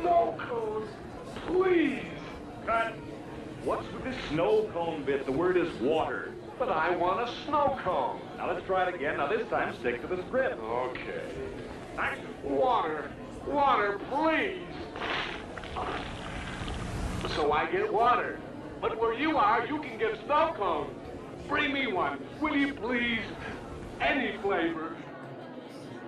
snow cones, please. Cut. What's with this snow cone bit? The word is water. But I want a snow cone. Now let's try it again. Now this time stick to the script. Okay. Action. Water, water, please. So I get water. But where you are, you can get snow cones. Bring me one, will you please? Any flavor.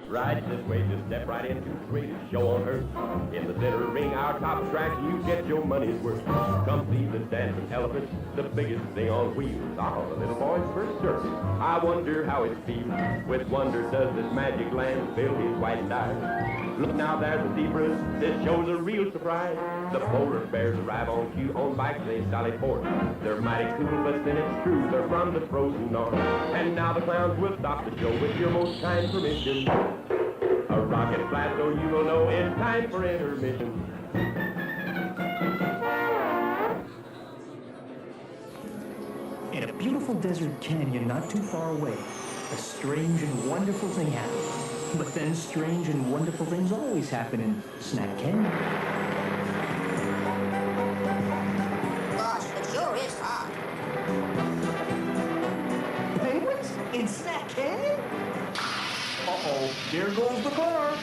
Right this way, just step right into the greatest show on earth. In the center ring, our top attraction, you get your money's worth. Come see the dancing elephants, the biggest thing on wheels. Oh, the little boy's first circus. I wonder how it feels. With wonder does this magic land fill his whitened eyes. Look now, there's the zebras. This show's a real surprise. The polar bears arrive on cue on bikes they Sally Port. They're mighty cool, but then it's true, they're from the frozen north. And now the clowns will stop the show with your most kind permission. A rocket flight so you will know it's time for intermission. In a beautiful desert canyon not too far away, a strange and wonderful thing happened. But then strange and wonderful things always happen in Snack Canyon. Gosh, it sure is hot. Penguins? In Snack Canyon? Uh-oh, there goes the car.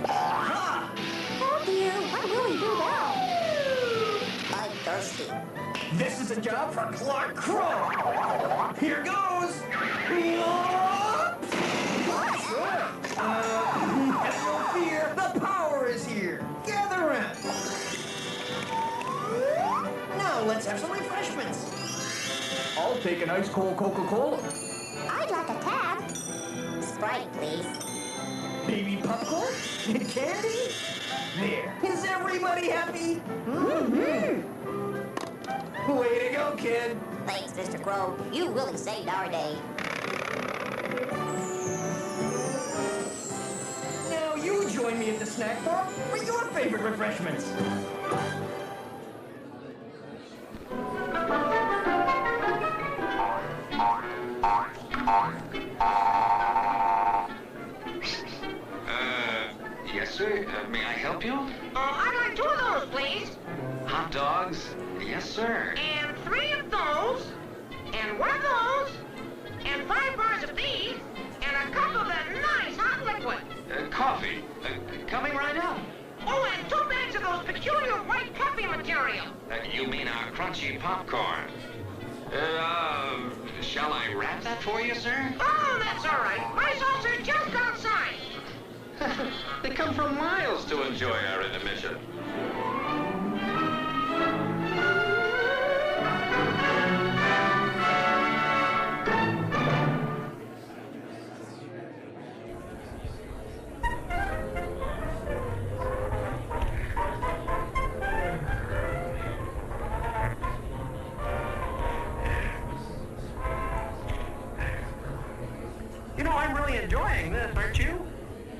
Aha! Oh dear, what will we do now? I'm thirsty. This is a job for Clark Crow. Here goes. Sure. Have no fear. The power is here. Gather around. Now let's have some refreshments. I'll take an ice cold Coca-Cola. I'd like a tab. Sprite, please. Baby popcorn and candy. There. Is everybody happy? Mm-hmm. Way to go, kid. Thanks, Mr. Crow. You really saved our day. Now you join me at the snack bar for your favorite refreshments. Yes, sir. May I help you? I'd like 2 of those, please. Hot dogs? Yes, sir. And 3 of those. And 1 of those. And 5 bars of these. And a cup of that nice hot liquid. Coffee. Coming right up. Oh, and 2 bags of those peculiar white puffy material. You mean our crunchy popcorn? Shall I wrap that for you, sir? Oh, that's all right. My saucer's just outside. They come from miles to enjoy our intermission. You know, I'm really enjoying this, aren't you?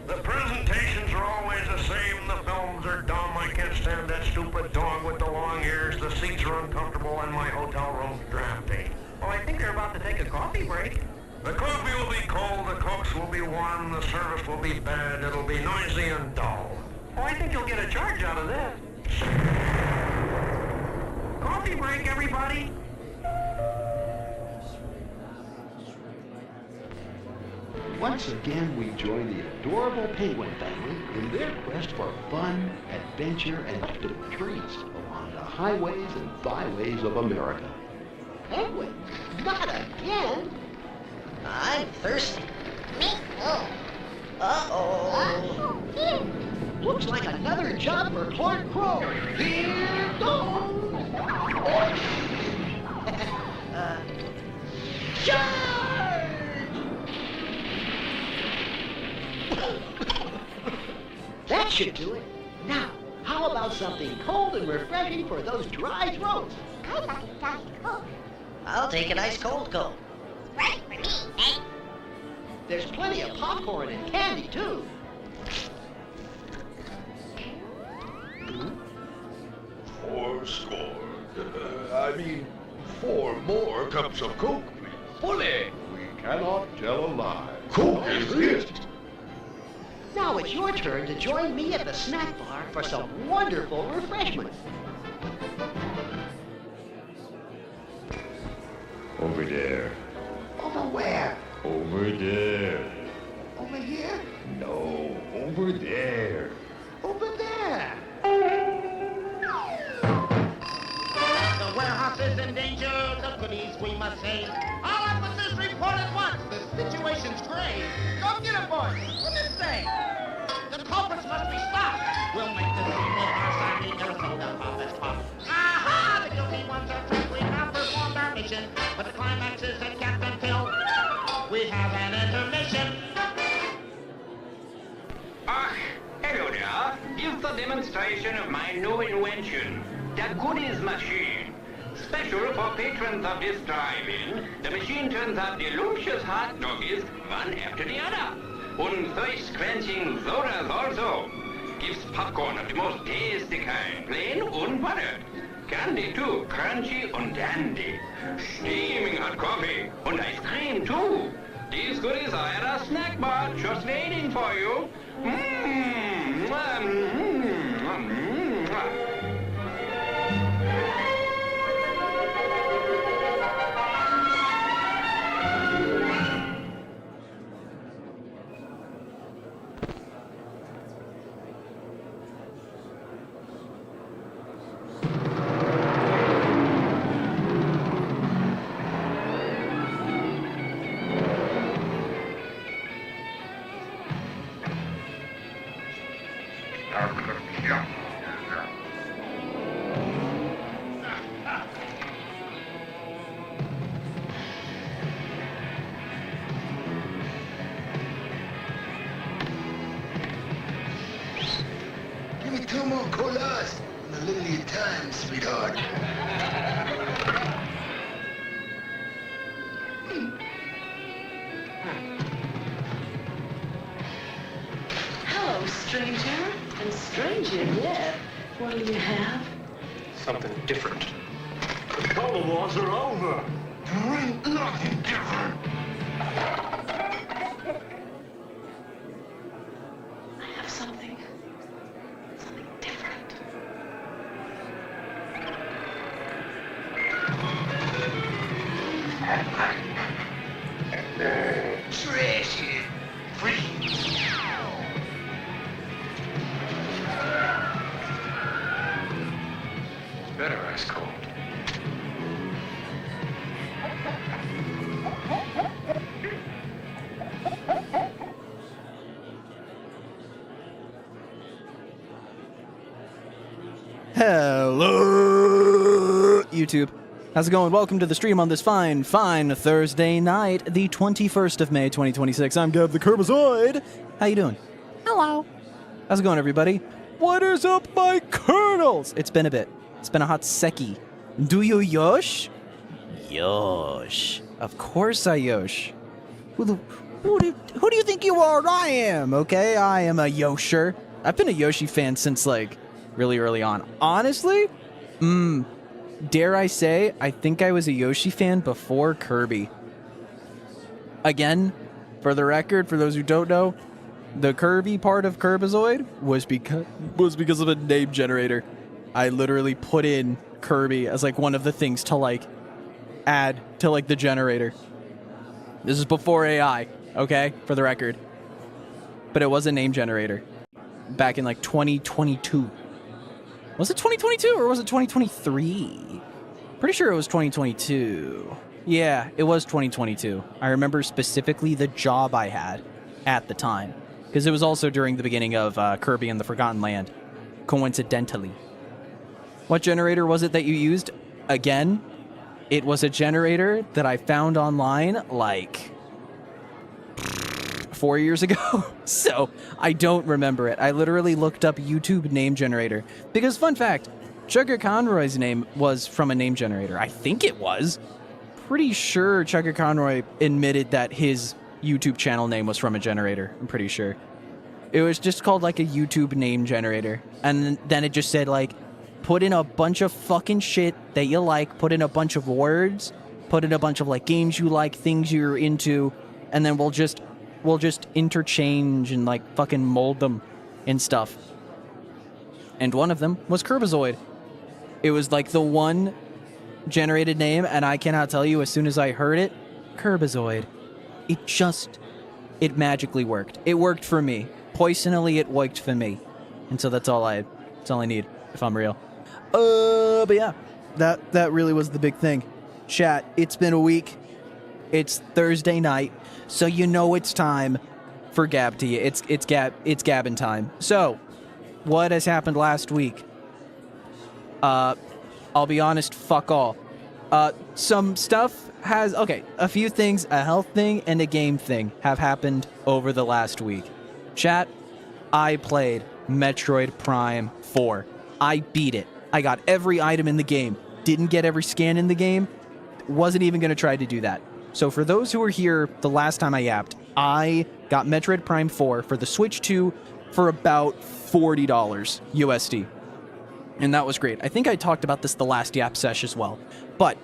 The presentations are always the same. The films are dumb. I can't stand that stupid dog with the long ears. The seats are uncomfortable and my hotel room's drafty. Well, I think they're about to take a coffee break. The coffee will be cold, the cooks will be warm, the service will be bad. It'll be noisy and dull. Oh, I think you'll get a charge out of this. Coffee break, everybody. Once again, we join the adorable penguin family in their quest for fun, adventure, and treats along the highways and byways of America. Penguins? Not again. I'm thirsty. Me too. Uh-oh. Looks like another job for Clark Crow. Here goes. Charge! That should do it. Now, how about something cold and refreshing for those dry throats? I'd like a Diet Coke. I'll take an ice cold Coke. Right for me, eh? There's plenty of popcorn and candy, too. 4 score. I mean, 4 more cups of Coke, please. Bully! We cannot tell a lie. Coke is this. Now it's your turn to join me at the snack bar for some wonderful refreshment. Over there. Over where? Over there. Over here? No, over there. Over there. The warehouse is in danger. The goodies we must save. All officers report at once. The situation's grave. Go get 'em, boys. What's it say? The culprits must be stopped. We'll make the scene with our side. Neither soda pop as pop. Aha! The guilty ones are trapped. We have performed our mission. But the climax is at Captain Kill. We have an intermission. Hello there. Here's the demonstration of my new invention, the goodies machine. Special for patrons of this drive-in, the machine turns out delicious hot doggies one after the other. And thirst-quenching sodas also. Gives popcorn of the most tasty kind, plain unbuttered. Candy too, crunchy and dandy. Steaming hot coffee and ice cream too. These goodies are at a snack bar just waiting for you. Give me 2 more colas and a little of your time, sweetheart. Hello, stranger. And stranger yet. What do you have? Something different. The color wars are over. There ain't nothing different. I have something. Something different. Trash it. Free. Better ice cold. Hello, YouTube. How's it going? Welcome to the stream on this fine Thursday night, the 21st of May, 2026. I'm Gab the KiRBiZOiD. How you doing? Hello. How's it going, everybody? What is up, my kernels? It's been a bit. It's been a hot secchi. Do you Yosh? Yosh. Of course I Yosh. Who do you think you are? I am, okay? I am a Yosher. I've been a Yoshi fan since, like, really early on. Honestly, dare I say, I think I was a Yoshi fan before Kirby. Again, for the record, for those who don't know, the Kirby part of KiRBiZOiD was because of a name generator. I literally put in Kirby as like one of the things to like add to like the generator. This is before AI, okay? For the record. But it was a name generator back in like 2022. Was it 2022 or was it 2023? Pretty sure it was 2022. Yeah, it was 2022. I remember specifically the job I had at the time, because it was also during the beginning of Kirby and the Forgotten Land, coincidentally. What generator was it that you used? Again, it was a generator that I found online like 4 years ago, so I don't remember it. I literally looked up YouTube name generator, because fun fact, Chugger Conroy's name was from a name generator. I think it was. Pretty sure Chugger Conroy admitted that his YouTube channel name was from a generator. I'm pretty sure. It was just called like a YouTube name generator, and then it just said like, put in a bunch of fucking shit that you like, put in a bunch of words, put in a bunch of like games you like, things you're into, and then we'll just we'll just interchange and like fucking mold them and stuff. And one of them was KiRBiZoiD. It was like the one generated name, and I cannot tell you, as soon as I heard it, KiRBiZoiD, it magically worked. It worked for me. Poisonally, it worked for me. And so that's all I need, if I'm real. But yeah, that really was the big thing. Chat, it's been a week. It's Thursday night, so you know it's time for GabTea. It's gabbing time. So, what has happened last week? I'll be honest, fuck all. Some stuff has, a few things, a health thing and a game thing have happened over the last week. Chat, I played Metroid Prime 4. I beat it. I got every item in the game. Didn't get every scan in the game. Wasn't even going to try to do that. So for those who were here the last time I yapped, I got Metroid Prime 4 for the Switch 2 for about $40 USD. And that was great. I think I talked about this the last Yap Sesh as well. But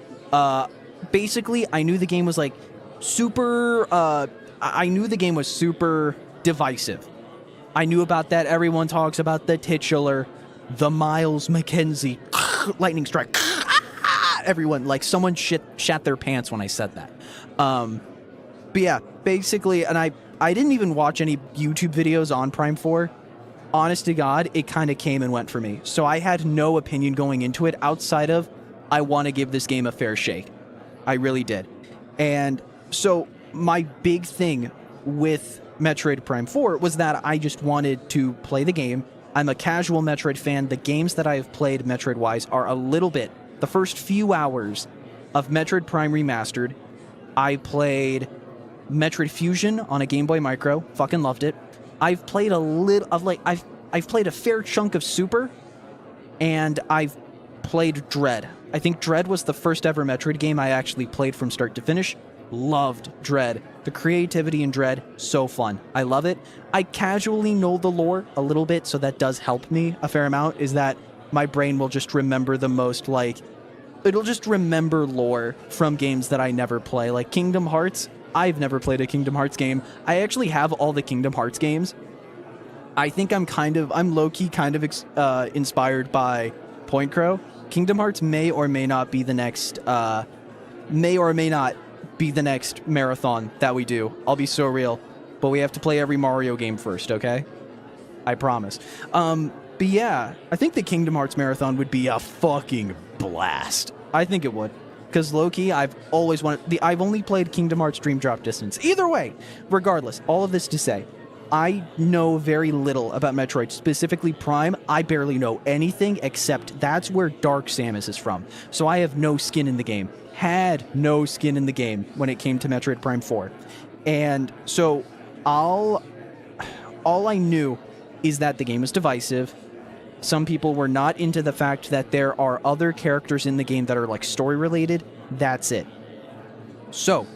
basically, I knew the game was like super... I knew the game was super divisive. I knew about that. Everyone talks about the titular, the Miles McKenzie, lightning strike. Everyone, like someone shat their pants when I said that. But yeah, basically, and I didn't even watch any YouTube videos on Prime 4. Honest to God, it kind of came and went for me. So I had no opinion going into it outside of, I want to give this game a fair shake. I really did. And so my big thing with Metroid Prime 4 was that I just wanted to play the game. I'm a casual Metroid fan. The games that I have played Metroid-wise are a little bit. The first few hours of Metroid Prime Remastered, I played Metroid Fusion on a Game Boy Micro. Fucking loved it. I've played a little of like I've played a fair chunk of Super, and I've played Dread. I think Dread was the first ever Metroid game I actually played from start to finish. Loved Dread. The creativity in Dread, so fun. I love it. I casually know the lore a little bit, so that does help me a fair amount, is that my brain will just remember the most, like, it'll just remember lore from games that I never play. Like Kingdom Hearts, I've never played a Kingdom Hearts game. I actually have all the Kingdom Hearts games. I think I'm low-key kind of inspired by Point Crow. Kingdom Hearts may or may not be the next marathon that we do. I'll be so real. But we have to play every Mario game first, okay? I promise. But yeah, I think the Kingdom Hearts marathon would be a fucking blast. I think it would. Because low-key, I've always wanted... I've only played Kingdom Hearts Dream Drop Distance. Either way, regardless, all of this to say, I know very little about Metroid, specifically Prime. I barely know anything except that's where Dark Samus is from. So I have no skin in the game. Had no skin in the game when it came to Metroid Prime 4. And so all I knew is that the game is divisive. Some people were not into the fact that there are other characters in the game that are like story related. That's it. So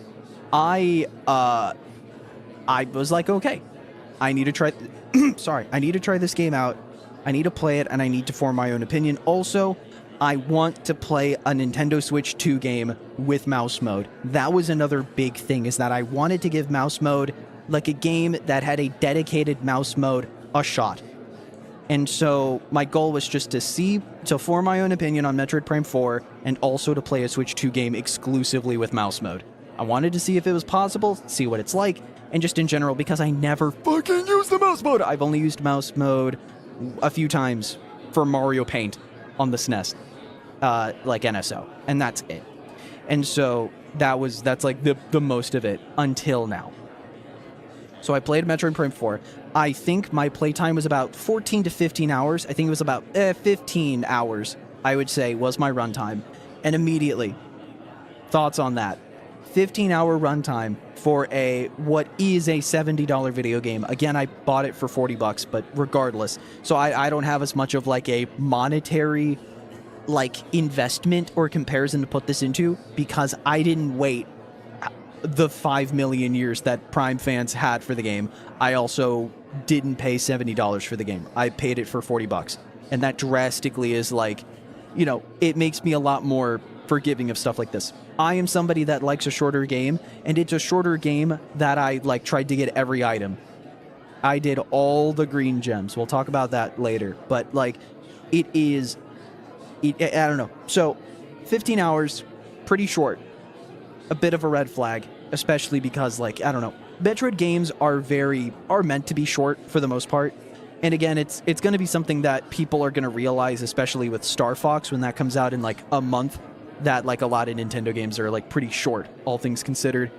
I was like, okay, I need to try I need to try this game out. I need to play it and I need to form my own opinion. Also, I want to play a Nintendo Switch 2 game with mouse mode. That was another big thing, is that I wanted to give mouse mode, like a game that had a dedicated mouse mode, a shot. And so my goal was just to form my own opinion on Metroid Prime 4 and also to play a Switch 2 game exclusively with mouse mode. I wanted to see if it was possible, see what it's like, and just in general, because I never fucking used the mouse mode. I've only used mouse mode a few times for Mario Paint on the SNES, like NSO, and that's it. And so that's like the most of it until now. So I played Metroid Prime 4. I think my playtime was about 14 to 15 hours. I think it was about 15 hours, I would say, was my runtime. And immediately, thoughts on that. 15-hour runtime for what is a $70 video game. Again, I bought it for $40, but regardless. So I don't have as much of like a monetary like investment or comparison to put this into, because I didn't wait the 5 million years that Prime fans had for the game. I also didn't pay $70 for the game. I paid it for $40. And that drastically is like, you know, it makes me a lot more forgiving of stuff like this. I am somebody that likes a shorter game, and it's a shorter game that I like tried to get every item. I did all the green gems. We'll talk about that later, but like I don't know. So 15 hours, pretty short. A bit of a red flag, especially because like, I don't know. Metroid games are meant to be short for the most part. And again, it's going to be something that people are going to realize, especially with Star Fox when that comes out in like a month, that like a lot of Nintendo games are like pretty short, all things considered.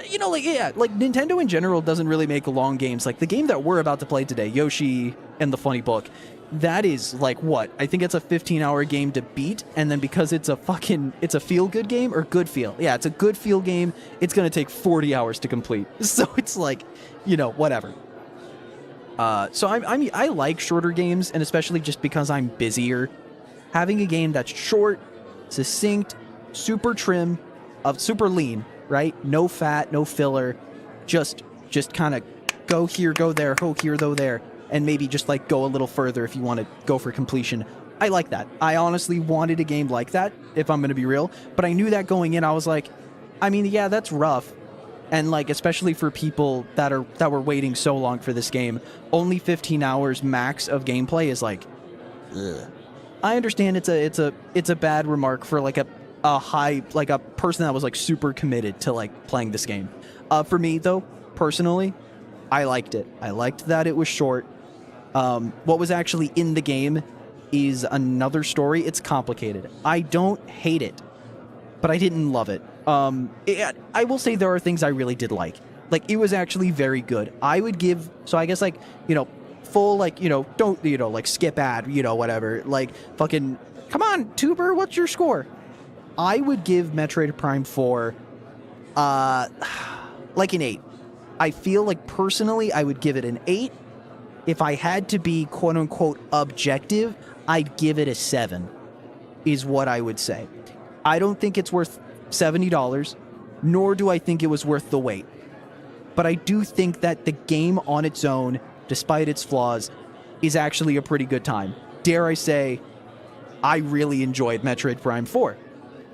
You know, like, yeah, like Nintendo in general doesn't really make long games. Like the game that we're about to play today, Yoshi and the Funny Book, that is like what? I think it's a 15-hour game to beat. And then because it's a feel-good game or good feel. Yeah, it's a good feel game. It's going to take 40 hours to complete. So it's like, you know, whatever. So I like shorter games, and especially just because I'm busier. Having a game that's short, succinct, super trim, super lean, right? No fat, no filler, just kind of go here, go there, go here, go there, and maybe just like go a little further if you want to go for completion. I like that. I honestly wanted a game like that, if I'm going to be real, but I knew that going in. I was like, I mean, yeah, that's rough. And like, especially for people that were waiting so long for this game, only 15 hours max of gameplay is like, ugh. I understand it's a bad remark for like a person that was like super committed to like playing this game. For me though, personally, I liked it. I liked that it was short. What was actually in the game is another story. It's complicated. I don't hate it, but I didn't love it. I will say there are things I really did like. Like, it was actually very good. I would give, so I guess, like, you know, full, like, you know, don't, you know, like, skip ad, you know, whatever. Like, fucking, come on, Tuber, what's your score? I would give Metroid Prime 4, like an 8. I feel like, personally, I would give it an 8. If I had to be, quote-unquote, objective, I'd give it a 7, is what I would say. I don't think it's worth $70, nor do I think it was worth the wait. But I do think that the game on its own, despite its flaws, is actually a pretty good time. Dare I say, I really enjoyed Metroid Prime 4.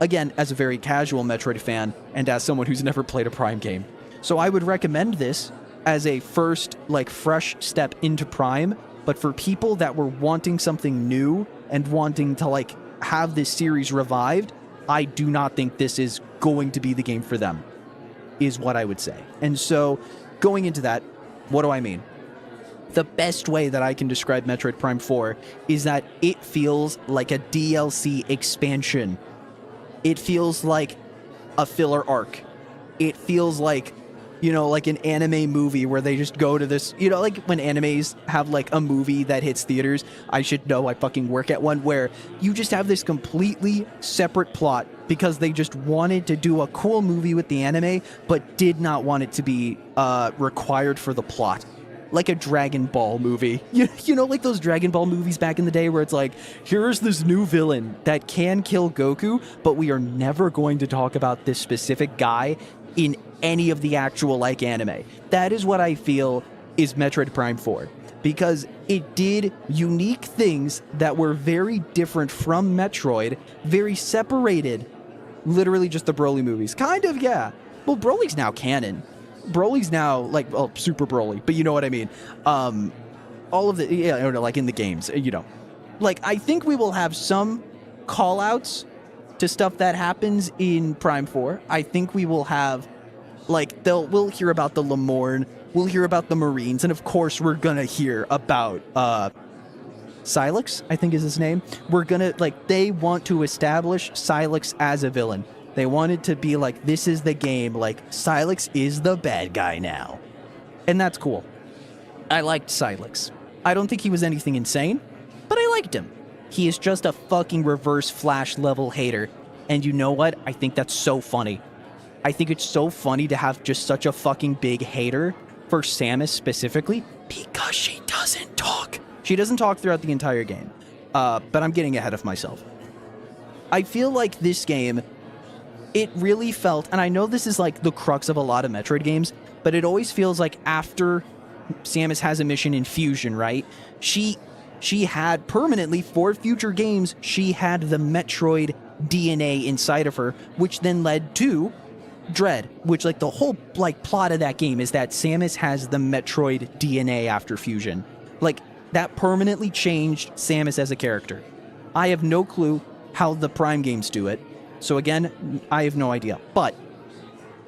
Again, as a very casual Metroid fan, and as someone who's never played a Prime game. So I would recommend this as a first, like, fresh step into Prime, but for people that were wanting something new and wanting to, like, have this series revived, I do not think this is going to be the game for them, is what I would say. And so, going into that, what do I mean? The best way that I can describe Metroid Prime 4 is that it feels like a DLC expansion. It feels like a filler arc. It feels like, you know, like an anime movie where they just go to this, you know, like when animes have like a movie that hits theaters. I should know, I fucking work at one, where you just have this completely separate plot because they just wanted to do a cool movie with the anime, but did not want it to be required for the plot. Like a Dragon Ball movie. You know, like those Dragon Ball movies back in the day where it's like, here's this new villain that can kill Goku, but we are never going to talk about this specific guy in any of the actual, like, anime. That is what I feel is Metroid Prime 4. Because it did unique things that were very different from Metroid, very separated. Literally just the Broly movies. Kind of, yeah. Well, Broly's now canon. Broly's now, like, well, Super Broly, but you know what I mean. All of the, yeah, like in the games, you know. Like, I think we will have some call-outs to stuff that happens in Prime 4. I think we will have, like, we'll hear about the Lemorne, we'll hear about the Marines, and of course we're gonna hear about, Sylux, I think is his name. We're gonna, like, they want to establish Sylux as a villain. They wanted to be like, this is the game, like, Sylux is the bad guy now. And that's cool. I liked Sylux. I don't think he was anything insane, but I liked him. He is just a fucking reverse Flash level hater. And you know what? I think that's so funny. I think it's so funny to have just such a fucking big hater for Samus specifically, because she doesn't talk. She doesn't talk throughout the entire game. But I'm getting ahead of myself. I feel like this game, it really felt, and I know this is like the crux of a lot of Metroid games, but it always feels like after Samus has a mission in Fusion, right? She had permanently, for future games, she had the Metroid DNA inside of her, which then led to Dread, which like the whole like plot of that game is that Samus has the Metroid DNA after fusion. Like that permanently changed Samus as a character. I have no clue how the Prime games do it. So again, I have no idea. But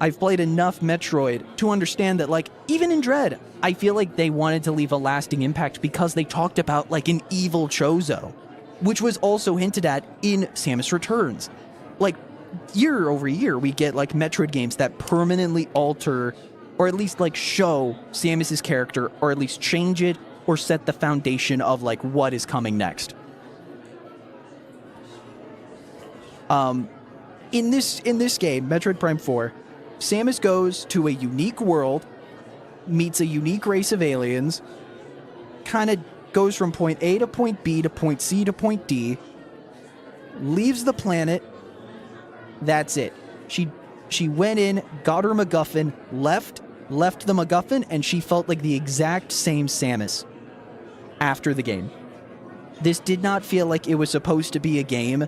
I've played enough Metroid to understand that like even in Dread, I feel like they wanted to leave a lasting impact because they talked about like an evil Chozo, which was also hinted at in Samus Returns. Like year over year, we get like Metroid games that permanently alter or at least like show Samus's character or at least change it or set the foundation of like what is coming next. In this game, Metroid Prime 4, Samus goes to a unique world, meets a unique race of aliens, kind of goes from point A to point B to point C to point D, leaves the planet. That's it. She went in, got her MacGuffin, left the MacGuffin, and she felt like the exact same Samus after the game. This did not feel like it was supposed to be a game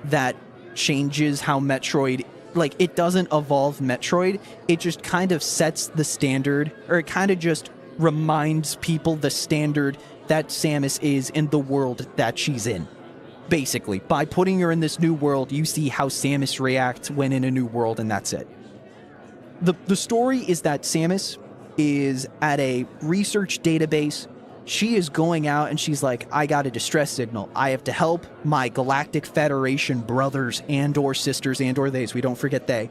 that changes how Metroid, like it doesn't evolve Metroid, it just kind of sets the standard, or it kind of just reminds people the standard that Samus is in the world that she's in. Basically, by putting her in this new world, you see how Samus reacts when in a new world, and that's it. The story is that Samus is at a research database. She is going out and she's like, I got a distress signal. I have to help my Galactic Federation brothers and or sisters and or theys. We don't forget they.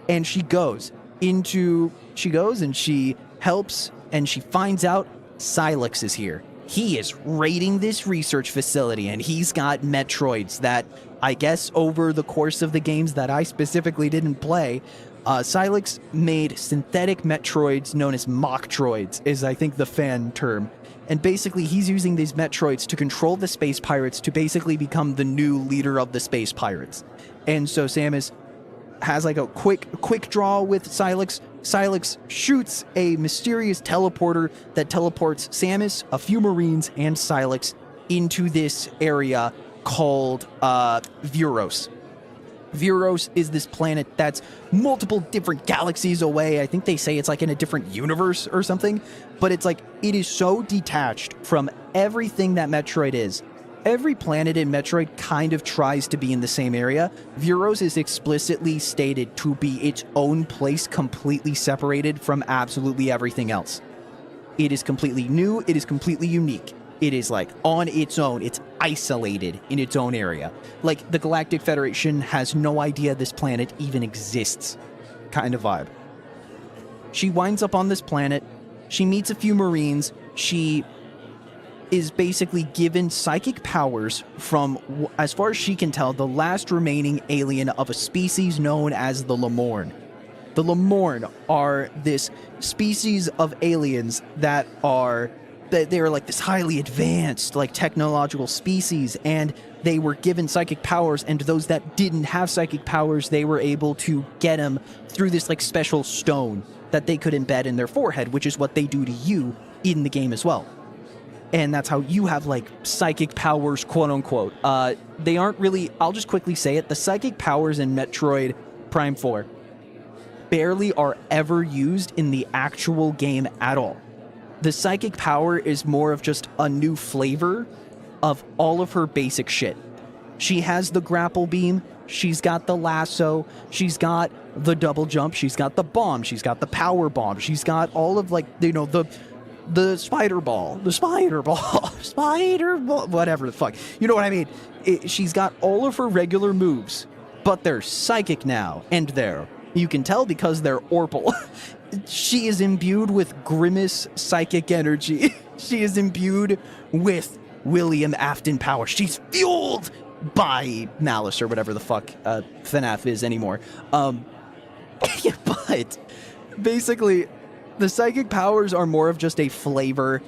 And she goes and she helps and she finds out Sylux is here. He is raiding this research facility and he's got Metroids that I guess over the course of the games that I specifically didn't play, Sylux made synthetic Metroids known as Mocktroids is I think the fan term. And basically he's using these Metroids to control the space pirates to basically become the new leader of the space pirates. And so Samus has like a quick draw with Sylux. Sylux shoots a mysterious teleporter that teleports Samus, a few Marines, and Sylux into this area called Vuros. Vuros is this planet that's multiple different galaxies away. I think they say it's like in a different universe or something, but it's like it is so detached from everything that Metroid is. Every planet in Metroid kind of tries to be in the same area. Vuros is explicitly stated to be its own place, completely separated from absolutely everything else. It is completely new. It is completely unique. It is like on its own. It's isolated in its own area. Like the Galactic Federation has no idea this planet even exists kind of vibe. She winds up on this planet. She meets a few Marines. She is basically given psychic powers from, as far as she can tell, the last remaining alien of a species known as the Lemorn. The Lemorn are this species of aliens that are like this highly advanced, like technological species, and they were given psychic powers, and those that didn't have psychic powers, they were able to get them through this like special stone that they could embed in their forehead, which is what they do to you in the game as well. And that's how you have, like, psychic powers, quote-unquote. They aren't really... I'll just quickly say it. The psychic powers in Metroid Prime 4 barely are ever used in the actual game at all. The psychic power is more of just a new flavor of all of her basic shit. She has the grapple beam. She's got the lasso. She's got the double jump. She's got the bomb. She's got the power bomb. She's got all of, like, you know, the spider ball, whatever the fuck. You know what I mean? She's got all of her regular moves, but they're psychic now, and you can tell because they're Orpal. She is imbued with Grimace psychic energy. She is imbued with William Afton power. She's fueled by Malice or whatever the fuck FNAF is anymore. But basically, the psychic powers are more of just a flavor.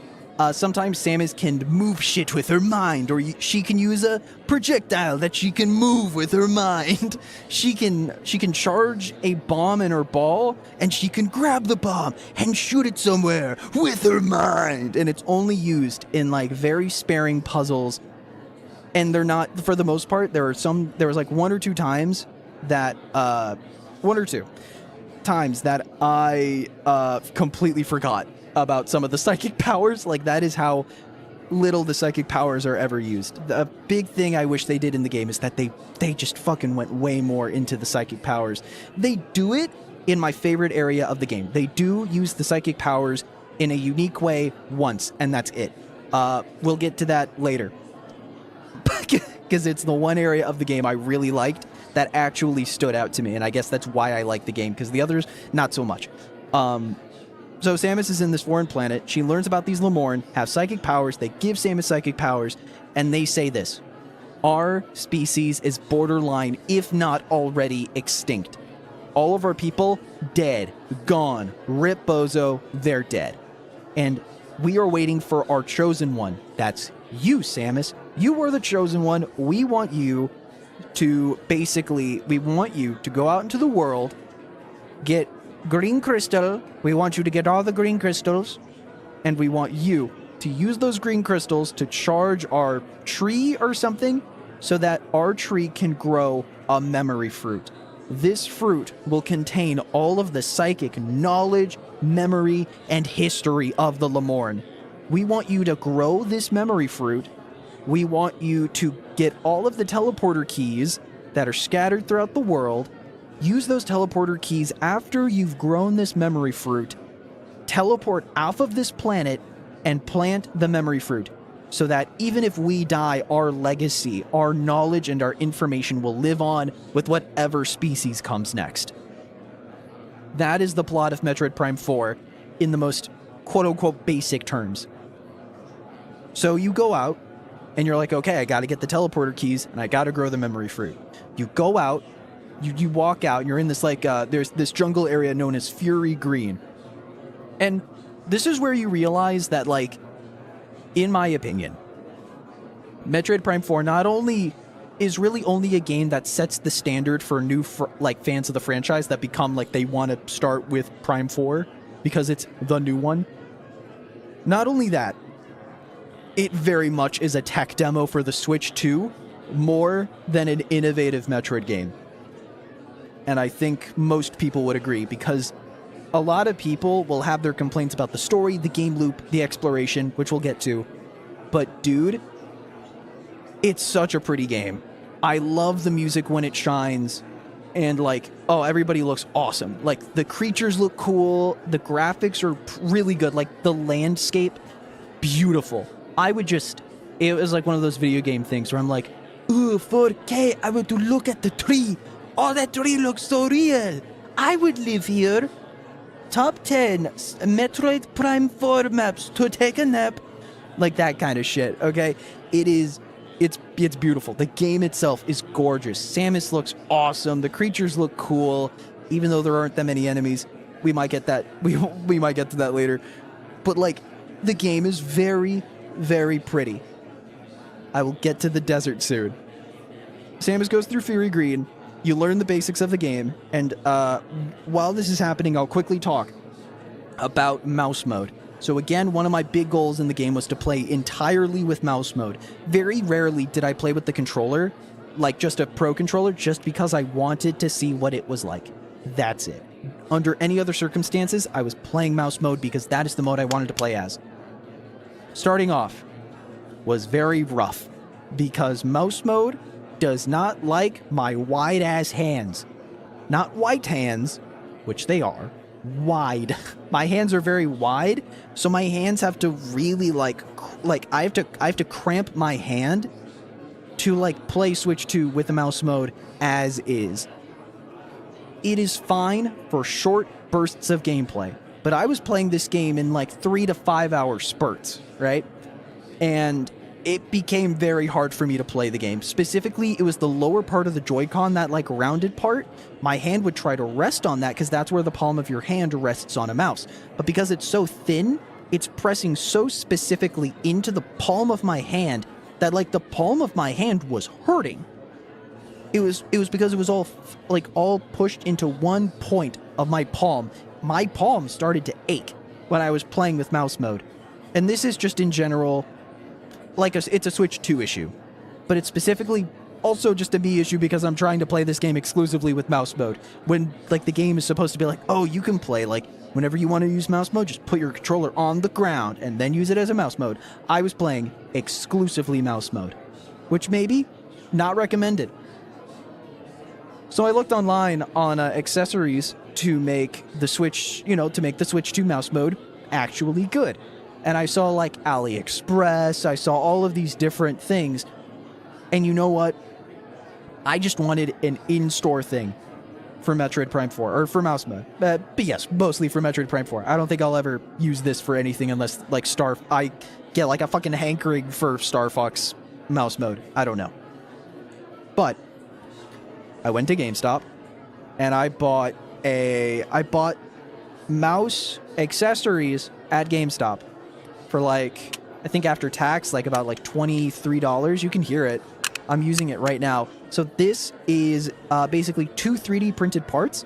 Sometimes Samus can move shit with her mind, or she can use a projectile that she can move with her mind. She can charge a bomb in her ball, and she can grab the bomb and shoot it somewhere with her mind. And it's only used in like very sparing puzzles And they're not, for the most part, there was like one or two times that I completely forgot about some of the psychic powers. Like, that is how little the psychic powers are ever used. The big thing I wish they did in the game is that they just fucking went way more into the psychic powers. They do it in my favorite area of the game. They do use the psychic powers in a unique way once, and that's it. We'll get to that later. Because it's the one area of the game I really liked that actually stood out to me, and I guess that's why I like the game, because the others, not so much. So Samus is in this foreign planet. She learns about these Lemorn, have psychic powers. They give Samus psychic powers, and they say this: our species is borderline, if not already, extinct. All of our people, dead, gone, rip bozo, they're dead. And we are waiting for our chosen one. That's you, Samus. You were the chosen one. We want you to go out into the world, get green crystal. We want you to get all the green crystals, and we want you to use those green crystals to charge our tree or something so that our tree can grow a memory fruit. This fruit will contain all of the psychic knowledge, memory, and history of the Lemorn. We want you to grow this memory fruit. We want you to get all of the teleporter keys that are scattered throughout the world. Use those teleporter keys after you've grown this memory fruit. Teleport off of this planet and plant the memory fruit so that even if we die, our legacy, our knowledge, and our information will live on with whatever species comes next. That is the plot of Metroid Prime 4 in the most quote-unquote basic terms. So you go out, and you're like, okay, I gotta get the teleporter keys, and I gotta grow the memory fruit. You go out, you walk out, and you're in this, like, there's this jungle area known as Fury Green. And this is where you realize that, like, in my opinion, Metroid Prime 4 not only is really only a game that sets the standard for new, fans of the franchise that become, like, they want to start with Prime 4 because it's the new one. Not only that, it very much is a tech demo for the Switch 2, more than an innovative Metroid game. And I think most people would agree, because a lot of people will have their complaints about the story, the game loop, the exploration, which we'll get to. But dude, it's such a pretty game. I love the music when it shines. And like, oh, everybody looks awesome. Like, the creatures look cool. The graphics are really good. Like, the landscape, beautiful. It was like one of those video game things where I'm like, ooh, 4K, I want to look at the tree. Oh, that tree looks so real. I would live here. Top 10 Metroid Prime 4 maps to take a nap. Like that kind of shit, okay? It's beautiful. The game itself is gorgeous. Samus looks awesome. The creatures look cool, even though there aren't that many enemies. We might get that. We might get to that later. But like, the game is very, very pretty. I will get to the desert soon. Samus goes through Fury Green. You learn the basics of the game, and while this is happening, I'll quickly talk about mouse mode. So again, one of my big goals in the game was to play entirely with mouse mode. Very rarely did I play with the controller, like just a pro controller, just because I wanted to see what it was like. That's it. Under any other circumstances, I was playing mouse mode because that is the mode I wanted to play as. Starting off was very rough, because mouse mode does not like my wide-ass hands. Not white hands, which they are, wide. My hands are very wide, so my hands have to really I have to cramp my hand to like play Switch 2 with the mouse mode as is. It is fine for short bursts of gameplay, but I was playing this game in like 3 to 5 hour spurts, right? And it became very hard for me to play the game. Specifically, it was the lower part of the Joy-Con, that like rounded part. My hand would try to rest on that because that's where the palm of your hand rests on a mouse. But because it's so thin, it's pressing so specifically into the palm of my hand that like the palm of my hand was hurting. It was because it was all pushed into one point of my palm. My palm started to ache when I was playing with mouse mode. And this is just in general, it's a Switch 2 issue. but it's specifically also just a me issue because I'm trying to play this game exclusively with mouse mode. When, like, the game is supposed to be like, oh, you can play, like, whenever you want to use mouse mode, just put your controller on the ground and then use it as a mouse mode. I was playing exclusively mouse mode, which maybe not recommended. So I looked online on accessories to make the Switch, to make the Switch 2 mouse mode actually good. And I saw, like, AliExpress, I saw all of these different things. And you know what? I just wanted an in-store thing for Metroid Prime 4, or for mouse mode. But yes, mostly for Metroid Prime 4. I don't think I'll ever use this for anything unless, like, I get, like, a fucking hankering for Star Fox mouse mode. I don't know. But I went to GameStop, and I bought mouse accessories at GameStop for, like, I think after tax, like, about, like, $23. You can hear it. I'm using it right now. So this is basically 2 3D printed parts,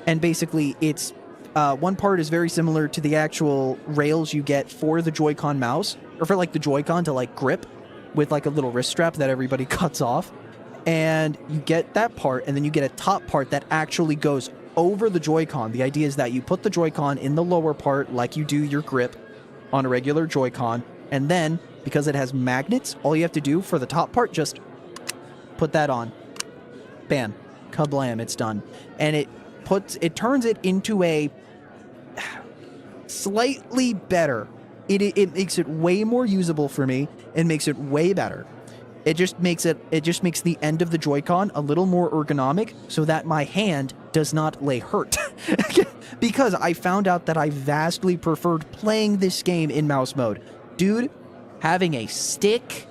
and basically it's one part is very similar to the actual rails you get for the Joy-Con mouse, or for, like, the Joy-Con to, like, grip with, like, a little wrist strap that everybody cuts off. And you get that part, and then you get a top part that actually goes over the Joy-Con. The idea is that you put the Joy-Con in the lower part like you do your grip on a regular Joy-Con, and then, because it has magnets, all you have to do for the top part, just put that on. Bam. Kablam, it's done. And it turns it into a slightly better. It makes it way more usable for me and makes it way better. It just makes the end of the Joy-Con a little more ergonomic so that my hand does not lay hurt. Because I found out that I vastly preferred playing this game in mouse mode. Dude, having a stick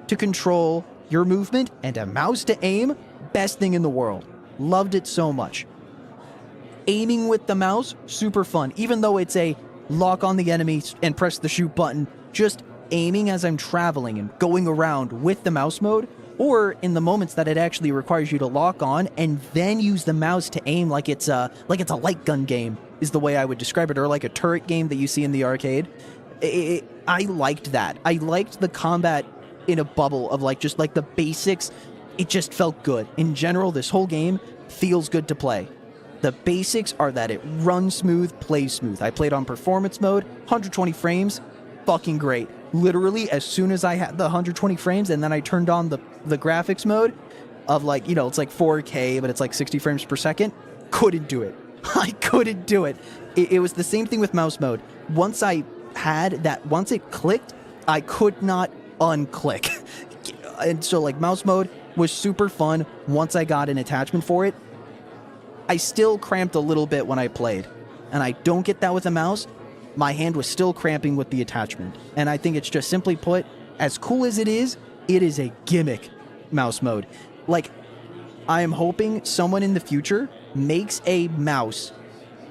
to control your movement and a mouse to aim, best thing in the world. Loved it so much. Aiming with the mouse, super fun. Even though it's a lock on the enemy and press the shoot button, just aiming as I'm traveling and going around with the mouse mode, or in the moments that it actually requires you to lock on and then use the mouse to aim like it's a light gun game, is the way I would describe it, or like a turret game that you see in the arcade. I liked that. I liked the combat in a bubble of, like, just like the basics. It just felt good. In general, this whole game feels good to play. The basics are that it runs smooth, plays smooth. I played on performance mode, 120 frames, fucking great. Literally, as soon as I had the 120 frames and then I turned on the graphics mode of, like, it's like 4K, but it's like 60 frames per second, couldn't do it. I couldn't do it. It was the same thing with mouse mode. Once it clicked, I could not unclick. And so, like, mouse mode was super fun once I got an attachment for it. I still cramped a little bit when I played, and I don't get that with a mouse. My hand was still cramping with the attachment, and I think it's just, simply put, as cool as it is a gimmick mouse mode. Like, I am hoping someone in the future makes a mouse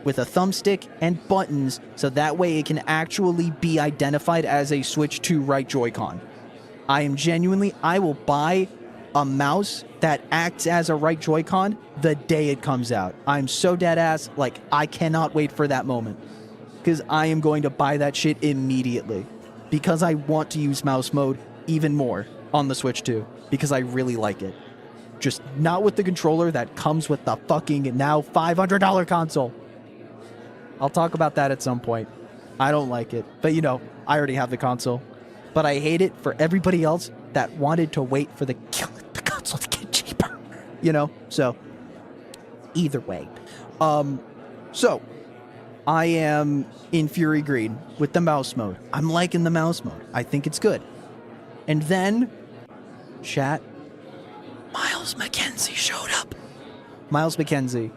with a thumbstick and buttons so that way it can actually be identified as a Switch 2 right Joy-Con. I will buy a mouse that acts as a right Joy-Con the day it comes out. I'm so dead ass, like, I cannot wait for that moment. Because I am going to buy that shit immediately. Because I want to use mouse mode even more on the Switch 2. Because I really like it. Just not with the controller that comes with the fucking now $500 console. I'll talk about that at some point. I don't like it. But, I already have the console. But I hate it for everybody else that wanted to wait for the console to get cheaper. So, either way. So, I am in Fury Green with the mouse mode. I'm liking the mouse mode. I think it's good. And then, chat, Miles McKenzie showed up. Miles McKenzie.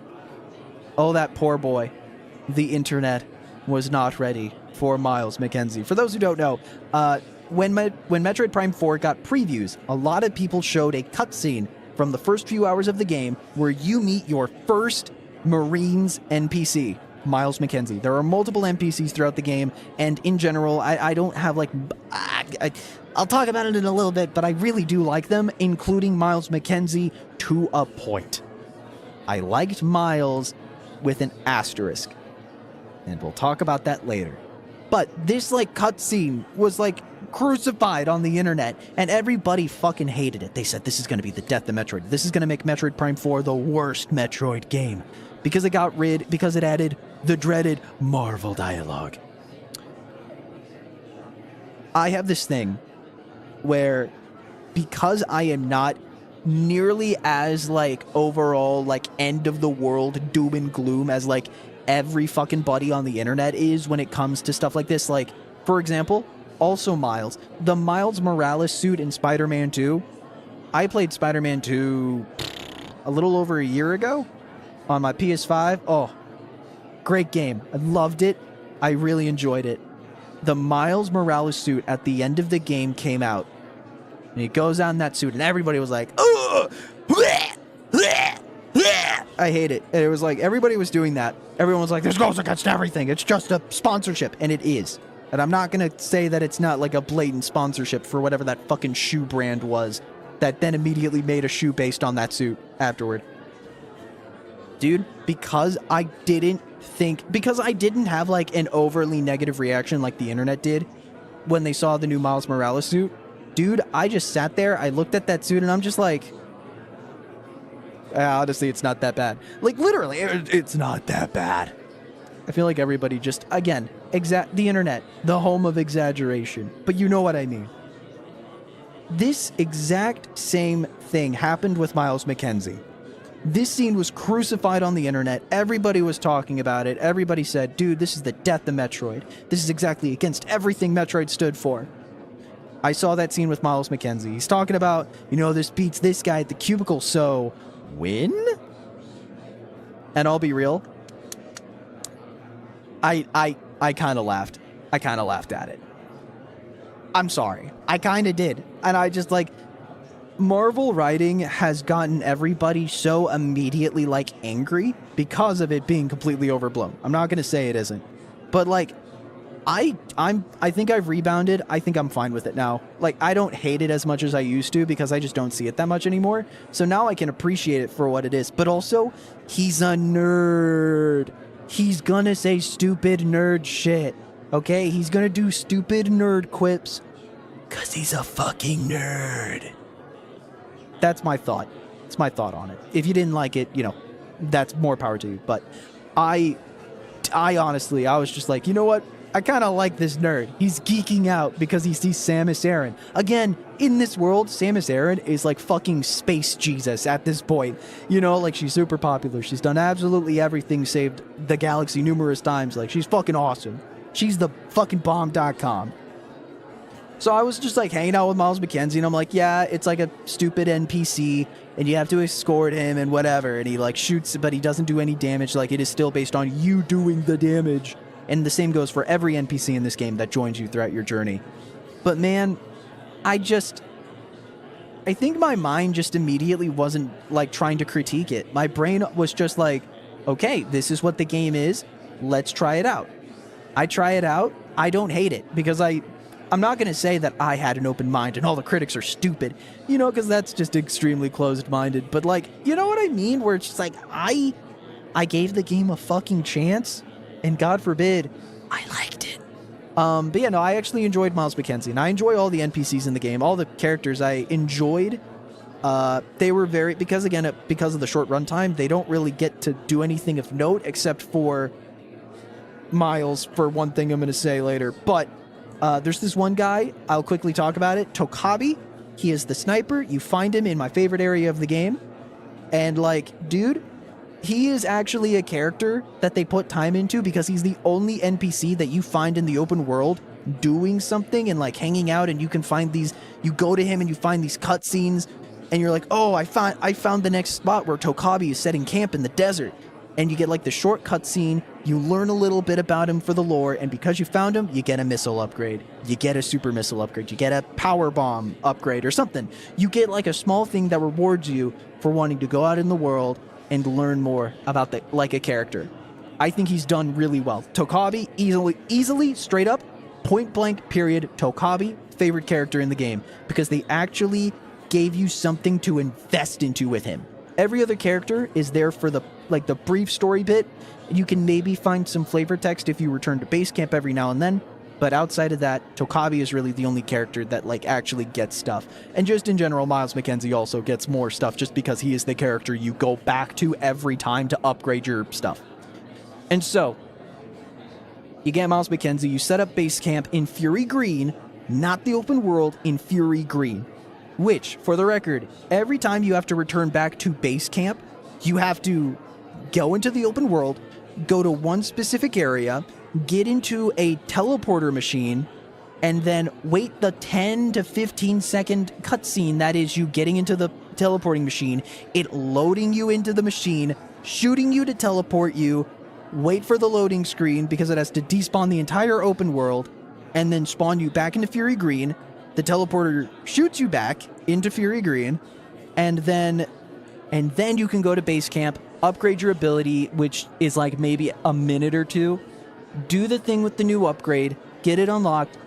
Oh, that poor boy. The internet was not ready for Miles McKenzie. For those who don't know, when Metroid Prime 4 got previews, a lot of people showed a cutscene from the first few hours of the game where you meet your first Marines NPC, Miles McKenzie. There are multiple NPCs throughout the game, and in general, I don't have, like... I'll talk about it in a little bit, but I really do like them, including Miles McKenzie to a point. I liked Miles with an asterisk, and we'll talk about that later. But this, like, cutscene was, like, crucified on the internet, and everybody fucking hated it. They said this is going to be the death of Metroid. This is going to make Metroid Prime 4 the worst Metroid game because it added the dreaded Marvel dialogue. I have this thing where, because I am not nearly as like overall like end of the world doom and gloom as like every fucking buddy on the internet is when it comes to stuff like this. Like, for example, also Miles, the Miles Morales suit in Spider-Man 2. I played Spider-Man 2 a little over a year ago on my PS5. Oh, great game. I loved it. I really enjoyed it. The Miles Morales suit at the end of the game came out, and he goes on that suit, and everybody was like, "Oh, I hate it." And it was like everybody was doing that. Everyone was like, "This goes against everything. It's just a sponsorship," and it is. And I'm not gonna say that it's not like a blatant sponsorship for whatever that fucking shoe brand was that then immediately made a shoe based on that suit afterward. Dude, because I didn't have like an overly negative reaction like the internet did when they saw the new Miles Morales suit, dude, I just sat there, I looked at that suit, and I'm just like, honestly, it's not that bad. Like, literally, it's not that bad. I feel like everybody just, again, the internet, the home of exaggeration. But you know what I mean. This exact same thing happened with Miles McKenzie. This scene was crucified on the internet. Everybody was talking about it. Everybody said, dude, this is the death of Metroid. This is exactly against everything Metroid stood for. I saw that scene with Miles McKenzie. He's talking about, you know, this beats this guy at the cubicle, so win? And I'll be real, I kind of laughed. I kind of laughed at it. I'm sorry. I kind of did. And I just like, Marvel writing has gotten everybody so immediately like angry because of it being completely overblown. I'm not going to say it isn't, but like I think I've rebounded. I think I'm fine with it now. Like, I don't hate it as much as I used to because I just don't see it that much anymore. So now I can appreciate it for what it is. But also, he's a nerd. He's gonna say stupid nerd shit. Okay? He's gonna do stupid nerd quips because he's a fucking nerd. That's my thought. It's my thought on it. If you didn't like it, you know, that's more power to you. But I honestly, I was just like, you know what? I kind of like this nerd. He's geeking out because he sees Samus Aran. Again, in this world, Samus Aran is like fucking space Jesus at this point. You know, like, she's super popular. She's done absolutely everything, saved the galaxy numerous times. Like, she's fucking awesome. She's the fucking bomb.com. So I was just like hanging out with Miles McKenzie, and I'm like, yeah, it's like a stupid NPC, and you have to escort him and whatever, and he like shoots, but he doesn't do any damage. Like, it is still based on you doing the damage. And the same goes for every NPC in this game that joins you throughout your journey. But man, I think my mind just immediately wasn't like trying to critique it. My brain was just like, okay, this is what the game is. Let's try it out. I try it out. I don't hate it because I'm not going to say that I had an open mind and all the critics are stupid, you know, because that's just extremely closed-minded. But like, you know what I mean? Where it's just like, I gave the game a fucking chance. And God forbid, I liked it. But yeah, no, I actually enjoyed Miles McKenzie, and I enjoy all the NPCs in the game. All the characters I enjoyed. They were because of the short runtime, they don't really get to do anything of note except for Miles, for one thing I'm going to say later. But there's this one guy, I'll quickly talk about it, 𝒕𝒊𝒏𝒈. He is the sniper. You find him in my favorite area of the game. And like, dude, he is actually a character that they put time into because he's the only NPC that you find in the open world doing something and like hanging out, and you can find these, you go to him and you find these cutscenes and you're like, oh, I found the next spot where 𝒕𝒊𝒏𝒈 is setting camp in the desert. And you get like the short cutscene, you learn a little bit about him for the lore, and because you found him, you get a missile upgrade. You get a super missile upgrade. You get a power bomb upgrade or something. You get like a small thing that rewards you for wanting to go out in the world and learn more about a character. I think he's done really well. 𝒕𝒊𝒏𝒈, easily, straight up, point blank, period, 𝒕𝒊𝒏𝒈, favorite character in the game, because they actually gave you something to invest into with him. Every other character is there for the brief story bit. You can maybe find some flavor text if you return to base camp every now and then, But outside of that, 𝒕𝒊𝒏𝒈 is really the only character that like actually gets stuff. And just in general, Miles McKenzie also gets more stuff just because he is the character you go back to every time to upgrade your stuff. And so, you get Miles McKenzie, you set up base camp in Fury Green, not the open world, in Fury Green. Which, for the record, every time you have to return back to base camp, you have to go into the open world, go to one specific area, get into a teleporter machine, and then wait the 10 to 15 second cutscene that is you getting into the teleporting machine, it loading you into the machine, shooting you to teleport you, wait for the loading screen because it has to despawn the entire open world, and then spawn you back into Fury Green. The teleporter shoots you back into Fury Green, and then you can go to base camp, upgrade your ability, which is like maybe a minute or two, do the thing with the new upgrade, get it unlocked,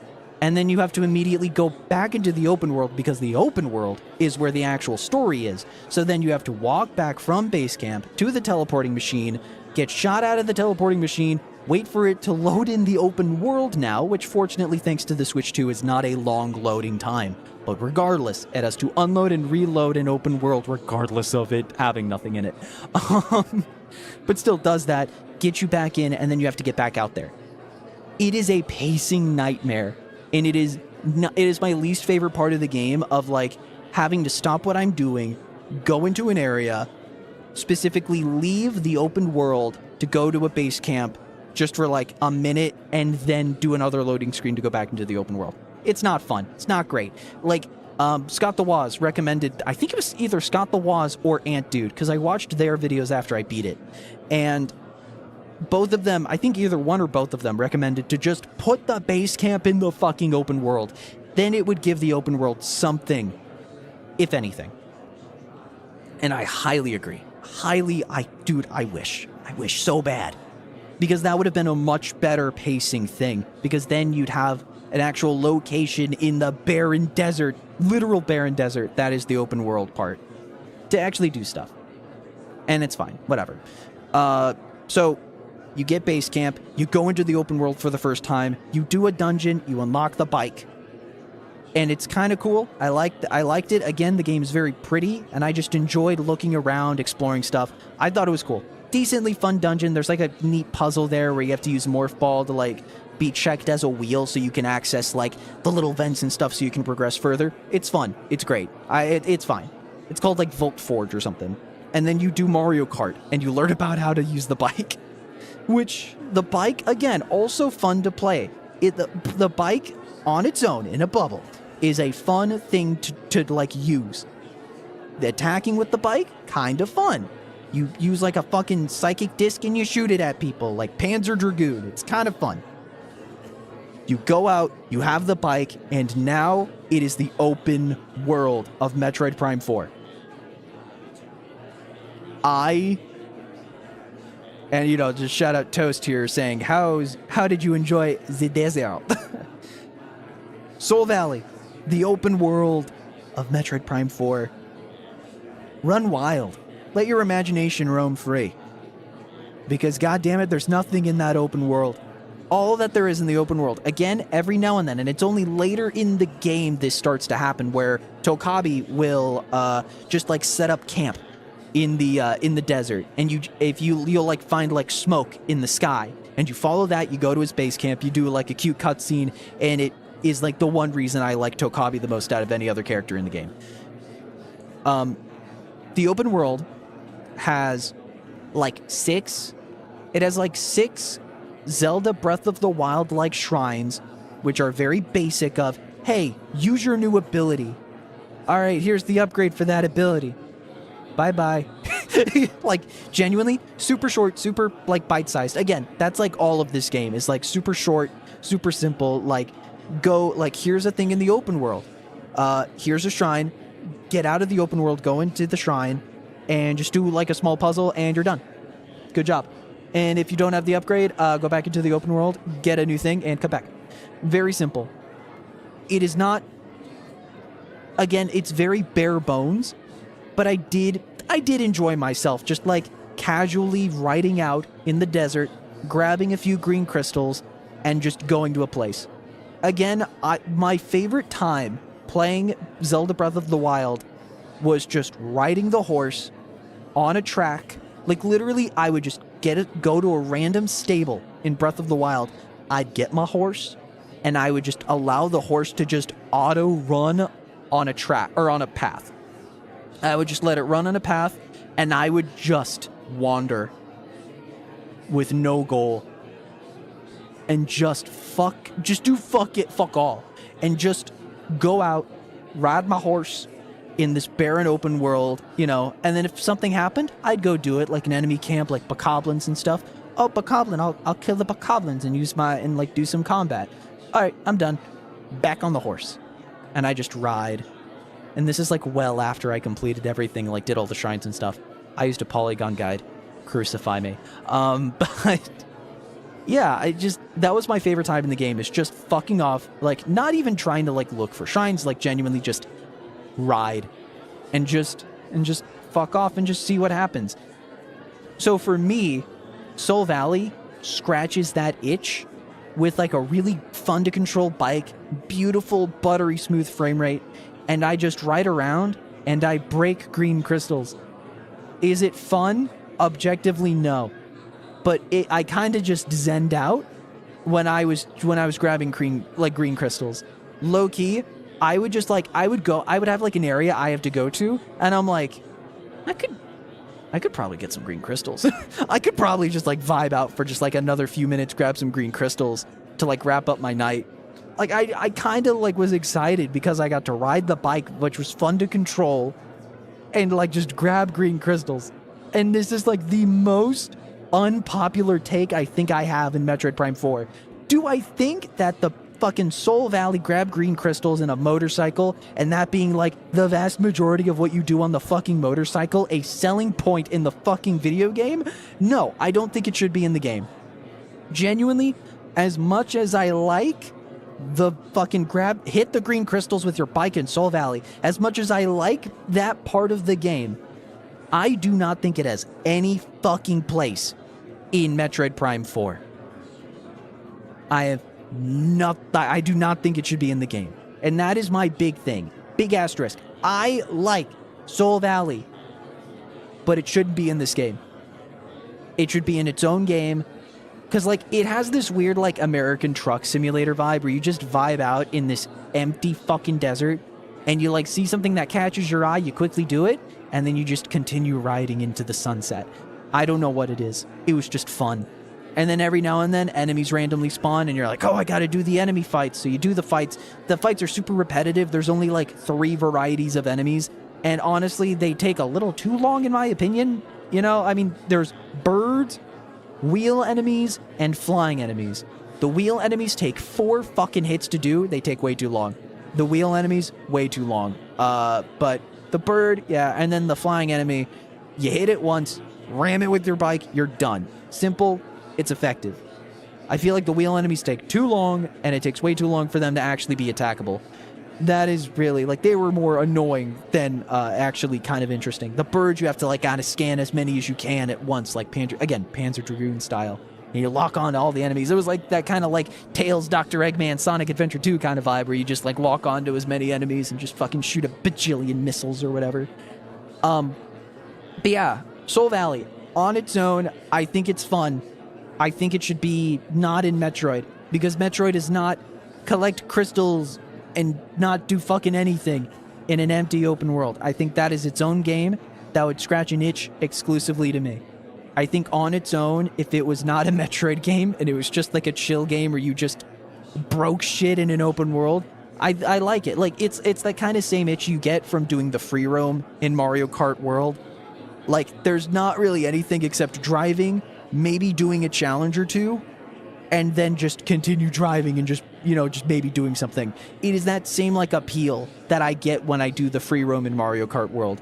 and then you have to immediately go back into the open world because the open world is where the actual story is. So then you have to walk back from base camp to the teleporting machine, get shot out of the teleporting machine, wait for it to load in the open world now, which fortunately thanks to the Switch 2 is not a long loading time. But regardless, it has to unload and reload an open world regardless of it having nothing in it. But still does that, get you back in, and then you have to get back out there. It is a pacing nightmare, and it is my least favorite part of the game of like having to stop what I'm doing, go into an area, specifically leave the open world to go to a base camp just for like a minute and then do another loading screen to go back into the open world. It's not fun. It's not great. Like, 𝒕𝒊𝒆𝒂𝒕𝒊𝒏 recommended, I think it was either 𝒕𝒊𝒆𝒂𝒕𝒊𝒏 or Ant Dude, because I watched their videos after I beat it. And both of them, I think either one or both of them recommended to just put the base camp in the fucking open world. Then it would give the open world something, if anything. And I highly agree. Dude, I wish so bad. Because that would have been a much better pacing thing. Because then you'd have an actual location in the barren desert, literal barren desert, that is the open world part, to actually do stuff. And it's fine, whatever. So, you get base camp, you go into the open world for the first time, you do a dungeon, you unlock the bike. And it's kind of cool. I liked it. Again, the game is very pretty, and I just enjoyed looking around, exploring stuff. I thought it was cool. Decently fun dungeon. There's like a neat puzzle there where you have to use Morph Ball to like be checked as a wheel so you can access like the little vents and stuff so you can progress further. It's fun. It's great. It's fine. It's called like Volt Forge or something. And then you do Mario Kart and you learn about how to use the bike. Which, the bike, again, also fun to play. The bike on its own, in a bubble, is a fun thing to like use. The attacking with the bike, kind of fun. You use like a fucking psychic disc and you shoot it at people, like Panzer Dragoon. It's kind of fun. You go out, you have the bike, and now it is the open world of Metroid Prime 4. And, you know, just shout out Toast here saying, how did you enjoy the desert? Soul Valley, the open world of Metroid Prime 4. Run wild. Let your imagination roam free. Because, goddammit, there's nothing in that open world. All that there is in the open world. Again, every now and then, and it's only later in the game this starts to happen, where 𝒕𝒊𝒏𝒈 will just like set up camp in the desert, and you'll like find like smoke in the sky, and you follow that. You go to his base camp. You do like a cute cutscene, and it is like the one reason I like 𝒕𝒊𝒏𝒈 the most out of any other character in the game. The open world has like six Zelda Breath of the Wild like shrines, which are very basic of, hey, use your new ability. All right, here's the upgrade for that ability. Bye-bye. Like, genuinely, super short, super, like, bite-sized. Again, that's, like, all of this game is, like, super short, super simple. Like, go, like, here's a thing in the open world. Here's a shrine. Get out of the open world, go into the shrine, and just do, like, a small puzzle, and you're done. Good job. And if you don't have the upgrade, go back into the open world, get a new thing, and come back. Very simple. It is not... Again, it's very bare bones, but I did enjoy myself just, like, casually riding out in the desert, grabbing a few green crystals, and just going to a place. again, my favorite time playing Zelda Breath of the Wild was just riding the horse on a track. Like, literally, I would just go to a random stable in Breath of the Wild. I'd get my horse, and I would just allow the horse to just auto-run on a track, or on a path. I would just let it run on a path, and I would just wander with no goal. And just do fuck all. And just go out, ride my horse in this barren open world, you know, and then if something happened, I'd go do it, like an enemy camp, like bokoblins and stuff. Oh, bokoblin, I'll kill the bokoblins and like do some combat. All right, I'm done. Back on the horse. And I just ride. And this is like well after I completed everything, like did all the shrines and stuff. I used a polygon guide. Crucify me. But yeah, that was my favorite time in the game, is just fucking off, like not even trying to like look for shrines, like genuinely just ride and just fuck off and just see what happens. So for me, Soul Valley scratches that itch with like a really fun to control bike, beautiful buttery smooth frame rate, and I just ride around and I break green crystals. Is it fun? Objectively, no. But I kind of just zenned out when I was grabbing green crystals. Low key, I would just like, I would have like an area I have to go to, and I'm like, I could probably get some green crystals. I could probably just like vibe out for just like another few minutes, grab some green crystals to like wrap up my night. Like I kind of like was excited because I got to ride the bike, which was fun to control, and like just grab green crystals. And this is like the most unpopular take I think I have in Metroid Prime 4. Do I think that the fucking Soul Valley grab green crystals in a motorcycle, and that being like the vast majority of what you do on the fucking motorcycle, a selling point in the fucking video game? No, I don't think it should be in the game. Genuinely, as much as I like the fucking hit the green crystals with your bike in Soul Valley, as much as I like that part of the game, I do not think it has any fucking place in Metroid Prime 4. I do not think it should be in the game. And that is my big thing. Big asterisk. I like Soul Valley, but it shouldn't be in this game. It should be in its own game. Because, like, it has this weird, like, American truck simulator vibe where you just vibe out in this empty fucking desert, and you, like, see something that catches your eye, you quickly do it, and then you just continue riding into the sunset. I don't know what it is. It was just fun. And then every now and then, enemies randomly spawn, and you're like, oh, I gotta do the enemy fights. So you do the fights. The fights are super repetitive. There's only, like, 3 varieties of enemies, and honestly, they take a little too long, in my opinion. You know, I mean, there's birds, wheel enemies, and flying enemies. The wheel enemies take 4 fucking hits to do. They take way too long. The wheel enemies, way too long. But the bird, yeah, and then the flying enemy, you hit it once, ram it with your bike, you're done. Simple, it's effective. I feel like the wheel enemies take too long, and it takes way too long for them to actually be attackable. That is really, like, they were more annoying than actually kind of interesting. The birds, you have to, like, kind of scan as many as you can at once, like, Panzer Dragoon style. And you lock on to all the enemies. It was like that kind of, like, Tails, Dr. Eggman, Sonic Adventure 2 kind of vibe where you just, like, lock on to as many enemies and just fucking shoot a bajillion missiles or whatever. But yeah, Soul Valley, on its own, I think it's fun. I think it should be not in Metroid, because Metroid is not collect crystals and not do fucking anything in an empty open world. I think that is its own game that would scratch an itch exclusively to me. I think on its own, if it was not a Metroid game and it was just like a chill game where you just broke shit in an open world, I like it. Like, it's that kind of same itch you get from doing the free roam in Mario Kart World. Like, there's not really anything except driving, maybe doing a challenge or two, and then just continue driving and just, you know, just maybe doing something. It is that same, like, appeal that I get when I do the free roam in Mario Kart World.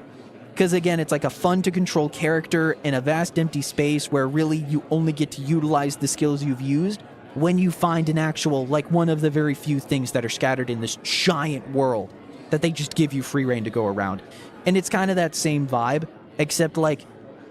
Because, again, it's like a fun-to-control character in a vast empty space where really you only get to utilize the skills you've used when you find an actual, like, one of the very few things that are scattered in this giant world that they just give you free reign to go around. And it's kind of that same vibe, except, like,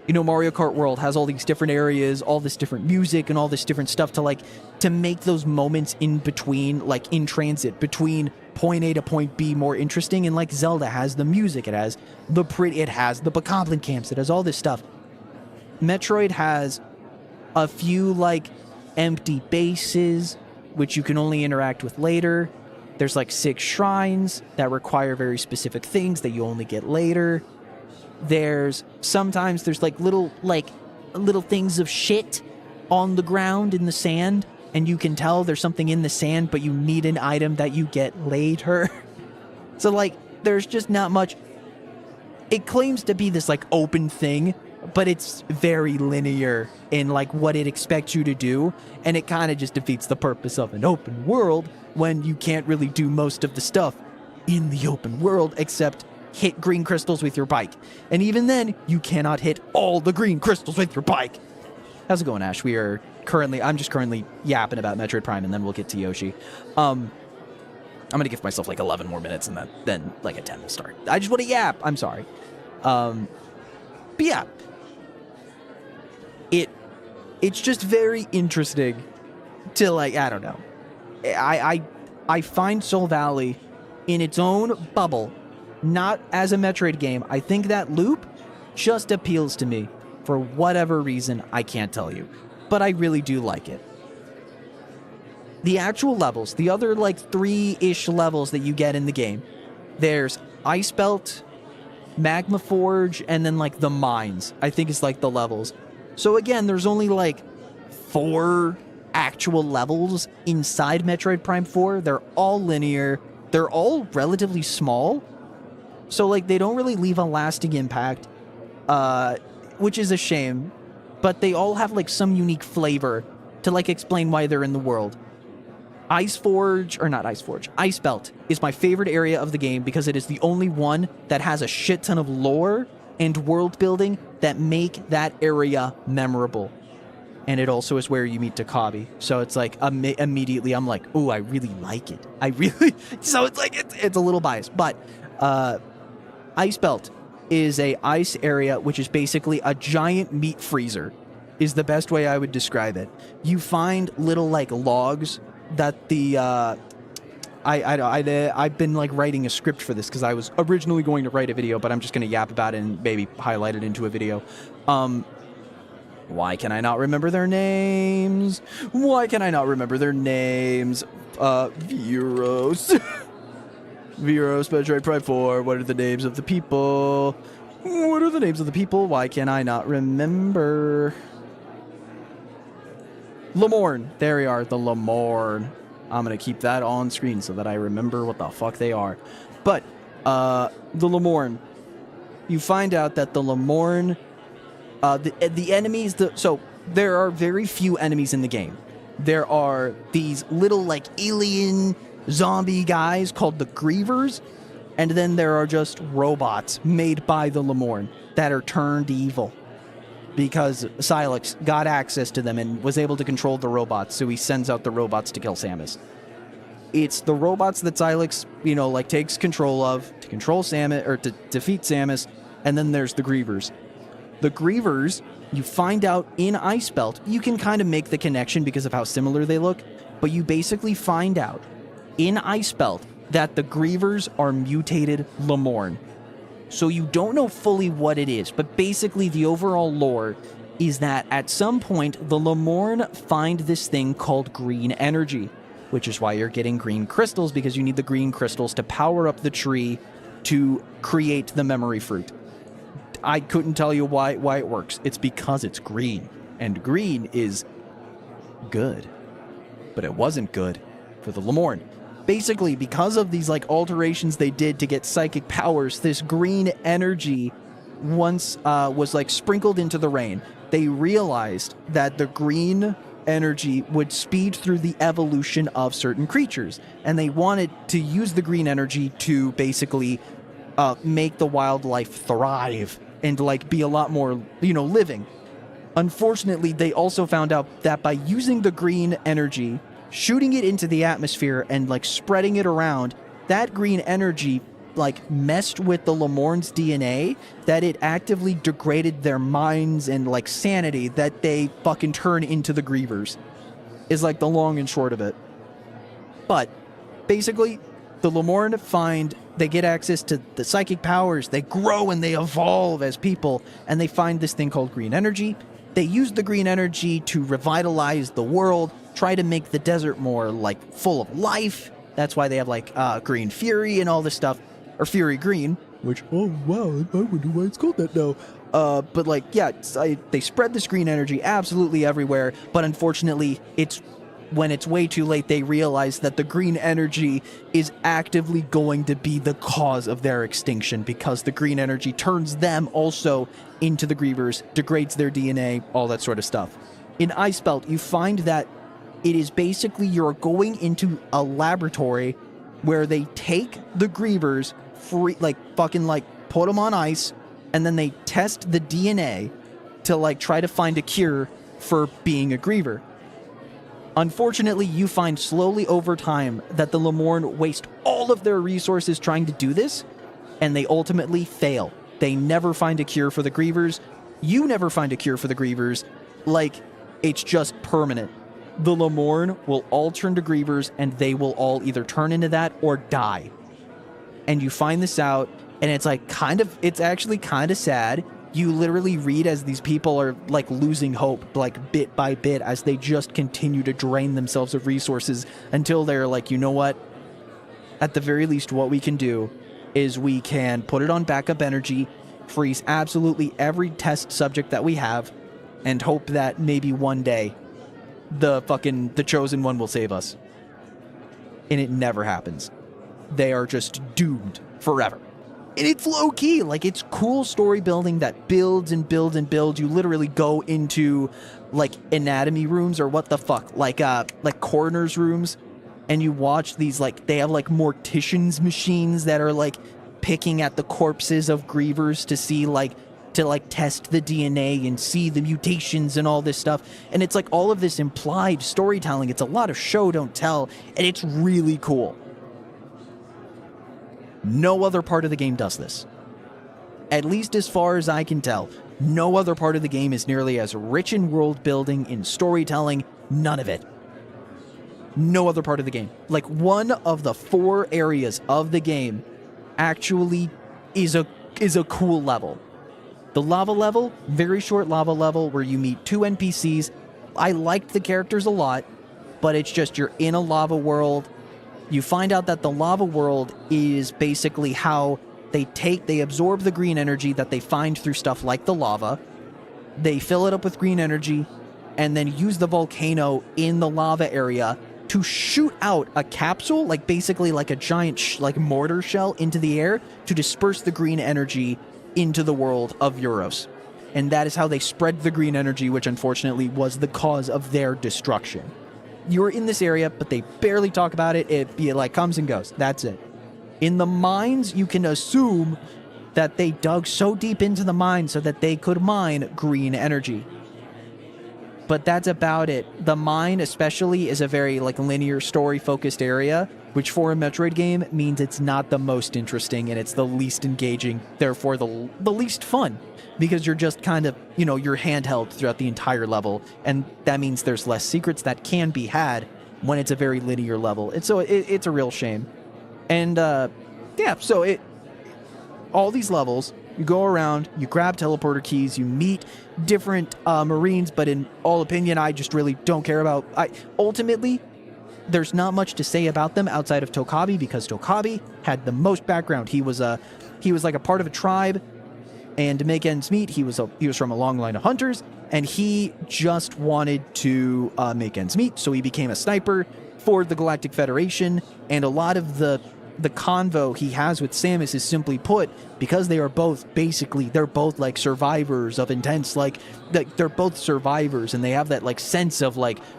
you know, Mario Kart World has all these different areas, all this different music, and all this different stuff to to make those moments in between, like in transit, between point A to point B more interesting. And like Zelda has the music, it has the bokoblin camps, it has all this stuff. Metroid has a few like empty bases, which you can only interact with later. There's like 6 shrines that require very specific things that you only get later. Sometimes there's like little things of shit on the ground in the sand, and you can tell there's something in the sand, but you need an item that you get later. So like there's just not much. It claims to be this like open thing, but it's very linear in like what it expects you to do, and it kind of just defeats the purpose of an open world when you can't really do most of the stuff in the open world except hit green crystals with your bike. And even then, you cannot hit all the green crystals with your bike. How's it going, Ash? I'm just currently yapping about Metroid Prime, and then we'll get to Yoshi. I'm going to give myself like 11 more minutes, and then like a 10 will start. I just want to yap. I'm sorry. But yeah. It's just very interesting to like, I don't know. I find Soul Valley in its own bubble, not as a Metroid game. I think that loop just appeals to me for whatever reason. I can't tell you, but I really do like it. The actual levels, the other like 3-ish levels that you get in the game, there's Ice Belt, Magma Forge, and then like the mines, I think is like the levels. So again, there's only like 4 actual levels inside Metroid Prime 4. They're all linear. They're all relatively small. So like they don't really leave a lasting impact, which is a shame. But they all have like some unique flavor to like explain why they're in the world. Ice Belt is my favorite area of the game because it is the only one that has a shit ton of lore and world building that make that area memorable. And it also is where you meet 𝒕𝒊𝒏𝒈. So it's like immediately I'm like, ooh, I really like it. So it's like, it's a little biased. But Ice Belt is a ice area, which is basically a giant meat freezer, is the best way I would describe it. You find little like logs that the I've been like writing a script for this because I was originally going to write a video, but I'm just going to yap about it and maybe highlight it into a video. Why can I not remember their names? Viros. Viros, Metroid Prime 4. What are the names of the people? Why can I not remember? Lamorne. There we are, the Lamorne. I'm going to keep that on screen so that I remember what the fuck they are. But, the Lamorne. You find out that the Lamorne, the enemies, so there are very few enemies in the game. There are these little, like, alien zombie guys called the Grievers, and then there are just robots made by the Lamorne that are turned evil. Because Sylux got access to them and was able to control the robots, so he sends out the robots to kill Samus. It's the robots that Sylux, like takes control of to control Samus, or to defeat Samus, and then there's the Grievers. The Grievers, you find out in Ice Belt, you can kind of make the connection because of how similar they look, but you basically find out in Ice Belt that the Grievers are mutated Lamorne. So you don't know fully what it is, but basically the overall lore is that at some point the Lamorne find this thing called green energy, which is why you're getting green crystals, because you need the green crystals to power up the tree to create the memory fruit. I couldn't tell you why it works. It's because it's green, and green is good, but it wasn't good for the Lamorne. Basically, because of these like alterations they did to get psychic powers, this green energy once was like sprinkled into the rain. They realized that the green energy would speed through the evolution of certain creatures, and they wanted to use the green energy to basically make the wildlife thrive and like be a lot more, living. Unfortunately, they also found out that by using the green energy, shooting it into the atmosphere and like spreading it around, that green energy like messed with the Lamorne's DNA, that it actively degraded their minds and like sanity, that they fucking turn into the Grievers. is like the long and short of it. But basically, the Lemorn they get access to the psychic powers, they grow and they evolve as people, and they find this thing called green energy. They use the green energy to revitalize the world, try to make the desert more, like, full of life. That's why they have, like, Green Fury and all this stuff, or Fury Green, which, oh, wow, I wonder why it's called that now. But, like, yeah, they spread this green energy absolutely everywhere, but unfortunately, when it's way too late, they realize that the green energy is actively going to be the cause of their extinction, because the green energy turns them also into the Grievers, degrades their DNA, all that sort of stuff. In Icebelt, you find that it is basically you're going into a laboratory where they take the Grievers, put them on ice, and then they test the DNA to, like, try to find a cure for being a Griever. Unfortunately, you find slowly over time that the Lemorn waste all of their resources trying to do this, and they ultimately fail. They never find a cure for the Grievers. You never find a cure for the Grievers. Like, it's just permanent. The Lemorn will all turn to Grievers, and they will all either turn into that or die. And you find this out, and it's like it's actually kind of sad. You literally read as these people are, like, losing hope, like, bit by bit, as they just continue to drain themselves of resources until they're like, you know what? At the very least, what we can do is we can put it on backup energy, freeze absolutely every test subject that we have, and hope that maybe one day the Chosen One will save us. And it never happens. They are just doomed forever. And it's low-key, like, it's cool story building that builds and builds and builds. You literally go into, like, anatomy rooms, or what the fuck, like coroner's rooms, and you watch these, like, they have, like, morticians machines that are, like, picking at the corpses of Grievers to see, like, to test the DNA and see the mutations and all this stuff. And it's, like, all of this implied storytelling. It's a lot of show, don't tell, and it's really cool. No other part of the game does this. At least as far as I can tell, no other part of the game is nearly as rich in world building, in storytelling, none of it. No other part of the game. Like, one of the 4 areas of the game actually is a cool level. The lava level, very short lava level where you meet 2 NPCs. I liked the characters a lot, but it's just you're in a lava world. You find out that the lava world is basically how they absorb the green energy that they find through stuff like the lava. They fill it up with green energy and then use the volcano in the lava area to shoot out a capsule, like basically like a giant mortar shell into the air to disperse the green energy into the world of Euros. And that is how they spread the green energy, which unfortunately was the cause of their destruction. You're in this area, but they barely talk about it. It like comes and goes. That's it. In the mines, you can assume that they dug so deep into the mine so that they could mine green energy. But that's about it. The mine especially is a very linear story-focused area, which for a Metroid game means it's not the most interesting and it's the least engaging, therefore the least fun. Because you're just kind of, you're handheld throughout the entire level, and that means there's less secrets that can be had when it's a very linear level. And so it's a real shame. And, so all these levels, you go around, you grab teleporter keys, you meet different Marines, but in all opinion, I just really don't care about... Ultimately, there's not much to say about them outside of 𝒕𝒊𝒏𝒈, because 𝒕𝒊𝒏𝒈 had the most background. He was like a part of a tribe, and to make ends meet, he was from a long line of hunters, and he just wanted to make ends meet, so he became a sniper for the Galactic Federation, and a lot of the convo he has with Samus is simply put, because they are both they're both like survivors of intense, they're both survivors, and they have that sense of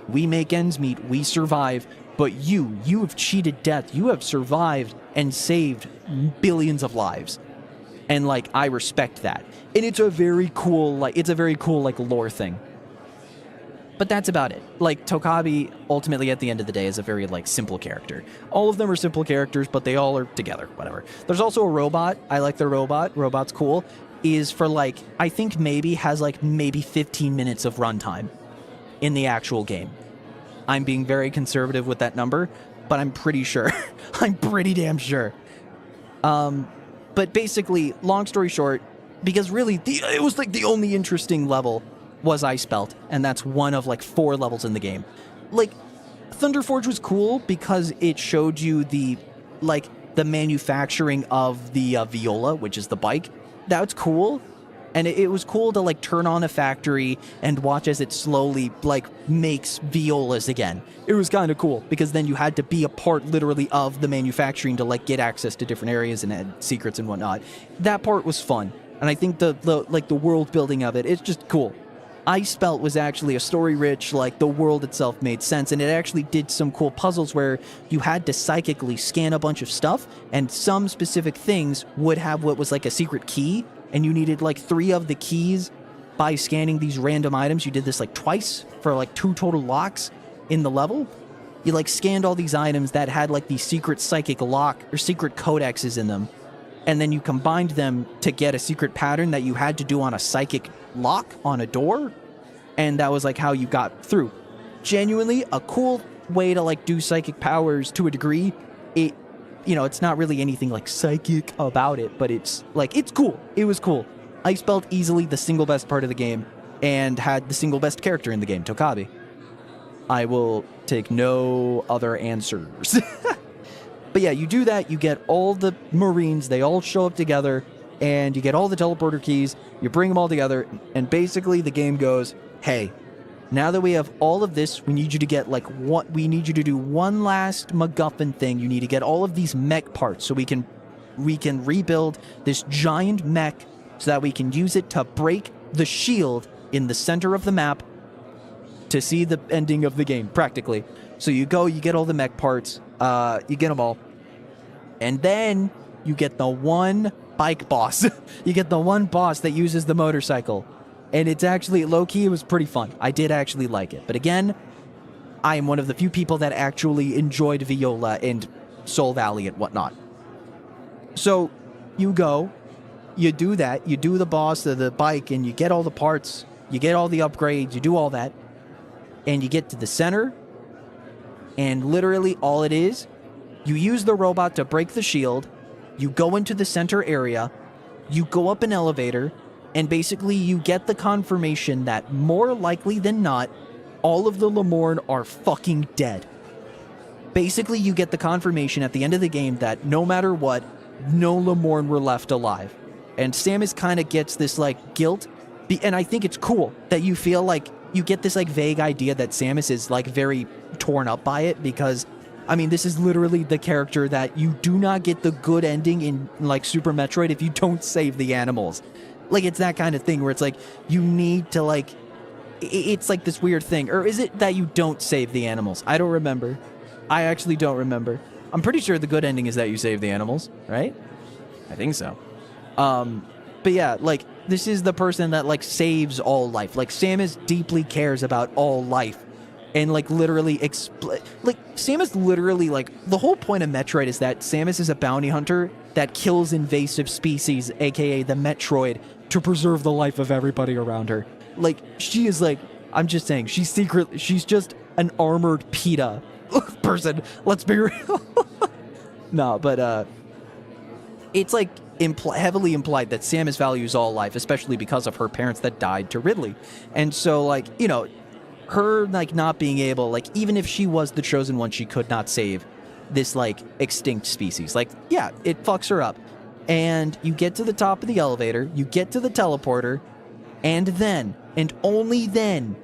we make ends meet, we survive, but you have cheated death, you have survived and saved billions of lives. And I respect that. And it's a very cool, lore thing. But that's about it. 𝒕𝒊𝒏𝒈, ultimately, at the end of the day, is a very, simple character. All of them are simple characters, but they all are together, whatever. There's also a robot. I like the robot. Robot's cool. Is for, I think maybe has, maybe 15 minutes of runtime in the actual game. I'm being very conservative with that number, but I'm pretty sure. I'm pretty damn sure. But basically, long story short, because really, it was like the only interesting level was Icebelt, and that's one of like 4 levels in the game. Like, Thunderforge was cool because it showed you the manufacturing of the Viola, which is the bike. That's cool. And it was cool to like turn on a factory and watch as it slowly like makes violas again. It was kind of cool because then you had to be a part literally of the manufacturing to like get access to different areas and had secrets and whatnot. That part was fun. And I think the world building of it's just cool. Icebelt was actually a story rich, like the world itself made sense, and it actually did some cool puzzles where you had to psychically scan a bunch of stuff, and some specific things would have what was like a secret key, and you needed like 3 of the keys by scanning these random items. You did this like twice for like 2 total locks in the level. You like scanned all these items that had like these secret psychic lock or secret codexes in them, and then you combined them to get a secret pattern that you had to do on a psychic lock on a door, and that was like how you got through. Genuinely a cool way to like do psychic powers to a degree. It's not really anything like psychic about it, but it's cool. It was cool. Icebelt easily the single best part of the game and had the single best character in the game, 𝒕𝒊𝒏𝒈. I will take no other answers. But yeah, you do that, you get all the Marines, they all show up together, and you get all the teleporter keys, you bring them all together, and basically the game goes, hey, now that we have all of this, we need you to get we need you to do one last MacGuffin thing. You need to get all of these mech parts so we can rebuild this giant mech so that we can use it to break the shield in the center of the map to see the ending of the game, practically. So you go, you get all the mech parts, you get them all, and then you get the one bike boss. You get the one boss that uses the motorcycle. And it's actually, low-key, it was pretty fun. I did actually like it. But again, I am one of the few people that actually enjoyed Viola and Soul Valley and whatnot. So, you go, you do that, you do the boss of the bike, and you get all the parts, you get all the upgrades, you do all that, and you get to the center, and literally all it is, you use the robot to break the shield, you go into the center area, you go up an elevator, and basically you get the confirmation that more likely than not, all of the Lemorn are fucking dead. Basically, you get the confirmation at the end of the game that no matter what, no Lemorn were left alive. And Samus kind of gets this like guilt, and I think it's cool that you feel like you get this like vague idea that Samus is like very torn up by it, because I mean, this is literally the character that you do not get the good ending in like Super Metroid if you don't save the animals. Like, it's that kind of thing where it's like, you need to, like, it's like this weird thing. Or is it that you don't save the animals? I don't remember. I actually don't remember. I'm pretty sure the good ending is that you save the animals, right? I think so. But yeah, like, this is the person that, like, saves all life. Like, Samus deeply cares about all life. And, like, literally, Samus literally, like, the whole point of Metroid is that Samus is a bounty hunter that kills invasive species, aka the Metroid, to preserve the life of everybody around her. Like, she is like, I'm just saying, she's just an armored PETA person. Let's be real. No, but, it's like heavily implied that Samus values all life, especially because of her parents that died to Ridley. And so, like, you know, her, like, not being able, like, even if she was the chosen one, she could not save this, like, extinct species. Like, yeah, it fucks her up. And you get to the top of the elevator, you get to the teleporter, and then, and only then,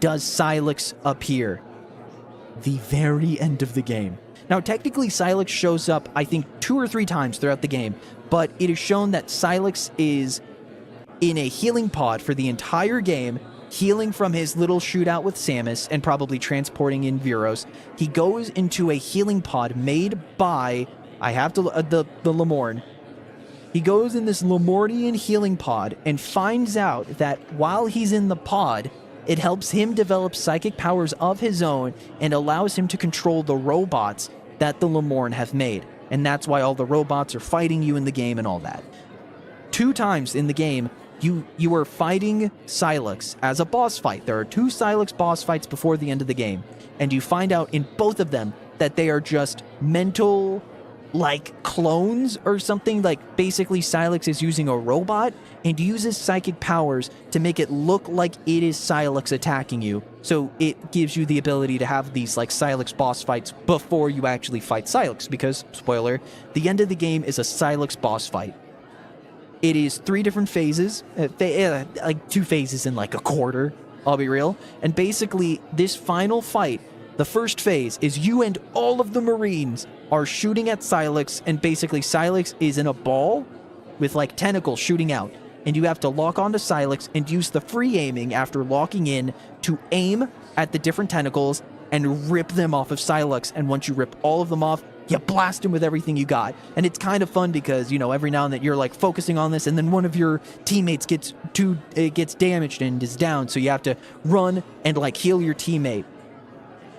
does Sylux appear. The very end of the game. Now, technically, Sylux shows up, I think, 2 or 3 times throughout the game, but it is shown that Sylux is in a healing pod for the entire game, healing from his little shootout with Samus and probably transporting in Viros. He goes into a healing pod made by, the Lemorn. He goes in this Lemornian healing pod and finds out that while he's in the pod, it helps him develop psychic powers of his own and allows him to control the robots that the Lemorn have made. And that's why all the robots are fighting you in the game and all that. 2 times in the game, you are fighting 𝒕𝒗lx as a boss fight. There are 2 𝒕𝒗lx boss fights before the end of the game, and you find out in both of them that they are just mental, like, clones or something. Like, basically 𝒕𝒗lx is using a robot and uses psychic powers to make it look like it is 𝒕𝒗lx attacking you, so it gives you the ability to have these, like, 𝒕𝒗lx boss fights before you actually fight 𒕗lx, because, spoiler, the end of the game is a 𒕗lx boss fight. It is 3 different phases, like 2 phases in like a quarter, I'll be real. And basically, this final fight, the first phase, is you and all of the Marines are shooting at 𒕗lx, and basically 𒕗lx is in a ball with like tentacles shooting out. And you have to lock onto 𒕗lx and use the free aiming after locking in to aim at the different tentacles and rip them off of 𒕗lx. And once you rip all of them off, you blast him with everything you got. And it's kind of fun because, you know, every now and then you're like focusing on this, and then one of your teammates gets damaged and is down, so you have to run and like heal your teammate.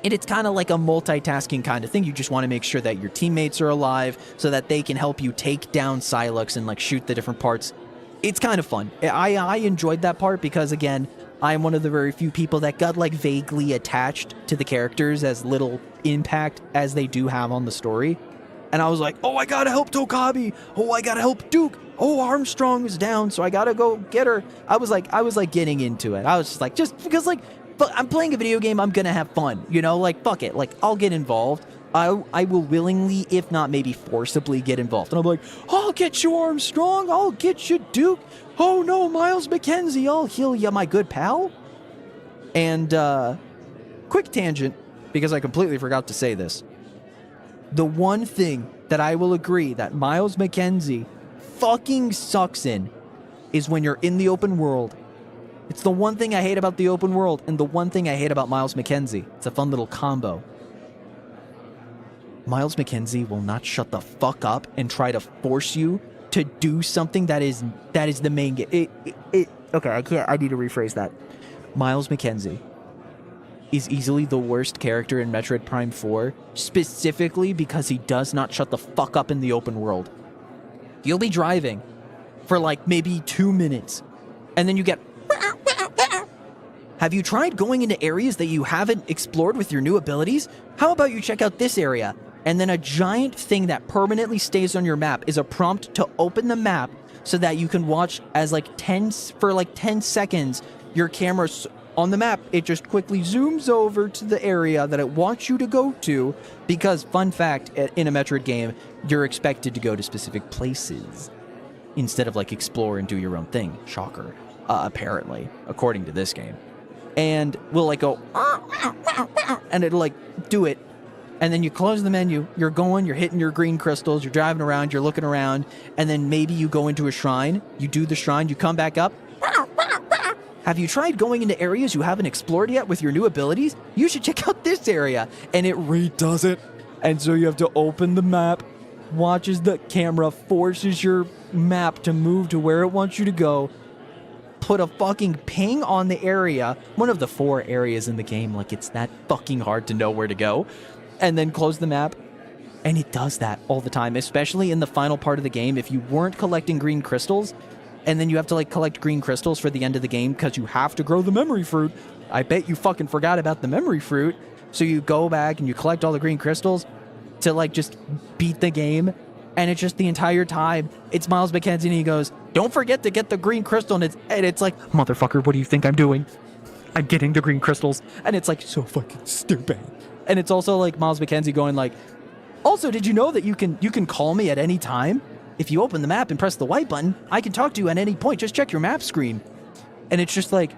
And it's kind of like a multitasking kind of thing. You just want to make sure that your teammates are alive so that they can help you take down 𒕗lx and like shoot the different parts. It's kind of fun. I enjoyed that part because, again, I'm one of the very few people that got like vaguely attached to the characters, as little impact as they do have on the story. And I was like, oh, I gotta help Tokabi. Oh, I gotta help Duke. Oh, Armstrong is down, so I gotta go get her. I was like getting into it. I was just like, just because like, but I'm playing a video game, I'm gonna have fun, you know, like, fuck it, like, I'll get involved. I will willingly, if not maybe forcibly, get involved. And I'm like, I'll get you, Armstrong. I'll get you, Duke. Oh no, Miles McKenzie, I'll heal you, my good pal. And quick tangent, because I completely forgot to say this. The one thing that I will agree that Miles McKenzie fucking sucks in is when you're in the open world. It's the one thing I hate about the open world, and the one thing I hate about Miles McKenzie. It's a fun little combo. Miles McKenzie will not shut the fuck up and try to force you to do something that is the main game. Okay, I need to rephrase that. Miles McKenzie is easily the worst character in Metroid Prime 4, specifically because he does not shut the fuck up in the open world. You'll be driving for like maybe 2 minutes, and then you get... Have you tried going into areas that you haven't explored with your new abilities? How about you check out this area? And then a giant thing that permanently stays on your map is a prompt to open the map so that you can watch as for 10 seconds, your camera's on the map. It just quickly zooms over to the area that it wants you to go to, because, fun fact, in a Metroid game, you're expected to go to specific places instead of like explore and do your own thing. Shocker. Apparently, according to this game. And we'll like go, and it'll like do it. And then you close the menu, you're hitting your green crystals, you're driving around, you're looking around, and then maybe you go into a shrine, you do the shrine, you come back up. Have you tried going into areas you haven't explored yet with your new abilities? You should check out this area. And it redoes it. And so you have to open the map, watches the camera, forces your map to move to where it wants you to go, put a fucking ping on the area, one of the 4 areas in the game, like it's that fucking hard to know where to go, and then close the map. And it does that all the time, especially in the final part of the game. If you weren't collecting green crystals, and then you have to like collect green crystals for the end of the game because you have to grow the memory fruit, I bet you fucking forgot about the memory fruit. So you go back and you collect all the green crystals to like just beat the game. And it's just the entire time, it's Miles McKenzie, and he goes, don't forget to get the green crystal. And it's like, motherfucker, what do you think I'm doing? I'm getting the green crystals. And it's like so fucking stupid. And it's also like Miles McKenzie going like, also, did you know that you can call me at any time? If you open the map and press the white button, I can talk to you at any point. Just check your map screen. And it's just like,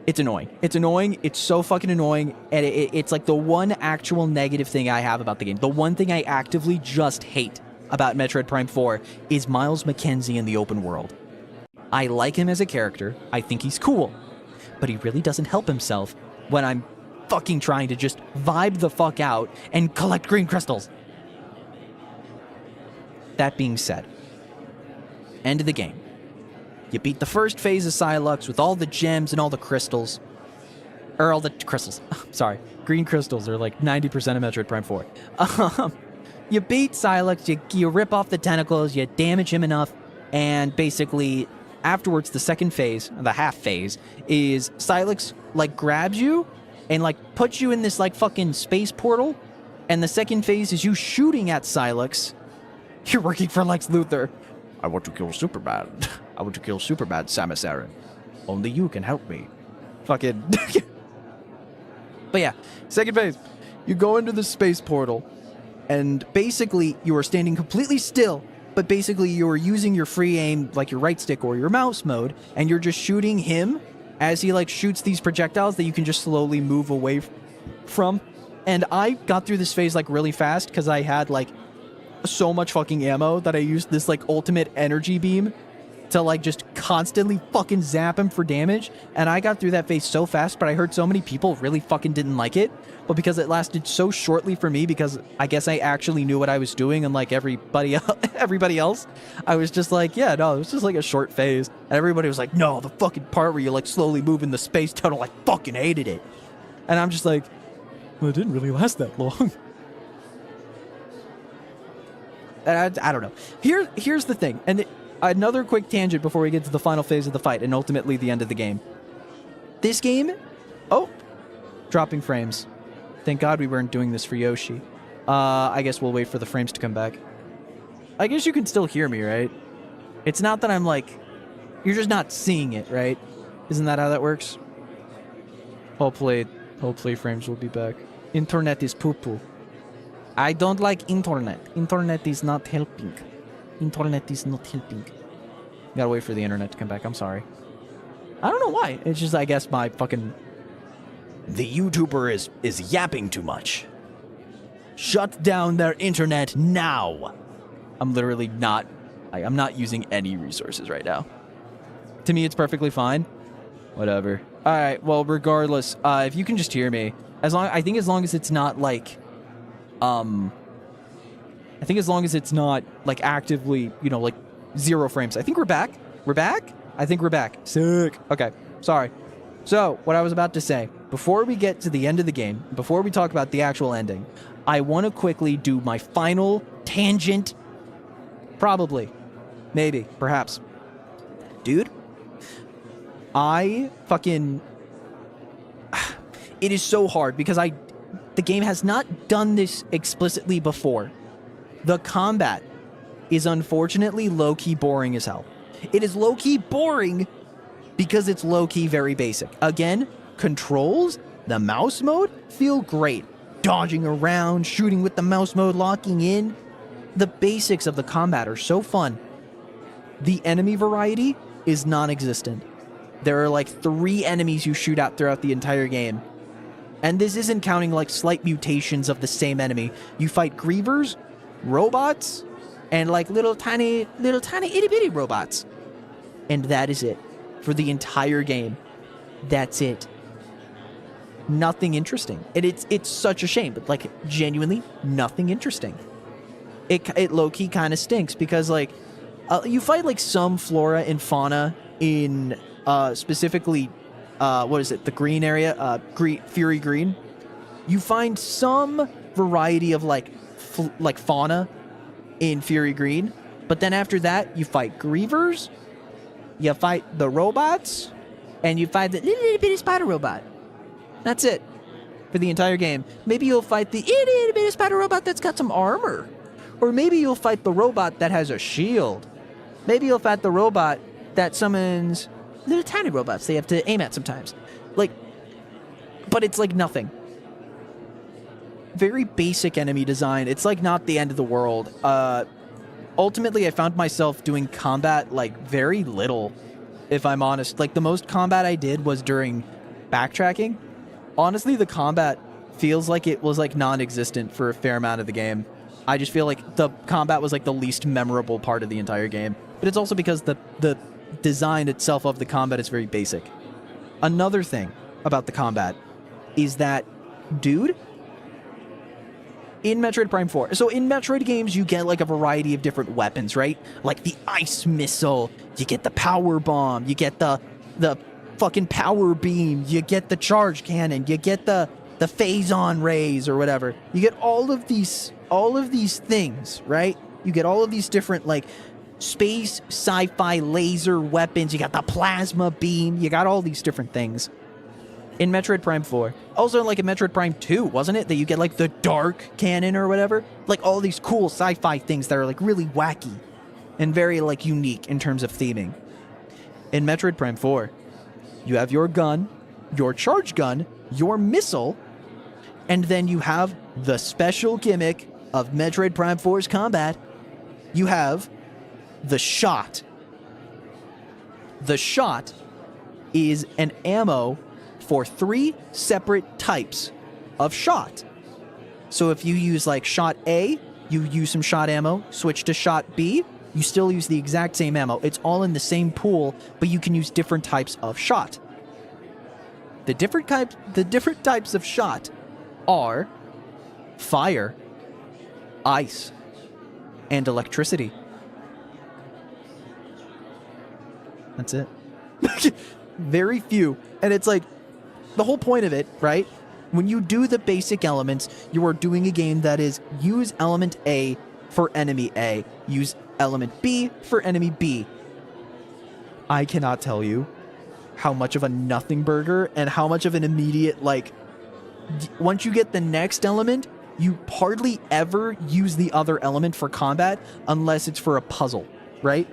it's annoying. It's annoying. It's so fucking annoying. And it's like the one actual negative thing I have about the game. The one thing I actively just hate about Metroid Prime 4 is Miles McKenzie in the open world. I like him as a character. I think he's cool. But he really doesn't help himself when I'm fucking trying to just vibe the fuck out and collect green crystals. That being said, end of the game. You beat the first phase of 𝒕𝒗lx with all the gems and all the crystals. Or all the crystals. Sorry. Green crystals are like 90% of Metroid Prime 4. You beat 𝒕𝒗lx, you rip off the tentacles, you damage him enough, and basically afterwards, the second phase, the half phase, is Sylux, like, grabs you and, like, puts you in this, like, fucking space portal. And the second phase is you shooting at Sylux. You're working for Lex Luthor. I want to kill Superman. I want to kill Superman, Samus Aran. Only you can help me. Fucking... But yeah, second phase. You go into the space portal, and basically you are standing completely still, but basically you are using your free aim, like your right stick or your mouse mode, and you're just shooting him as he, like, shoots these projectiles that you can just slowly move away from. And I got through this phase, like, really fast because I had, like, so much fucking ammo that I used this, like, ultimate energy beam to, like, just constantly fucking zap him for damage. And I got through that phase so fast, but I heard so many people really fucking didn't like it. But because it lasted so shortly for me, because I guess I actually knew what I was doing, unlike everybody else, I was just like, yeah, no, it was just like a short phase. And everybody was like, no, the fucking part where you, like, slowly move in the space tunnel, I fucking hated it. And I'm just like, well, it didn't really last that long. And I don't know. Here's the thing, and another quick tangent before we get to the final phase of the fight and ultimately the end of the game. This game... Oh! Dropping frames. Thank God we weren't doing this for Yoshi. I guess we'll wait for the frames to come back. I guess you can still hear me, right? It's not that I'm like... You're just not seeing it, right? Isn't that how that works? Hopefully frames will be back. Internet is poo-poo. I don't like internet. Internet is not helping. Internet is not helping. Gotta wait for the internet to come back. I'm sorry. I don't know why. It's just, I guess, my fucking... The YouTuber is yapping too much. Shut down their internet now. I'm literally not... I'm not using any resources right now. To me, it's perfectly fine. Whatever. Alright, well, regardless, if you can just hear me, I think as long as it's not, like... I think as long as it's not, like, actively, you know, like, 0 frames. I think we're back. We're back? I think we're back. Sick. Okay. Sorry. So, what I was about to say, before we get to the end of the game, before we talk about the actual ending, I want to quickly do my final tangent. Probably. Maybe. Perhaps. Dude. I fucking... It is so hard because the game has not done this explicitly before. The combat is unfortunately low-key boring as hell. It is low-key boring because it's low-key very basic. Again, controls, the mouse mode, feel great. Dodging around, shooting with the mouse mode, locking in. The basics of the combat are so fun. The enemy variety is non-existent. There are like 3 enemies you shoot at throughout the entire game. And this isn't counting like slight mutations of the same enemy. You fight grievers, robots, and like little tiny itty bitty robots. And that is it. For the entire game. That's it. Nothing interesting. And it's such a shame, but like genuinely nothing interesting. It low-key kind of stinks because like you fight like some flora and fauna in specifically what is it, the green area, Fury Green. You find some variety of like fauna in Fury Green, but then after that you fight grievers, you fight the robots, and you fight the little bitty spider robot. That's it for the entire game. Maybe you'll fight the itty bitty spider robot that's got some armor, or maybe you'll fight the robot that has a shield. Maybe you'll fight the robot that summons little tiny robots they have to aim at sometimes. Like, but it's like nothing. Very basic enemy design. It's like not the end of the world. Ultimately, I found myself doing combat like very little, if I'm honest. Like the most combat I did was during backtracking. Honestly, the combat feels like it was like non-existent for a fair amount of the game. I just feel like the combat was like the least memorable part of the entire game. But it's also because the design itself of the combat is very basic. Another thing about the combat is that, dude, in Metroid Prime 4, so in Metroid games, you get like a variety of different weapons, right? Like the ice missile, you get the power bomb, you get the fucking power beam, you get the charge cannon, you get the phazon rays or whatever. You get all of these things, right? You get all of these different like space sci-fi laser weapons. You got the plasma beam. You got all these different things in Metroid Prime 4. Also, like in Metroid Prime 2, wasn't it? That you get like the dark cannon or whatever? Like all these cool sci-fi things that are like really wacky and very like unique in terms of theming. In Metroid Prime 4, you have your gun, your charge gun, your missile, and then you have the special gimmick of Metroid Prime 4's combat. You have the shot. The shot is an ammo for 3 separate types of shot. So if you use like shot A, you use some shot ammo, switch to shot B, you still use the exact same ammo. It's all in the same pool, but you can use different types of shot. The different types of shot are fire, ice, and electricity. That's it. Very few. And it's like, the whole point of it, right? When you do the basic elements, you are doing a game that is use element A for enemy A, use element B for enemy B. I cannot tell you how much of a nothing burger and how much of an immediate, like, once you get the next element, you hardly ever use the other element for combat unless it's for a puzzle, right?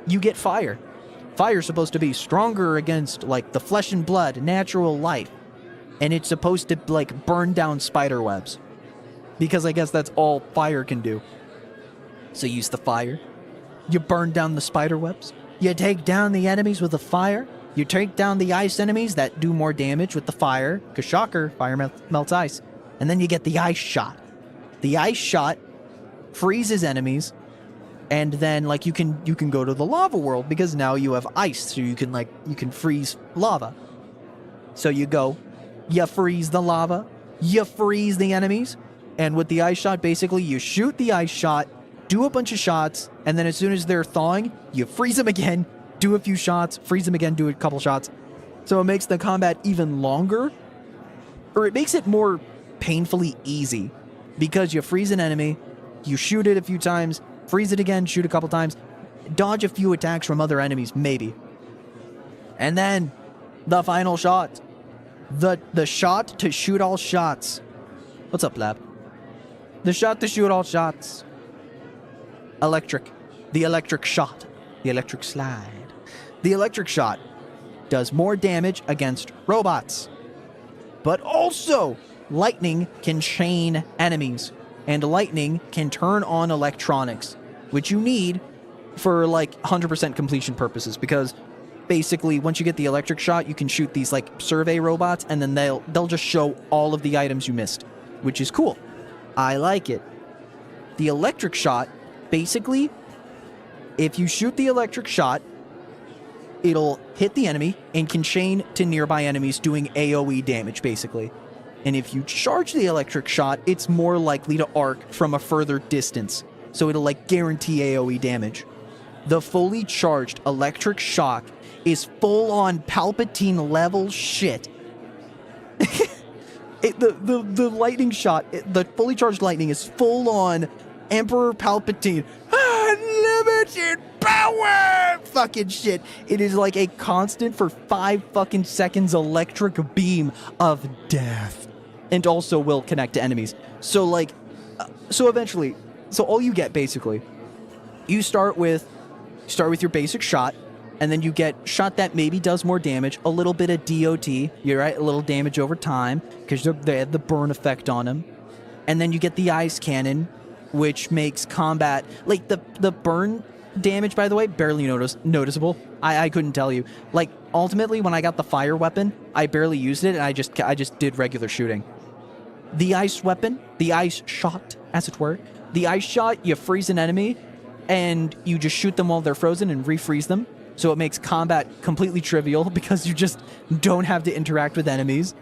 You get fire. Fire's supposed to be stronger against, like, the flesh and blood, natural life. And it's supposed to, like, burn down spider webs. Because I guess that's all fire can do. So use the fire. You burn down the spider webs. You take down the enemies with the fire. You take down the ice enemies that do more damage with the fire. Because shocker, fire melts ice. And then you get the ice shot. The ice shot freezes enemies. And then, like, you can go to the lava world because now you have ice, so you can freeze lava. So you go, you freeze the lava, you freeze the enemies, and with the ice shot, basically, you shoot the ice shot, do a bunch of shots, and then as soon as they're thawing, you freeze them again, do a few shots, freeze them again, do a couple shots. So it makes the combat even longer, or it makes it more painfully easy, because you freeze an enemy, you shoot it a few times, freeze it again, shoot a couple times, dodge a few attacks from other enemies, maybe. And then, the final shot. The shot to shoot all shots. What's up, Blub? The shot to shoot all shots. Electric. The electric shot. The electric slide. The electric shot does more damage against robots. But also, lightning can chain enemies. And lightning can turn on electronics, which you need for like 100% completion purposes, because basically once you get the electric shot, you can shoot these like survey robots and then they'll just show all of the items you missed, which is cool. I like it. The electric shot, basically, if you shoot the electric shot, it'll hit the enemy and can chain to nearby enemies doing AoE damage, basically. And if you charge the electric shot, it's more likely to arc from a further distance. So it'll like guarantee AoE damage. The fully charged electric shock is full on Palpatine level shit. The lightning shot, the fully charged lightning is full on Emperor Palpatine. Unlimited power! Fucking shit. It is like a constant for 5 fucking seconds electric beam of death. And also will connect to enemies. So like, so eventually, so all you get basically, you start with your basic shot, and then you get shot that maybe does more damage, a little bit of DOT, you're right, a little damage over time, because they have the burn effect on them. And then you get the ice cannon, which makes combat, like the burn damage, by the way, barely noticeable. I couldn't tell you. Like, ultimately, when I got the fire weapon, I barely used it, and I just did regular shooting. The ice weapon, the ice shot, as it were, the ice shot, you freeze an enemy, and you just shoot them while they're frozen and refreeze them. So it makes combat completely trivial because you just don't have to interact with enemies.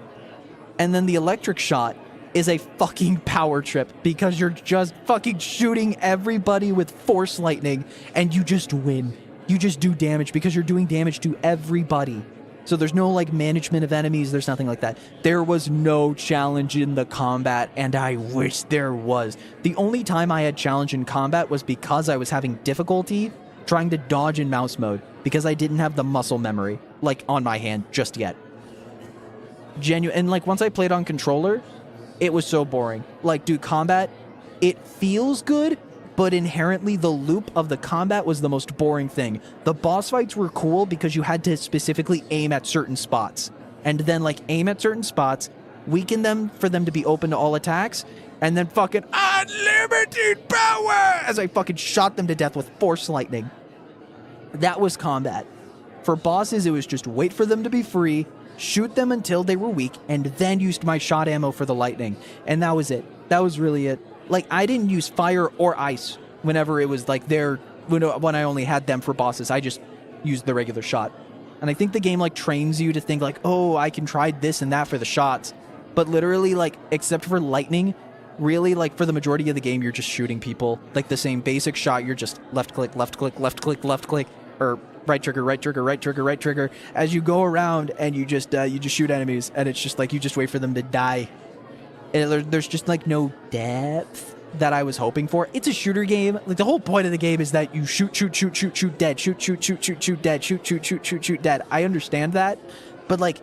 And then the electric shot is a fucking power trip because you're just fucking shooting everybody with force lightning and you just win. You just do damage because you're doing damage to everybody. So there's no like management of enemies, there's nothing like that. There was no challenge in the combat, and I wish there was. The only time I had challenge in combat was because I was having difficulty trying to dodge in mouse mode, because I didn't have the muscle memory, like, on my hand just yet. And like, once I played on controller, it was so boring. Like, dude, combat, it feels good, but inherently the loop of the combat was the most boring thing. The boss fights were cool because you had to specifically aim at certain spots, and then like aim at certain spots, weaken them for them to be open to all attacks, and then fucking unlimited power as I fucking shot them to death with force lightning. That was combat. For bosses, it was just wait for them to be free, shoot them until they were weak, and then used my shot ammo for the lightning. And that was it. That was really it. Like, I didn't use fire or ice whenever it was like when I only had them for bosses. I just used the regular shot. And I think the game like trains you to think like, oh, I can try this and that for the shots. But literally, like, except for lightning, really, like, for the majority of the game, you're just shooting people. Like, the same basic shot, you're just left click, left click, left click, left click, or right trigger, right trigger, right trigger, right trigger, as you go around and you just shoot enemies, and it's just like you just wait for them to die. And there's just like no depth that I was hoping for. It's a shooter game. Like, the whole point of the game is that you shoot, shoot, shoot, shoot, shoot, dead, shoot, shoot, shoot, shoot, shoot, dead, shoot, shoot, shoot, shoot, shoot, dead. I understand that, but like,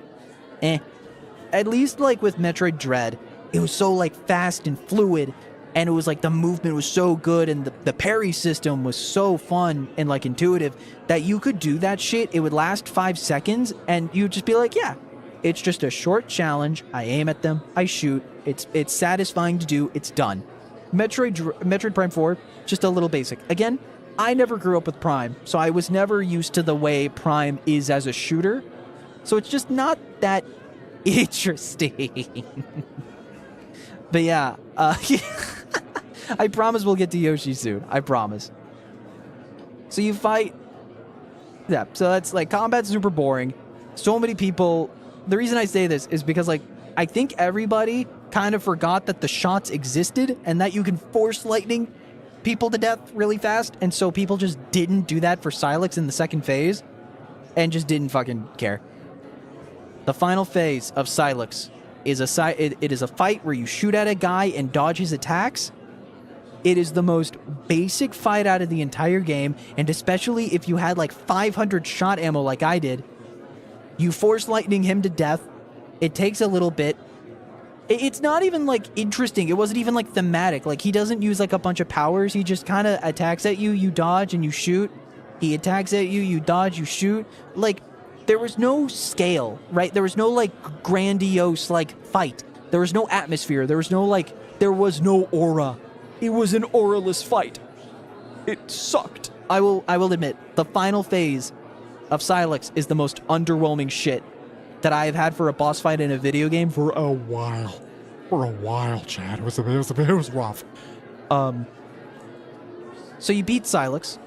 at least like with Metroid Dread, it was so like fast and fluid, and it was like the movement was so good, and the parry system was so fun and like intuitive that you could do that shit. It would last 5 seconds, and you'd just be like, yeah, it's just a short challenge. I aim at them, I shoot. It's satisfying to do. It's done. Metroid Prime 4, just a little basic. Again, I never grew up with Prime, so I was never used to the way Prime is as a shooter. So it's just not that interesting. But yeah, I promise we'll get to Yoshi soon. I promise. So you fight. Yeah, so that's like, combat's super boring. So many people. The reason I say this is because, like, I think everybody kind of forgot that the shots existed and that you can force lightning people to death really fast. And so people just didn't do that for Sylux in the second phase and just didn't fucking care. The final phase of Sylux is it is a fight where you shoot at a guy and dodge his attacks. It is the most basic fight out of the entire game, and especially if you had like 500 shot ammo like I did, you force lightning him to death. It takes a little bit. It's not even like interesting. It wasn't even like thematic. Like, he doesn't use like a bunch of powers. He just kind of attacks at you, you dodge, and you shoot. He attacks at you, you dodge, you shoot. Like, there was no scale, right? There was no like grandiose like fight. There was no atmosphere. There was no aura. It was an auraless fight. It sucked. I will admit, the final phase of Sylux is the most underwhelming shit that I have had for a boss fight in a video game for a while. Chad. It was rough. So you beat Sylux.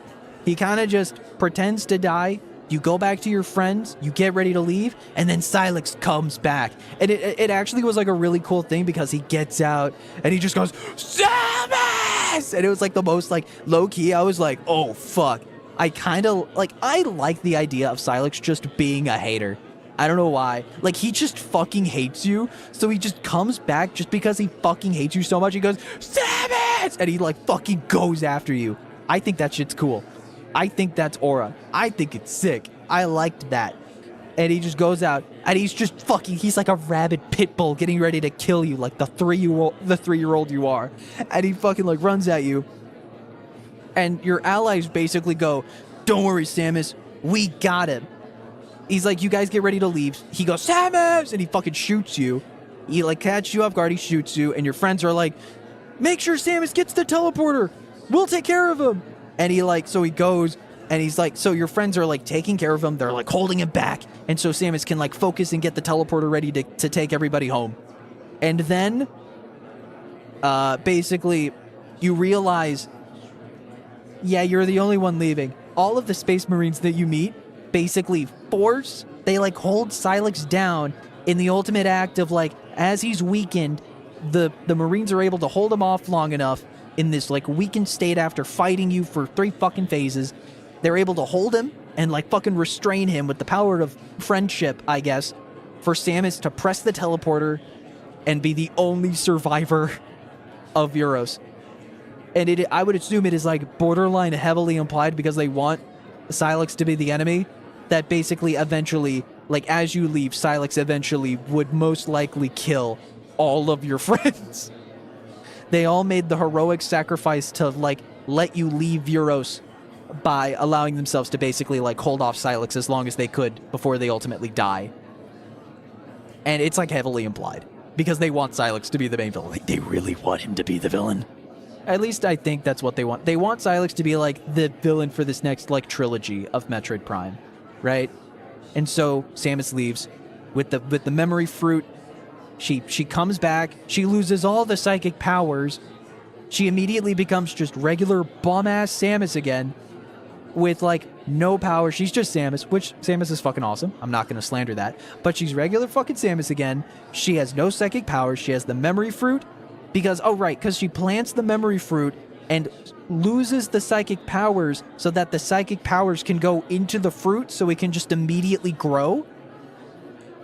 He kind of just pretends to die. You go back to your friends, you get ready to leave, and then Sylux comes back. And it actually was like a really cool thing because he gets out and he just goes, Samus! And it was like the most like low-key. I was like, oh fuck. I kind of like, I like the idea of Sylux just being a hater. I don't know why. Like, he just fucking hates you. So he just comes back just because he fucking hates you so much. He goes, Samus! And he like fucking goes after you. I think that shit's cool. I think that's aura. I think it's sick. I liked that. And he just goes out and he's just fucking, he's like a rabid pit bull getting ready to kill you like the 3-year-old you are. And he fucking like runs at you. And your allies basically go, don't worry, Samus, we got him. He's like, you guys get ready to leave. He goes, Samus! And he fucking shoots you. He like catches you off guard, he shoots you, and your friends are like, make sure Samus gets the teleporter. We'll take care of him. And he like, so he goes, and he's like, so your friends are like taking care of him. They're like holding him back. And so Samus can like focus and get the teleporter ready to take everybody home. And then, basically, you realize, yeah, you're the only one leaving. All of the Space Marines that you meet basically they like hold Sylux down in the ultimate act of like, as he's weakened, the Marines are able to hold him off long enough in this like weakened state after fighting you for 3 fucking phases. They're able to hold him and like fucking restrain him with the power of friendship, I guess, for Samus to press the teleporter and be the only survivor of Euros. And I would assume it is like borderline heavily implied because they want Sylux to be the enemy, that basically eventually, like as you leave, Sylux eventually would most likely kill all of your friends. They all made the heroic sacrifice to like let you leave Euros by allowing themselves to basically like hold off Sylux as long as they could before they ultimately die. And it's like heavily implied because they want Sylux to be the main villain. Like, they really want him to be the villain. At least I think that's what they want. They want Sylux to be like the villain for this next like trilogy of Metroid Prime, right? And so Samus leaves with the memory fruit. She comes back. She loses all the psychic powers. She immediately becomes just regular bum-ass Samus again with, like, no power. She's just Samus, which Samus is fucking awesome. I'm not going to slander that. But she's regular fucking Samus again. She has no psychic powers. She has the memory fruit because, oh, right, because she plants the memory fruit and loses the psychic powers so that the psychic powers can go into the fruit so it can just immediately grow.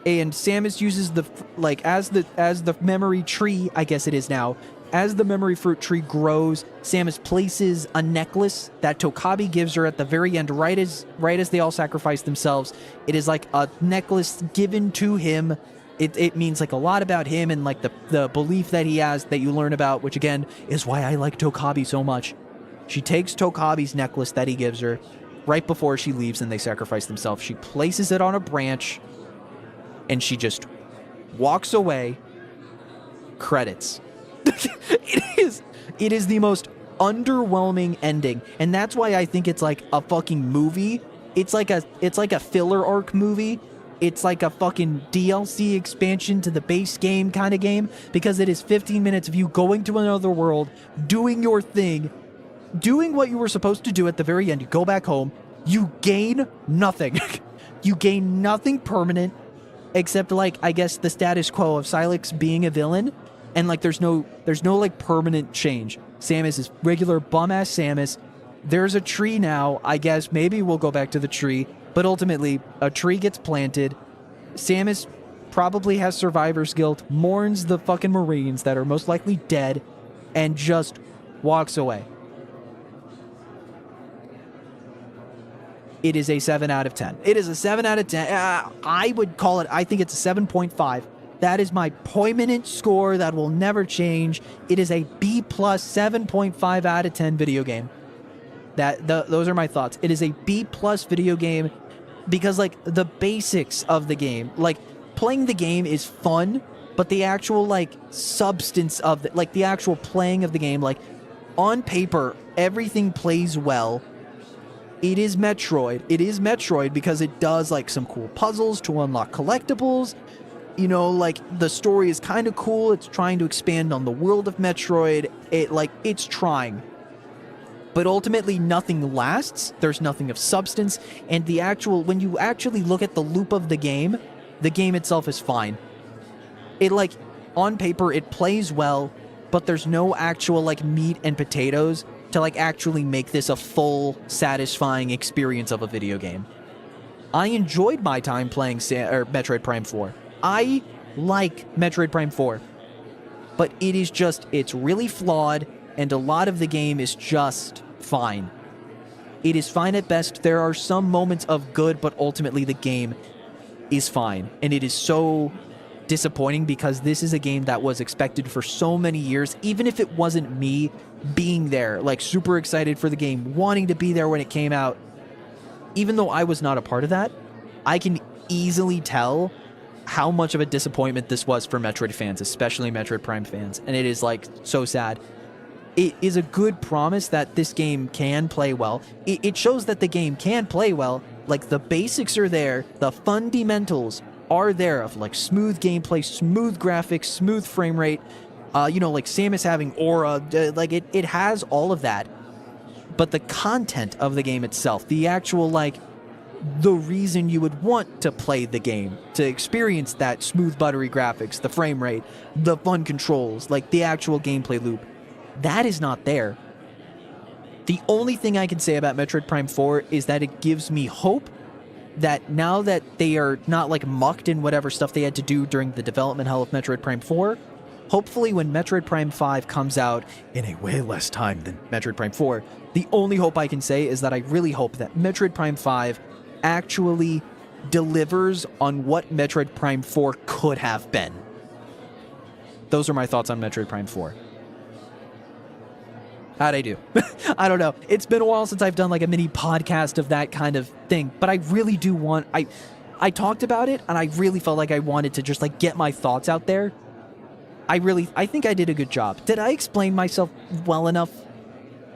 And Samus uses the, like, as the memory tree, I guess it is now, as the memory fruit tree grows, Samus places a necklace that 𝒕𝒊𝒏𝒈 gives her at the very end, right as they all sacrifice themselves. It is like a necklace given to him. It means like a lot about him and like the belief that he has that you learn about, which again is why I like 𝒕𝒊𝒏𝒈 so much. She takes 𝒕𝒊𝒏𝒈's necklace that he gives her right before she leaves and they sacrifice themselves. She places it on a branch and she just walks away. Credits. It is the most underwhelming ending, and that's why I think it's like a fucking movie. It's like a filler arc movie. It's like a fucking DLC expansion to the base game kind of game, because it is 15 minutes of you going to another world, doing your thing, doing what you were supposed to do at the very end. You go back home, you gain nothing. You gain nothing permanent except, like, I guess the status quo of Sylux being a villain, and like there's no like permanent change. Samus is regular bum-ass Samus. There's a tree now. I guess maybe we'll go back to the tree, but ultimately a tree gets planted. Samus probably has survivor's guilt, mourns the fucking Marines that are most likely dead, and just walks away. It is a 7 out of 10. It is a 7 out of 10. I would call it, I think it's a 7.5. That is my permanent score that will never change. It is a B+, 7.5 out of 10 video game. Those are my thoughts. It is a B+ video game because, like, the basics of the game, like, playing the game is fun, but the actual, like, substance of the, like, the actual playing of the game, like, on paper, everything plays well. It is Metroid. It is Metroid because it does, like, some cool puzzles to unlock collectibles. You know, like, the story is kind of cool. It's trying to expand on the world of Metroid. It's trying. But ultimately, nothing lasts. There's nothing of substance. And when you actually look at the loop of the game itself is fine. It, like, on paper, it plays well, but there's no actual, like, meat and potatoes to, like, actually make this a full, satisfying experience of a video game. I enjoyed my time playing Metroid Prime 4. I like Metroid Prime 4, but it's really flawed, and a lot of the game is just fine. It is fine at best. There are some moments of good, but ultimately the game is fine, and it is so disappointing because this is a game that was expected for so many years, even if it wasn't me being there, like, super excited for the game, wanting to be there when it came out. Even though I was not a part of that, I can easily tell how much of a disappointment this was for Metroid fans, especially Metroid Prime fans, and it is, like, so sad. It is a good promise that this game can play well. It shows that the game can play well. Like, the basics are there, the fundamentals are there of, like, smooth gameplay, smooth graphics, smooth frame rate, you know, like Samus having aura, like, it has all of that. But the content of the game itself, the actual, like, the reason you would want to play the game, to experience that smooth, buttery graphics, the frame rate, the fun controls, like the actual gameplay loop, that is not there. The only thing I can say about Metroid Prime 4 is that it gives me hope that now that they are not like mucked in whatever stuff they had to do during the development hell of Metroid Prime 4, hopefully when Metroid Prime 5 comes out in a way less time than Metroid Prime 4, the only hope I can say is that I really hope that Metroid Prime 5 actually delivers on what Metroid Prime 4 could have been. Those are my thoughts on Metroid Prime 4. How'd I do? I don't know. It's been a while since I've done like a mini podcast of that kind of thing, but I really do want... I talked about it, and I really felt like I wanted to just like get my thoughts out there. I think I did a good job. Did I explain myself well enough?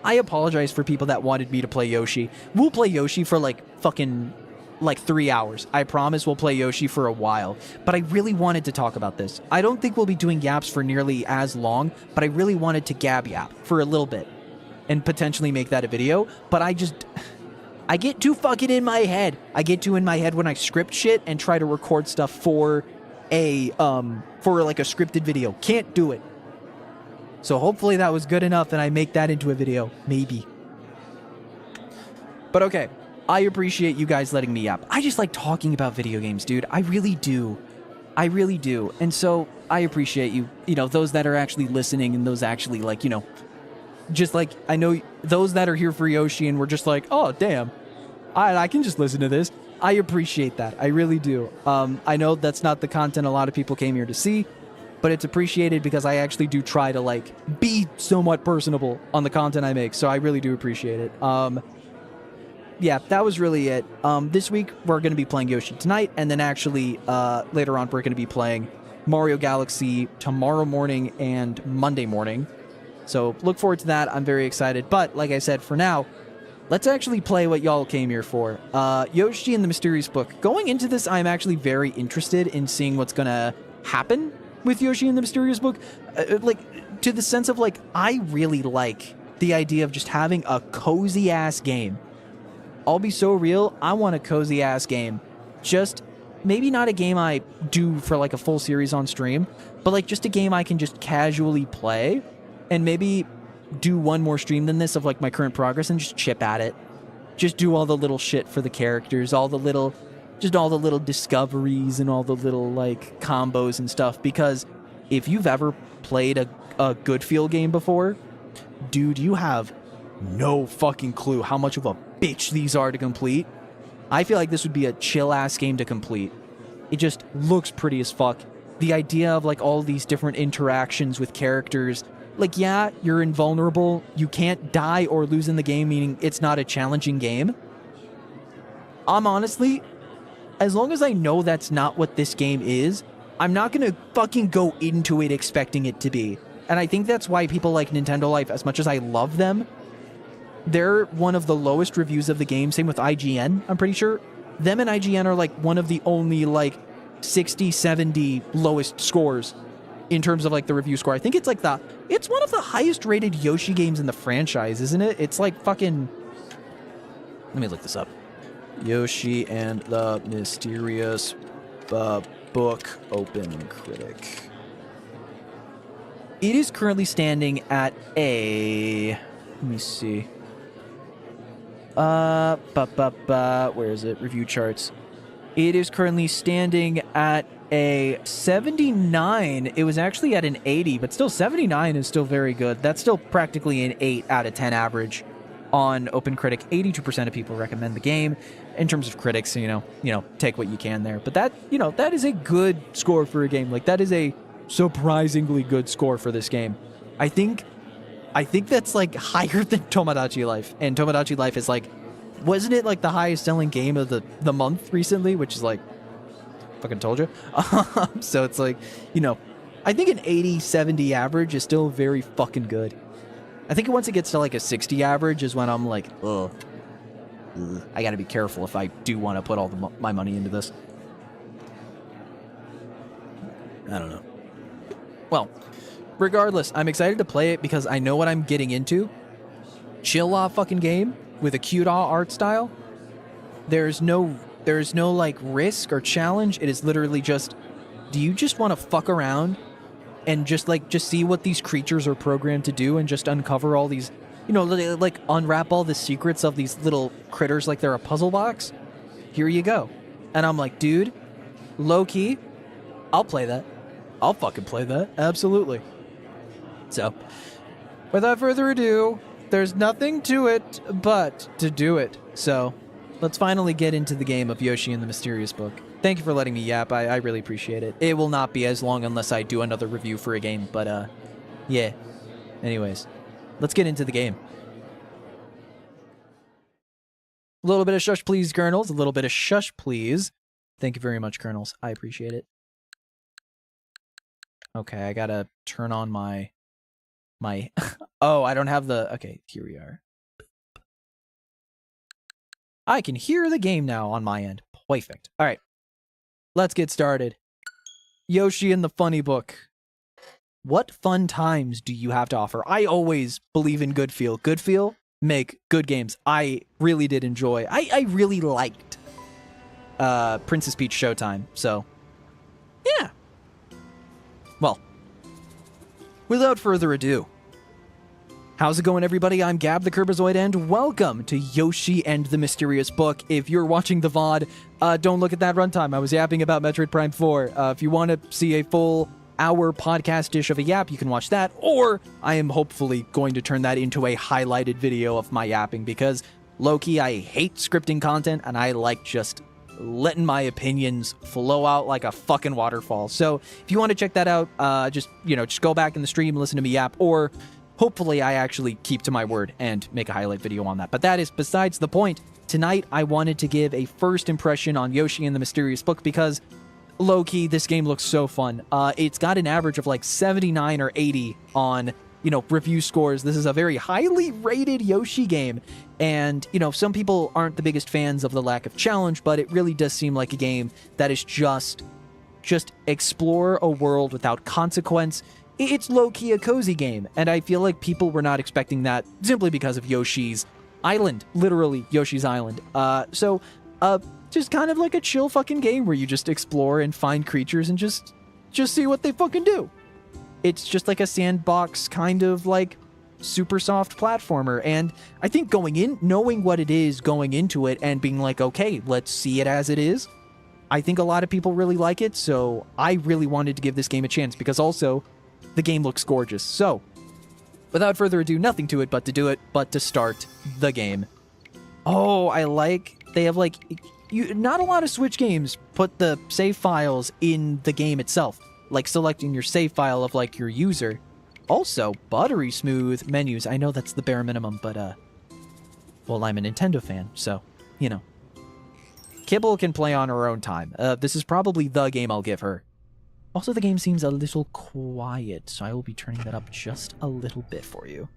I apologize for people that wanted me to play Yoshi. We'll play Yoshi for like fucking like 3 hours. I promise we'll play Yoshi for a while. But I really wanted to talk about this. I don't think we'll be doing yaps for nearly as long, but I really wanted to gab yap for a little bit and potentially make that a video. But I get too fucking in my head. I get too in my head when I script shit and try to record stuff for a for like a scripted video. Can't do it. So hopefully that was good enough and I make that into a video. Maybe. But okay. I appreciate you guys letting me yap. I just like talking about video games, dude. I really do. I really do. And so I appreciate you, those that are actually listening and those actually like, just like, I know those that are here for Yoshi and we're just like, oh, damn, I can just listen to this. I appreciate that. I really do. I know that's not the content a lot of people came here to see, but it's appreciated because I actually do try to like be somewhat personable on the content I make. So I really do appreciate it. Yeah, that was really it. This week, we're going to be playing Yoshi tonight, and then actually, later on, we're going to be playing Mario Galaxy tomorrow morning and Monday morning. So, look forward to that. I'm very excited. But, like I said, for now, let's actually play what y'all came here for. Yoshi and the Mysterious Book. Going into this, I'm actually very interested in seeing what's going to happen with Yoshi and the Mysterious Book. Like, to the sense of, like, I really like the idea of just having a cozy-ass game. I'll be so real, I want a cozy-ass game. Just, maybe not a game I do for, like, a full series on stream, but, like, just a game I can just casually play, and maybe do one more stream than this of, like, my current progress, and just chip at it. Just do all the little shit for the characters, all the little discoveries, and all the little, like, combos and stuff, because if you've ever played a good feel game before, dude, you have no fucking clue how much of a bitch these are to complete. I feel like this would be a chill-ass game to complete. It just looks pretty as fuck. The idea of, like, all these different interactions with characters. Like, yeah, you're invulnerable. You can't die or lose in the game, meaning it's not a challenging game. I'm honestly, as long as I know that's not what this game is, I'm not gonna fucking go into it expecting it to be. And I think that's why people like Nintendo Life, as much as I love them, they're one of the lowest reviews of the game. Same with IGN, I'm pretty sure. Them and IGN are like one of the only like 60, 70 lowest scores in terms of like the review score. I think it's like it's one of the highest rated Yoshi games in the franchise, isn't it? It's like fucking... Let me look this up. Yoshi and the Mysterious Book Open Critic. It is currently standing at a... Let me see. Where is it? Review charts. It is currently standing at a 79. It was actually at an 80, but still 79 is still very good. That's still practically an 8 out of 10 average on OpenCritic. 82% of people recommend the game. In terms of critics, you know, take what you can there. But that, that is a good score for a game. Like, that is a surprisingly good score for this game. I think that's like higher than Tomodachi Life. And Tomodachi Life is like, wasn't it like the highest selling game of the month recently? Which is like, fucking told you. So it's like, I think an 80, 70 average is still very fucking good. I think once it gets to like a 60 average is when I'm like, ugh. I gotta be careful if I do want to put all my money into this. I don't know. Well, regardless, I'm excited to play it because I know what I'm getting into. Chill fucking game with a cute art style. There's no like risk or challenge. It is literally just, do you just want to fuck around and just see what these creatures are programmed to do and just uncover all these you know, like unwrap all the secrets of these little critters like they're a puzzle box. Here you go. And I'm like, dude, low-key, I'll play that. I'll fucking play that. Absolutely. So, without further ado, there's nothing to it but to do it. So, let's finally get into the game of Yoshi and the Mysterious Book. Thank you for letting me yap. I really appreciate it. It will not be as long unless I do another review for a game, but, yeah. Anyways, let's get into the game. A little bit of shush please, Kernels. A little bit of shush please. Thank you very much, Kernels. I appreciate it. Okay, I gotta turn on my... Oh, I don't have the... Okay, here we are. I can hear the game now on my end. Perfect. All right. Let's get started. Yoshi and the Funny Book. What fun times do you have to offer? I always believe in good feel. Good feel, make good games. I really did enjoy. I really liked Princess Peach Showtime. So, yeah. Well, without further ado, how's it going, everybody? I'm Gab the KiRBiZOiD, and welcome to Yoshi and the Mysterious Book. If you're watching the VOD, don't look at that runtime. I was yapping about Metroid Prime 4. If you want to see a full hour podcast dish of a yap, you can watch that, or I am hopefully going to turn that into a highlighted video of my yapping, because low-key, I hate scripting content, and I like just letting my opinions flow out like a fucking waterfall. So if you want to check that out, just go back in the stream, listen to me yap, or hopefully I actually keep to my word and make a highlight video on that. But that is besides the point. Tonight, I wanted to give a first impression on Yoshi and the Mysterious Book because, low-key, this game looks so fun. It's got an average of like 79 or 80 on, review scores. This is a very highly rated Yoshi game. And, some people aren't the biggest fans of the lack of challenge, but it really does seem like a game that is just explore a world without consequence. It's low-key a cozy game, and I feel like people were not expecting that simply because of Yoshi's Island. Literally, Yoshi's Island. Just kind of like a chill fucking game where you just explore and find creatures and just see what they fucking do. It's just like a sandbox kind of like super soft platformer, and I think knowing what it is going into it and being like, okay, let's see it as it is, I think a lot of people really like it, so I really wanted to give this game a chance because also the game looks gorgeous. So, without further ado, nothing to it but to do it, but to start the game. Oh, they have like... not a lot of Switch games put the save files in the game itself, like selecting your save file of like your user. Also, buttery smooth menus. I know that's the bare minimum, but well, I'm a Nintendo fan, so, Kibble can play on her own time. This is probably the game I'll give her. Also, the game seems a little quiet, so I will be turning that up just a little bit for you.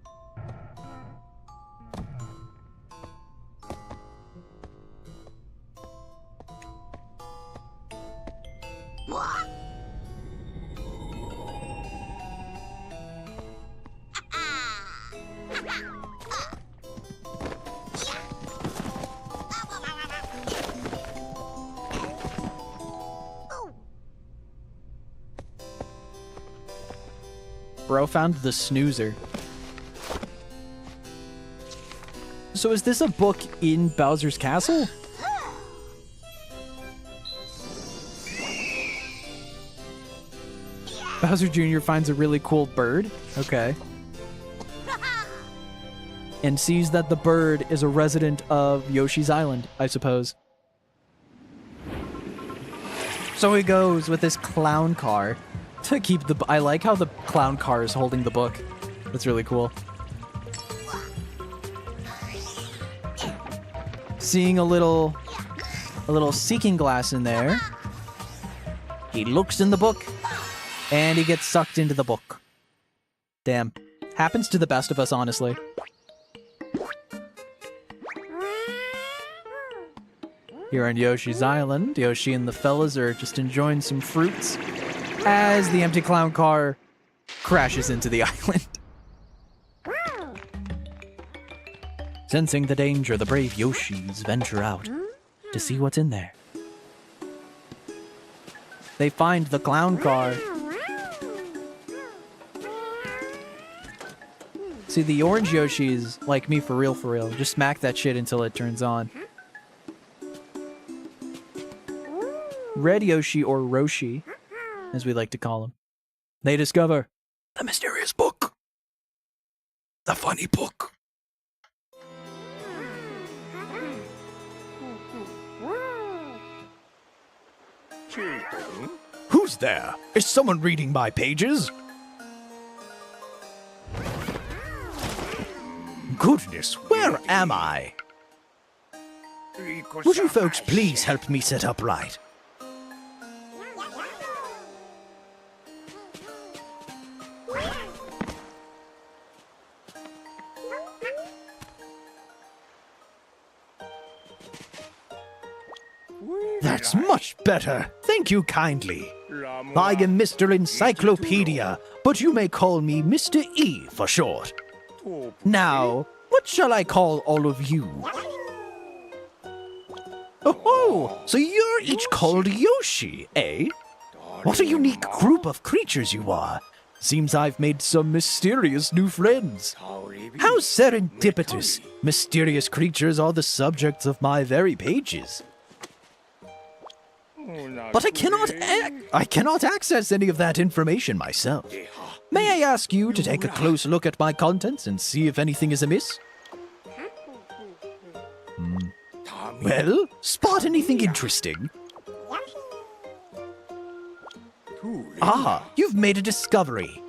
Bro found the snoozer. So is this a book in Bowser's Castle? Bowser Jr. finds a really cool bird. Okay. And sees that the bird is a resident of Yoshi's Island, I suppose. So he goes with this clown car to keep the... I like how the clown car is holding the book. That's really cool. Seeing a little seeking glass in there. He looks in the book, and he gets sucked into the book. Damn. Happens to the best of us, honestly. Here on Yoshi's Island, Yoshi and the fellas are just enjoying some fruits as the empty clown car crashes into the island. Sensing the danger, the brave Yoshis venture out to see what's in there. They find the clown car. See, the orange Yoshi is like me for real, for real. Just smack that shit until it turns on. Red Yoshi, or Roshi, as we like to call him. They discover the mysterious book. The funny book. Who's there? Is someone reading my pages? Goodness, where am I? Would you folks please help me sit upright? That's much better. Thank you kindly. I am Mr. Encyclopedia, but you may call me Mr. E for short. Now, what shall I call all of you? Oh, so you're each called Yoshi, eh? What a unique group of creatures you are. Seems I've made some mysterious new friends. How serendipitous. Mysterious creatures are the subjects of my very pages. But I cannot access any of that information myself. May I ask you to take a close look at my contents and see if anything is amiss? Well, spot anything interesting? Ah, you've made a discovery.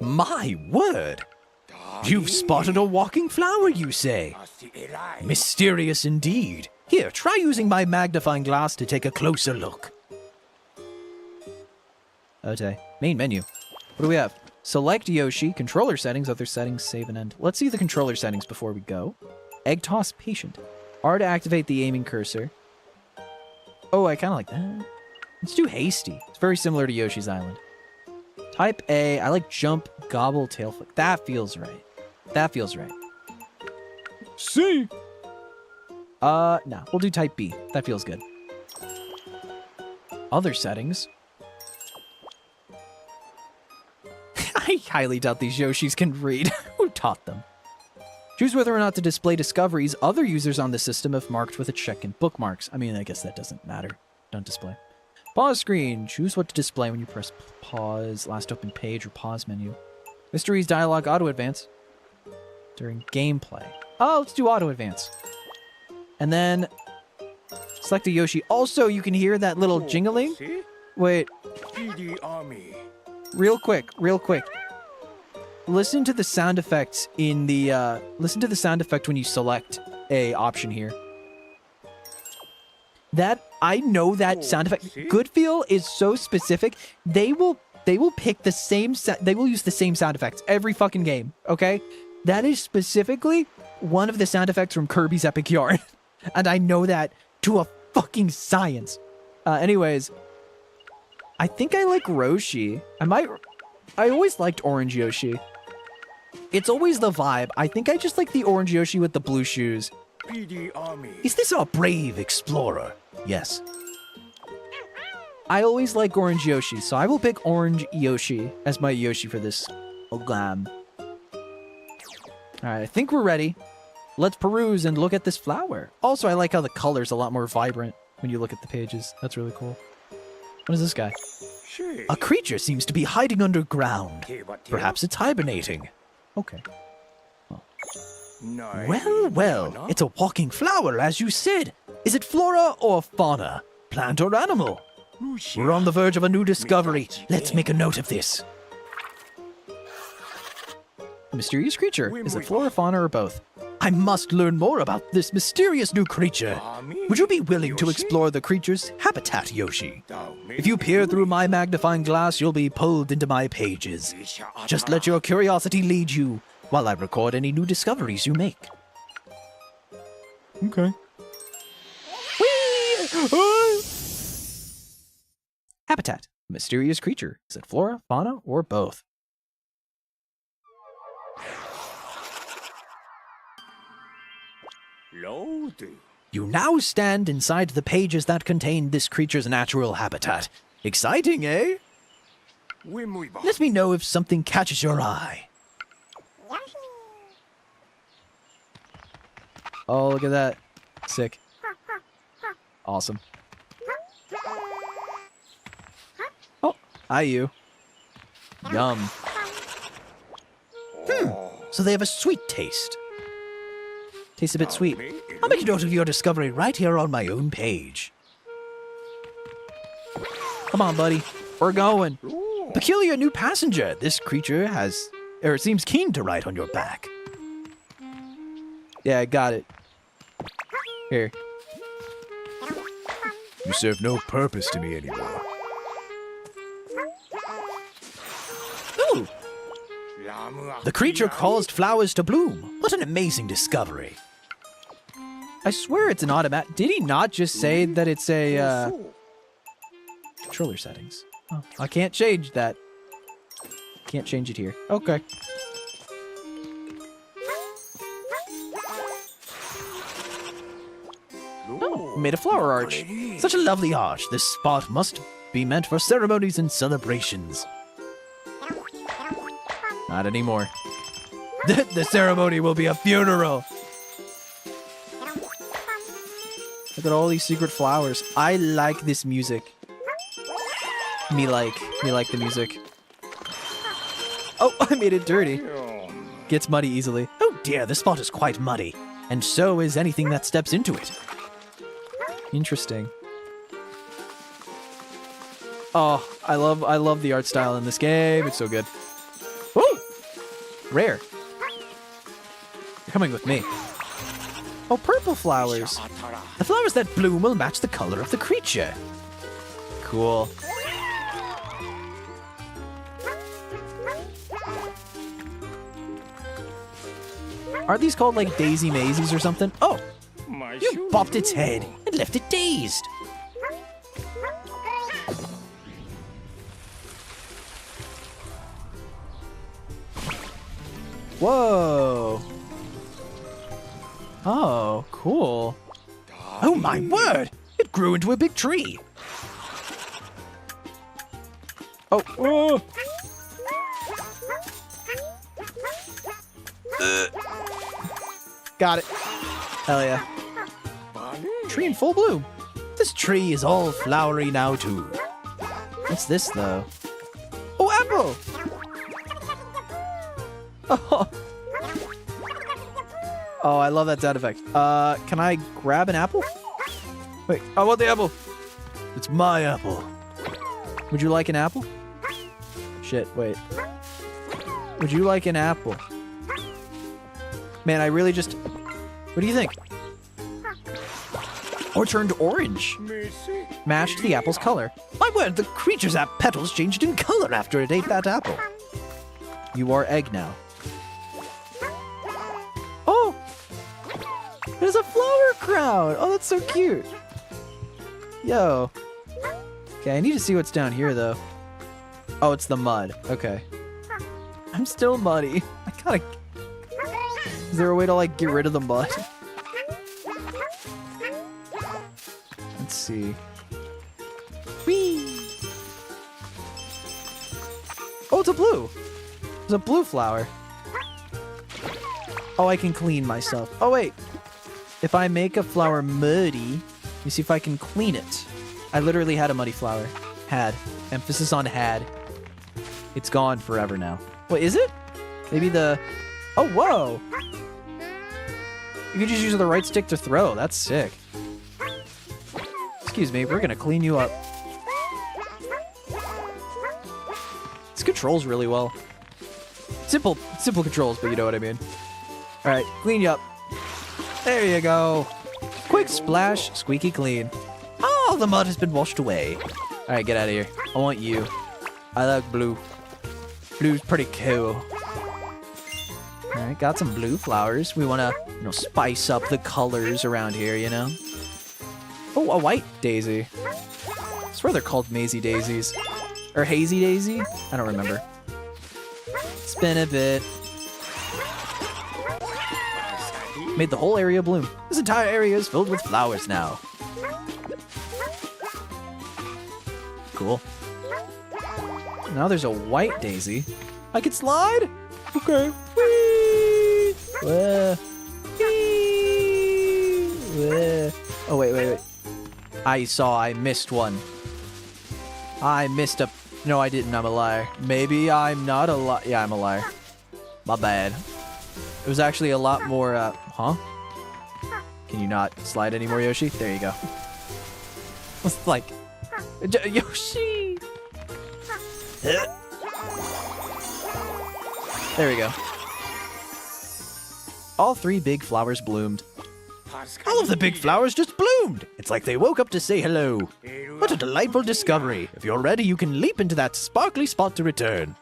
My word! You've spotted a walking flower, you say? Mysterious indeed. Here, try using my magnifying glass to take a closer look. Okay, main menu. What do we have? Select Yoshi, controller settings, other settings, save and end. Let's see the controller settings before we go. Egg toss patient. R to activate the aiming cursor. Oh, I kind of like that. Let's do hasty. It's very similar to Yoshi's Island. Type A, I like jump, gobble, tail flick. That feels right. That feels right. C. No, we'll do type B. That feels good. Other settings. I highly doubt these Yoshis can read. Who taught them? Choose whether or not to display discoveries other users on the system have marked with a check in bookmarks. I mean, I guess that doesn't matter. Don't display. Pause screen. Choose what to display when you press pause, last open page, or pause menu. Mysteries dialogue auto advance during gameplay. Oh, let's do auto advance. And then select a Yoshi. Also, you can hear that little jingling. Wait. Real quick. Listen to the sound effects in the, listen to the sound effect when you select a option here. I know that sound effect. Goodfeel is so specific. They will pick the same, they will use the same sound effects every fucking game, okay? That is specifically one of the sound effects from Kirby's Epic Yarn. And I know that to a fucking science. Anyways, I think I like Roshi. I always liked Orange Yoshi. It's always the vibe. I think I just like the Orange Yoshi with the blue shoes. Is this our brave explorer? Yes. I always like Orange Yoshi, so I will pick Orange Yoshi as my Yoshi for this Oglam. Alright, I think we're ready. Let's peruse and look at this flower. Also, I like how the color's a lot more vibrant when you look at the pages. That's really cool. What is this guy? A creature seems to be hiding underground. Perhaps it's hibernating. Okay. Well, it's a walking flower, as you said. Is it flora or fauna? Plant or animal? We're on the verge of a new discovery. Let's make a note of this. A mysterious creature. Is it flora, fauna, or both? I must learn more about this mysterious new creature. Would you be willing to explore the creature's habitat, Yoshi? If you peer through my magnifying glass, you'll be pulled into my pages. Just let your curiosity lead you while I record any new discoveries you make. Okay. Whee! Habitat. Mysterious creature. Is it flora, fauna, or both? You now stand inside the pages that contain this creature's natural habitat. Exciting, eh? Let me know if something catches your eye. Oh, look at that. Sick. Awesome. Oh, hi you. Yum. So they have a sweet taste. Tastes a bit sweet. I'll make a note of your discovery right here on my own page. Come on, buddy. We're going. Peculiar new passenger. This creature seems keen to ride on your back. Yeah, I got it. Here. You serve no purpose to me anymore. Ooh! The creature caused flowers to bloom. What an amazing discovery. I swear it's an automatic. Did he not just say that it's a, controller settings? Oh, I can't change that. Can't change it here. Okay. Oh, made a flower arch. Such a lovely arch. This spot must be meant for ceremonies and celebrations. Not anymore. The ceremony will be a funeral. Look at all these secret flowers. I like this music. Me like the music. Oh, I made it dirty. Gets muddy easily. Oh dear, this spot is quite muddy. And so is anything that steps into it. Interesting. Oh, I love the art style in this game. It's so good. Woo! Rare. You're coming with me. Oh, purple flowers. The flowers that bloom will match the color of the creature. Cool. Aren't these called like daisy mazes or something? Oh! You bopped its head and left it dazed. Whoa. Oh, cool. Oh my word! It grew into a big tree. Oh. Whoa. Got it. Hell yeah. Tree in full bloom. This tree is all flowery now too. What's this though? Oh, apple! Oh. Oh, I love that sound effect. Can I grab an apple? Wait, I want the apple. It's my apple. Would you like an apple? Shit, wait. Would you like an apple? Man, I really just... What do you think? Or turned orange. Matched the apple's color. My word, the creature's petals changed in color after it ate that apple. You are egg now. Oh! There's a flower crown! Oh, that's so cute. Yo. Okay, I need to see what's down here, though. Oh, it's the mud. Okay. I'm still muddy. I gotta... Is there a way to, like, get rid of the mud? Let's see. Whee! Oh, it's a blue! There's a blue flower. Oh, I can clean myself. Oh, wait. If I make a flower muddy, let me see if I can clean it. I literally had a muddy flower. Had. Emphasis on had. It's gone forever now. Wait, is it? Maybe the... Oh, whoa! You can just use the right stick to throw. That's sick. Excuse me, we're gonna clean you up. This controls really well. Simple controls, but you know what I mean. Alright, clean you up. There you go. Quick splash, squeaky clean. Oh, the mud has been washed away. Alright, get out of here. I want you. I like blue. Blue's pretty cool. Alright, got some blue flowers. We wanna, spice up the colors around here, you know? Oh, a white daisy. I swear they're called mazy daisies. Or hazy daisy? I don't remember. Spin a bit. Made the whole area bloom. This entire area is filled with flowers now. Cool. Now there's a white daisy. I can slide? Okay. Whee! Whee! Oh, wait. I missed one. I missed a... No, I didn't. I'm a liar. Maybe I'm not a liar. Yeah, I'm a liar. My bad. It was actually a lot more, huh? Can you not slide anymore, Yoshi? There you go. It's like... Yoshi! There we go. All 3 big flowers bloomed. All of the big flowers just bloomed! It's like they woke up to say hello. What a delightful discovery. If you're ready, you can leap into that sparkly spot to return.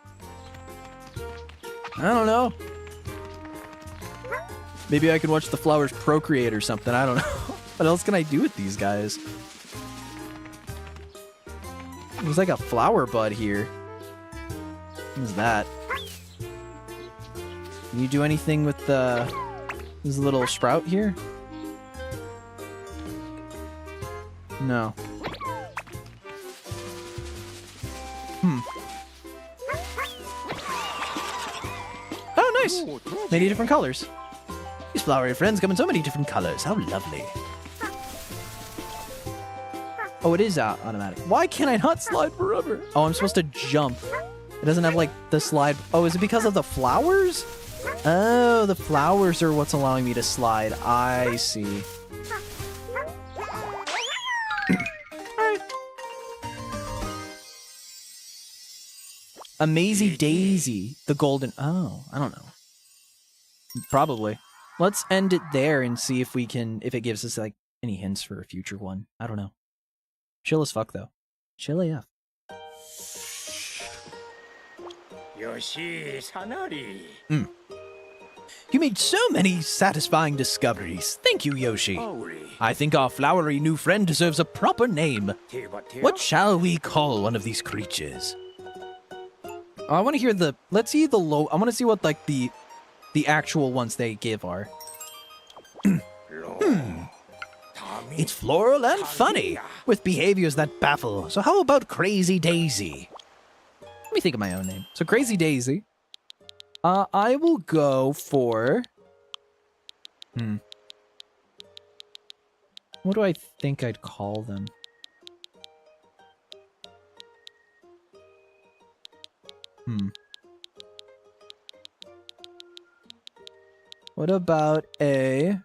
I don't know. Maybe I can watch the flowers procreate or something. I don't know. What else can I do with these guys? There's like a flower bud here. What's that? Can you do anything with this little sprout here? No. Oh, nice! Many different colors. These flowery friends come in so many different colors. How lovely. Oh, it is automatic. Why can't I not slide forever? Oh, I'm supposed to jump. It doesn't have, like, the slide. Oh, is it because of the flowers? Oh, the flowers are what's allowing me to slide. I see. Alright. Amazing Daisy. The golden... Oh, I don't know. Probably. Let's end it there and see if we can... If it gives us, like, any hints for a future one. I don't know. Chill as fuck, though. Chill AF. Yoshi, Sanari. You made so many satisfying discoveries. Thank you, Yoshi. I think our flowery new friend deserves a proper name. What shall we call one of these creatures? I want to hear the... Let's see the low... I want to see what, like, the actual ones they give are. It's floral and funny, with behaviors that baffle. So how about Crazy Daisy? Let me think of my own name. So Crazy Daisy. I will go for... What do I think I'd call them? What about a...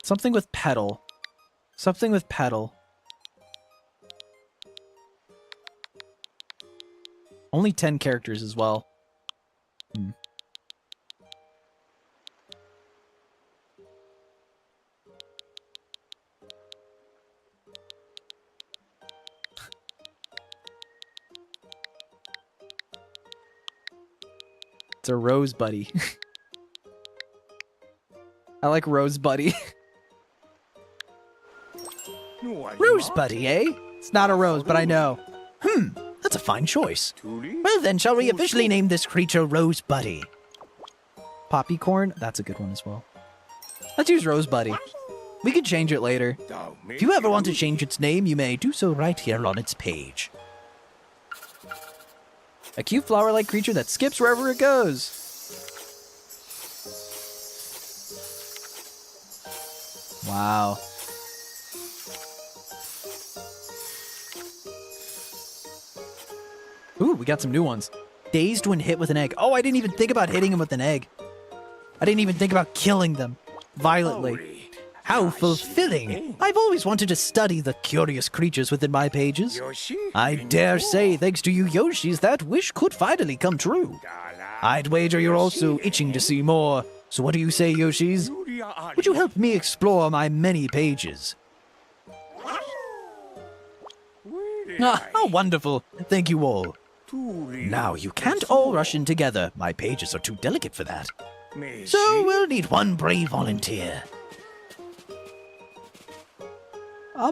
Something with petal. Something with petal. Only 10 characters as well. It's a Rose Buddy. I like Rose Buddy. Rose Buddy, eh? It's not a rose, but I know. That's a fine choice. Well then, shall we officially name this creature Rose Buddy? Poppycorn? That's a good one as well. Let's use Rose Buddy. We can change it later. If you ever want to change its name, you may do so right here on its page. A cute flower-like creature that skips wherever it goes. Wow. Ooh, we got some new ones. Dazed when hit with an egg. Oh, I didn't even think about hitting him with an egg. I didn't even think about killing them violently. How fulfilling. I've always wanted to study the curious creatures within my pages. I dare say, thanks to you Yoshis, that wish could finally come true. I'd wager you're also itching to see more. So what do you say, Yoshis? Would you help me explore my many pages? Ah, how wonderful. Thank you all. Now, you can't all rush in together. My pages are too delicate for that. So we'll need one brave volunteer. I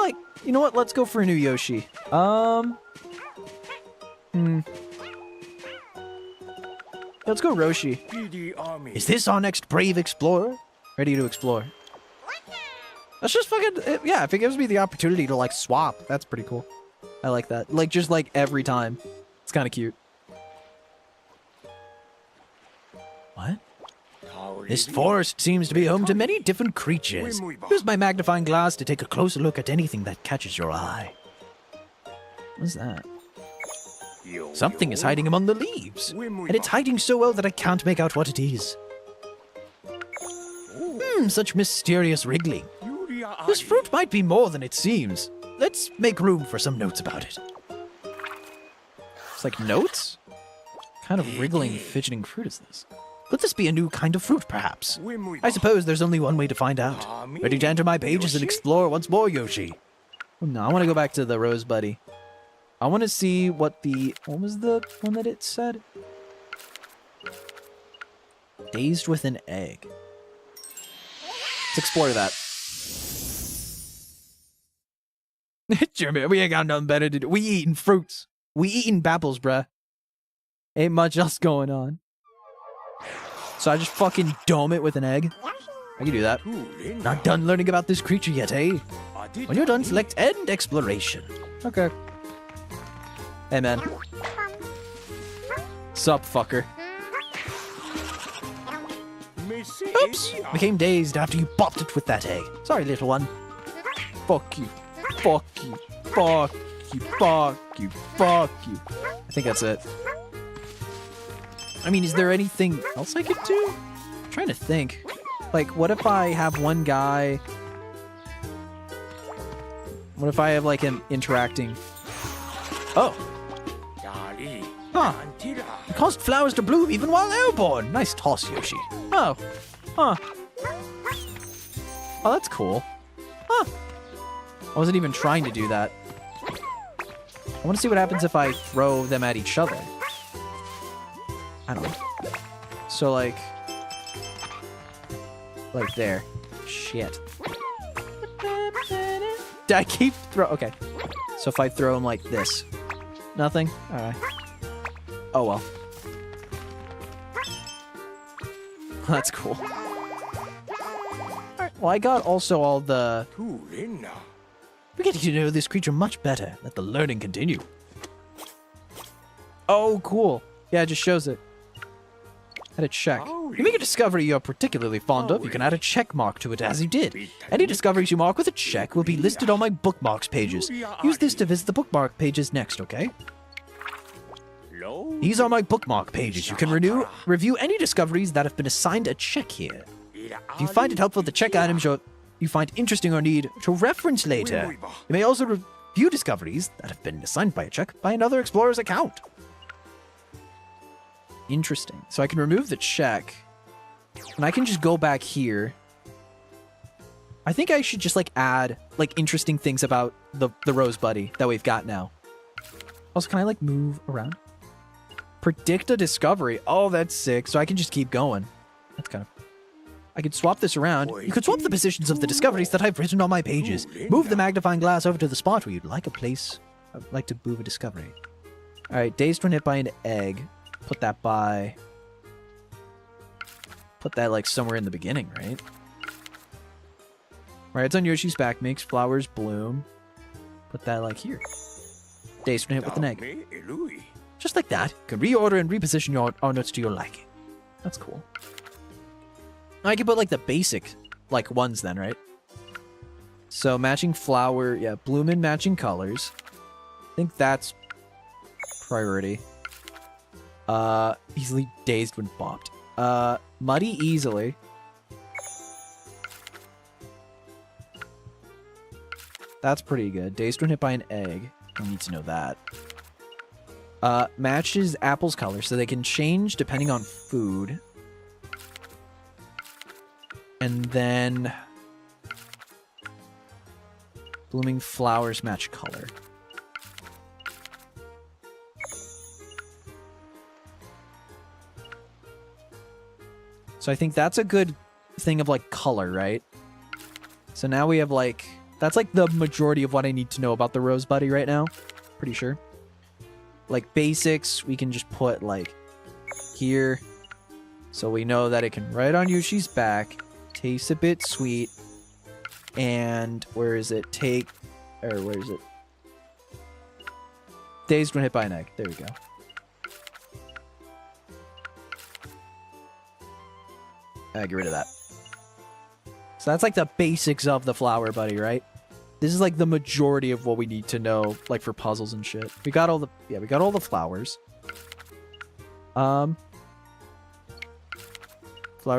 like... You know what? Let's go for a new Yoshi. Let's go Roshi. Is this our next brave explorer? Ready to explore. That's just fucking... Yeah, if it gives me the opportunity to, like, swap, that's pretty cool. I like that. Like, just, like, every time. It's kind of cute. What? This forest seems to be home to many different creatures. Use my magnifying glass to take a closer look at anything that catches your eye. What's that? Something is hiding among the leaves. And it's hiding so well that I can't make out what it is. Such mysterious wriggling. This fruit might be more than it seems. Let's make room for some notes about it. It's like notes? What kind of wriggling, fidgeting fruit is this? Could this be a new kind of fruit, perhaps? I suppose there's only one way to find out. Ready to enter my pages and explore once more, Yoshi? Oh, no, I want to go back to the Rose Buddy. I want to see what the... What was the one that it said? Dazed with an egg. Let's explore that. Jimmy, we ain't got nothing better to do. We eating fruits. We eating bapples, bruh. Ain't much else going on. So I just fucking dome it with an egg? I can do that. Not done learning about this creature yet, eh? When you're done, select End Exploration. Okay. Hey, man. Sup, fucker. Oops! Became dazed after you bopped it with that egg. Sorry, little one. Fuck you. Fuck you. Fuck you. Fuck you. Fuck you. I think that's it. I mean, is there anything else I could do? I'm trying to think. Like, what if I have one guy... What if I have, like, him interacting... Oh. Huh. It caused flowers to bloom even while airborne. Nice toss, Yoshi. Oh. Huh. Oh, that's cool. Huh. I wasn't even trying to do that. I want to see what happens if I throw them at each other. I don't know. So, like there. Shit. Did I keep okay. So if I throw them like this. Nothing? Alright. Oh well. That's cool. Alright, well I got also all the... We're getting to know this creature much better. Let the learning continue. Oh, cool. Yeah, it just shows it. Add a check. You make a discovery you're particularly fond of, you can add a check mark to it as you did. Any discoveries you mark with a check will be listed on my bookmarks pages. Use this to visit the bookmark pages next, okay? These are my bookmark pages. You can review any discoveries that have been assigned a check here. If you find it helpful to check items you find interesting or need to reference later, you may also review discoveries that have been assigned by a check by another explorer's account. Interesting. So I can remove the check, and I can just go back here. I think I should just, like, add, like, interesting things about the Rose Buddy that we've got now. Also, can I, like, move around? Predict a discovery. Oh, that's sick. So I can just keep going. That's kind of... I could swap this around. You could swap the positions of the discoveries that I've written on my pages. Move the magnifying glass over to the spot where you'd like a place. I'd like to move a discovery. Alright, dazed when hit by an egg. Put that by... Put that, like, somewhere in the beginning, right? Right, it's on Yoshi's back. Makes flowers bloom. Put that, like, here. Dazed when hit with an egg. Just like that. You can reorder and reposition your notes to your liking. That's cool. I can put, like, the basic, like, ones then, right? So, matching flower. Yeah, bloom in matching colors. I think that's priority. Easily dazed when bopped. Muddy easily. That's pretty good. Dazed when hit by an egg. I need to know that. Matches apples color, so they can change depending on food. And then... blooming flowers match color. So I think that's a good thing of, like, color, right? So now we have, like... That's, like, the majority of what I need to know about the Rose Buddy right now. Pretty sure. Like, basics, we can just put, like, here. So we know that it can ride on Yoshi's back, taste a bit sweet, and where is it? Where is it? Dazed when hit by an egg. There we go. Get rid of that. So that's like the basics of the flower buddy, right? This is like the majority of what we need to know, like for puzzles and shit. We got all the flowers. Flowers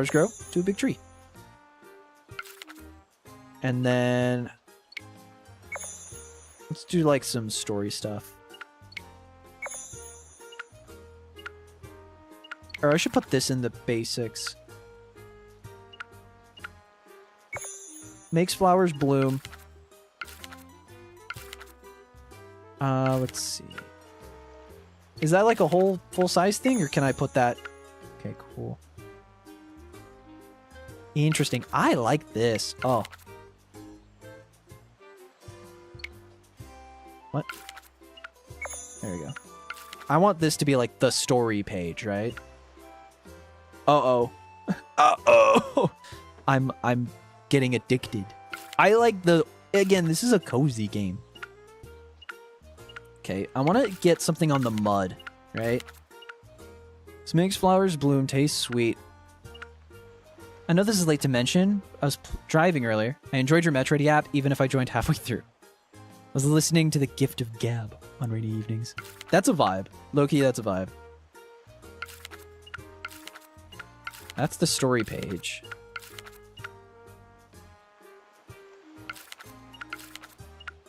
grow to a big tree. And then let's do like some story stuff. Or I should put this in the basics. Makes flowers bloom. Let's see. Is that like a whole full-size thing, or can I put that? Okay, cool. Interesting. I like this. Oh. What? There we go. I want this to be like the story page, right? Uh-oh. Uh-oh. I'm getting addicted. I like the... Again, this is a cozy game. Okay, I want to get something on the mud, right? This makes flowers bloom, tastes sweet. I know this is late to mention. I was driving earlier. I enjoyed your Metroid app, even if I joined halfway through. I was listening to the Gift of Gab on rainy evenings. That's a vibe. Low-key, that's a vibe. That's the story page.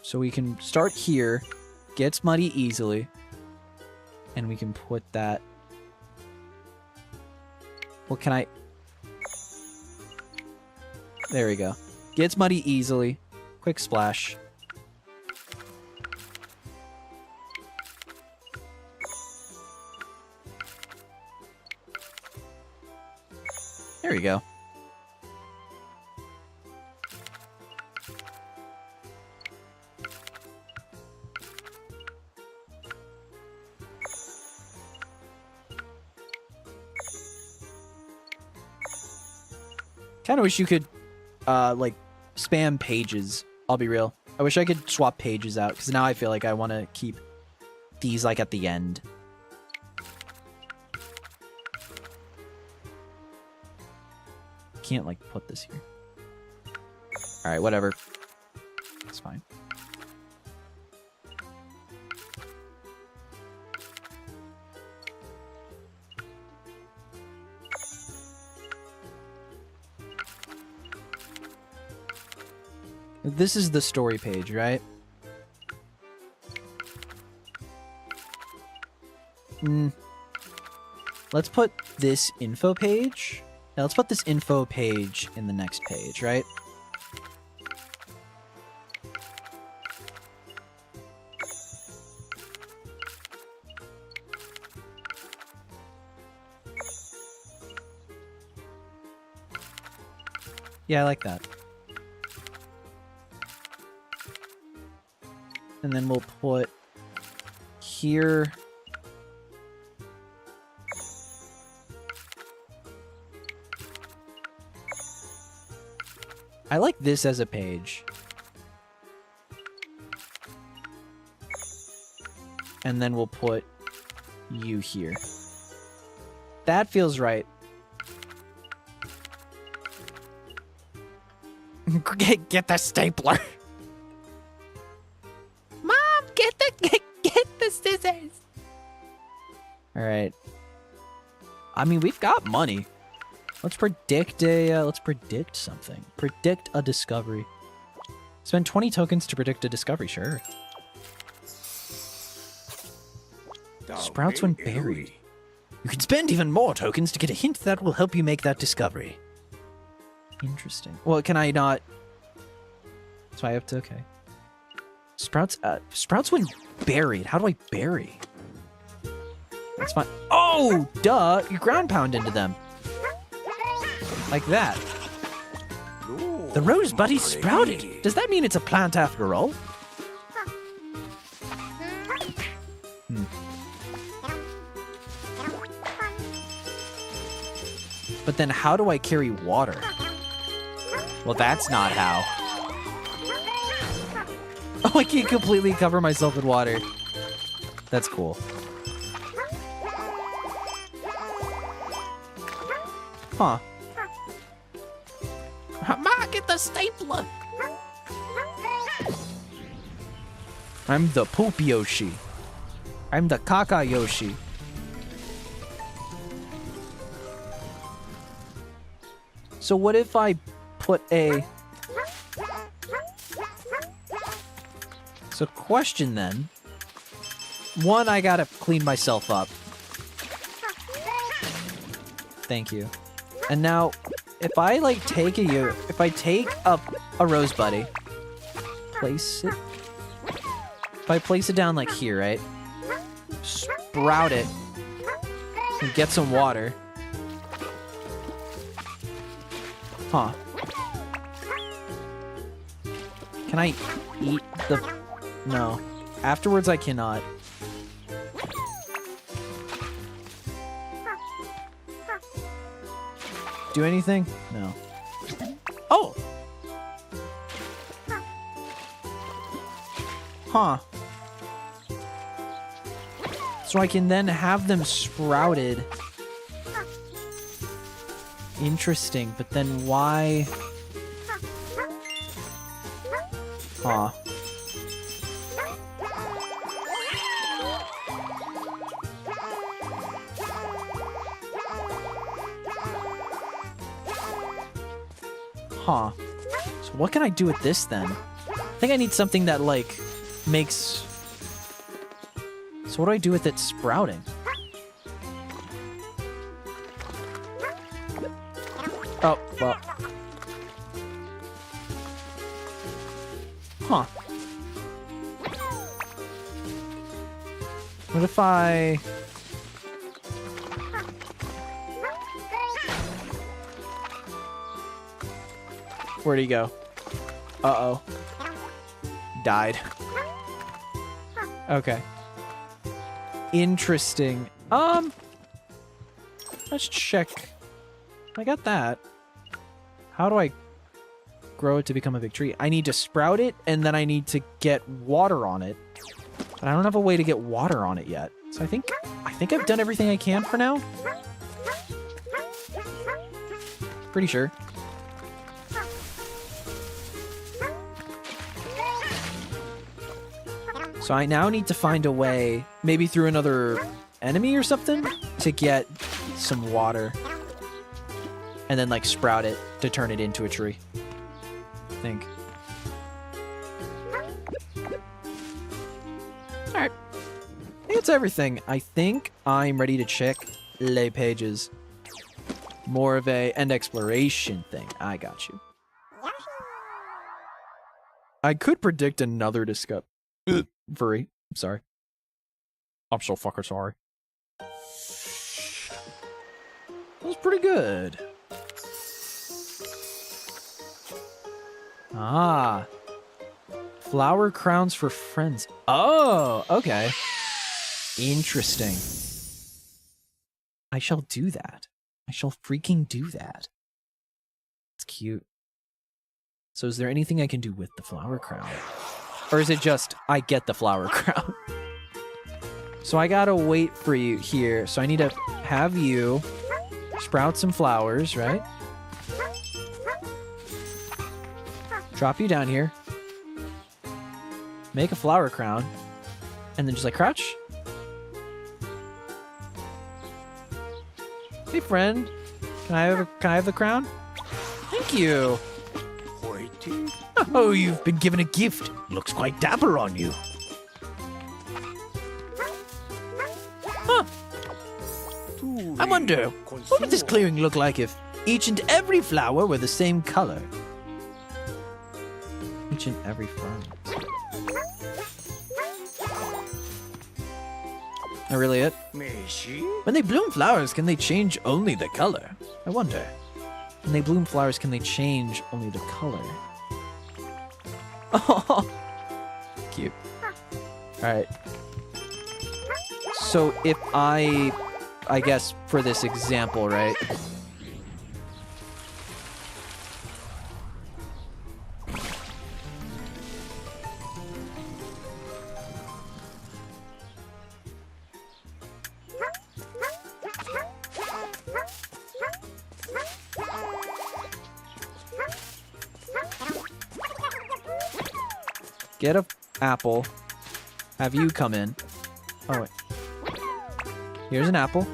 So we can start here. Gets muddy easily. And we can put that... Well, can I... There we go. Gets muddy easily. Quick splash. There we go. Kind of wish you could, like, spam pages. I'll be real. I wish I could swap pages out, because now I feel like I want to keep these, like, at the end. Can't, like, put this here. Alright, whatever. It's fine. This is the story page, right? Let's put this info page. Now let's put this info page in the next page, right? Yeah, I like that. And then we'll put here. I like this as a page. And then we'll put you here. That feels right. Get the stapler. Get the scissors. All right. I mean, we've got money. Let's predict a. Let's predict something. Predict a discovery. Spend 20 tokens to predict a discovery. Sure. Sprouts when buried. You can spend even more tokens to get a hint that will help you make that discovery. Interesting. Well, can I not? So I have to. Okay. Sprouts when buried. How do I bury? That's fine. Oh, duh! You ground pound into them. Like that. The rose buddy sprouted. Does that mean it's a plant after all? But then how do I carry water? Well, that's not how. Oh, I can't completely cover myself in water. That's cool. Huh. Ma, get the stapler. I'm the poop Yoshi. I'm the caca Yoshi. So what if I put a... So question then. One, I gotta clean myself up. Thank you. And now, if I like take if I take a rose buddy, place it. If I place it down like here, right? Sprout it and get some water. Huh. Can I eat the... No. Afterwards I cannot. Do anything? No. Oh! Huh. So I can then have them sprouted. Interesting, but then why? Huh. Huh. So what can I do with this then? I think I need something that like makes... So what do I do with it sprouting? Oh, well. Huh. What if I... Where'd he go? Uh-oh. Died. Okay. Interesting. Let's check. I got that. How do I grow it to become a big tree? I need to sprout it, and then I need to get water on it. But I don't have a way to get water on it yet. So I think I've done everything I can for now. Pretty sure. So I now need to find a way, maybe through another enemy or something, to get some water. And then, like, sprout it to turn it into a tree. I think. Alright. I think that's everything. I think I'm ready to check les pages. More of a end exploration thing. I got you. I could predict another discovery. I'm sorry. I'm so fucking sorry. That was pretty good. Ah. Flower crowns for friends. Oh, okay. Interesting. I shall do that. I shall freaking do that. It's cute. So is there anything I can do with the flower crown? Or is it just, I get the flower crown? So I gotta wait for you here. So I need to have you sprout some flowers, right? Drop you down here. Make a flower crown. And then just like crouch. Hey friend, can I have the crown? Thank you. Oh, you've been given a gift. Looks quite dapper on you. Huh. I wonder, what would this clearing look like if each and every flower were the same color? Each and every flower. That really it? When they bloom flowers, can they change only the color? I wonder. When they bloom flowers, can they change only the color? Oh, cute. Alright. So if I guess for this example, right? get a apple. Have you come in. Oh, wait. Here's an apple.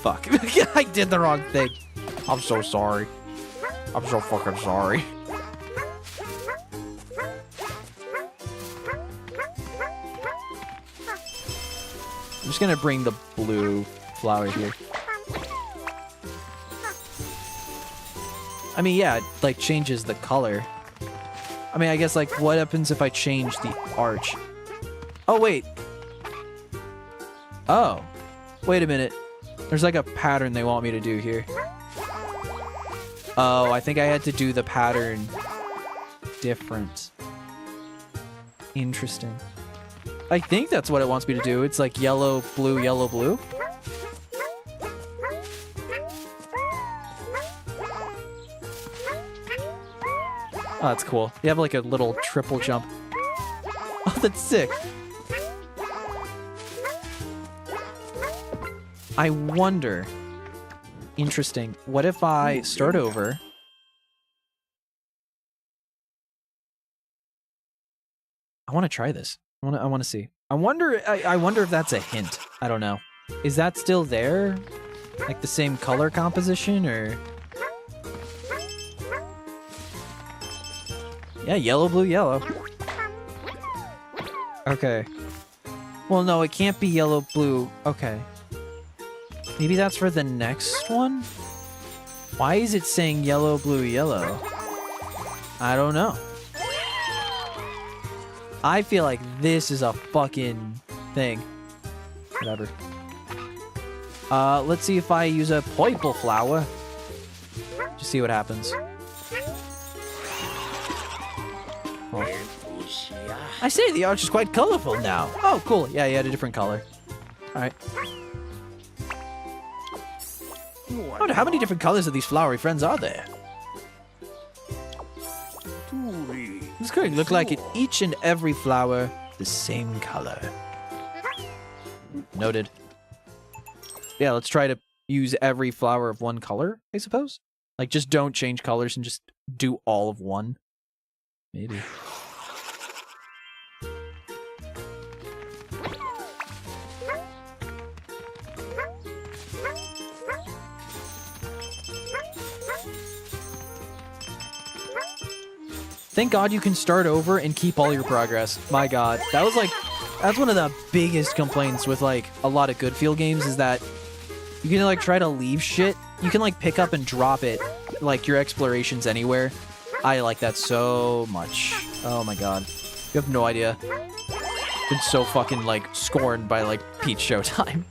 Fuck. I did the wrong thing. I'm so sorry. I'm so fucking sorry. I'm just gonna bring the blue flower here. I mean, yeah, it, like, changes the color. I mean, I guess, like, what happens if I change the arch? Oh, wait. Oh. Wait a minute. There's, like, a pattern they want me to do here. Oh, I think I had to do the pattern different. Interesting. I think that's what it wants me to do. It's like yellow, blue, yellow, blue. Oh, that's cool. You have like a little triple jump. Oh, that's sick. I wonder. Interesting. What if I start over? I want to try this. I want to see. I wonder if that's a hint. I don't know. Is that still there? Like the same color composition, or? Yeah, yellow, blue, yellow. Okay. Well, no, it can't be yellow, blue. Okay. Maybe that's for the next one? Why is it saying yellow, blue, yellow? I don't know. I feel like this is a fucking thing. Whatever. Let's see if I use a purple flower. Just see what happens. Oh. I say the arch is quite colorful now. Oh, cool. Yeah, you had a different color. Alright. I wonder how many different colors of these flowery friends are there? This could look like in each and every flower the same color. Noted. Yeah, let's try to use every flower of one color, I suppose. Like, just don't change colors and just do all of one. Maybe. Thank God you can start over and keep all your progress. My God. That was like, that's one of the biggest complaints with like a lot of good feel games is that you can like try to leave shit. You can like pick up and drop it, like your explorations anywhere. I like that so much. Oh my God. You have no idea. Been so fucking like scorned by like Peach Showtime.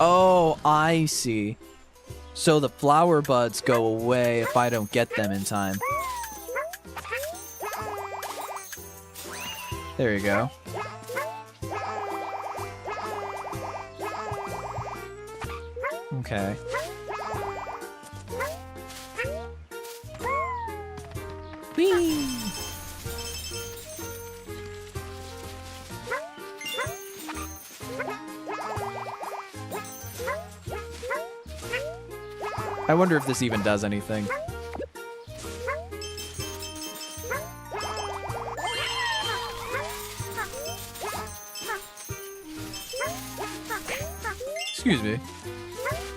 Oh, I see. So the flower buds go away if I don't get them in time. There you go. Okay. Whee! I wonder if this even does anything. Excuse me.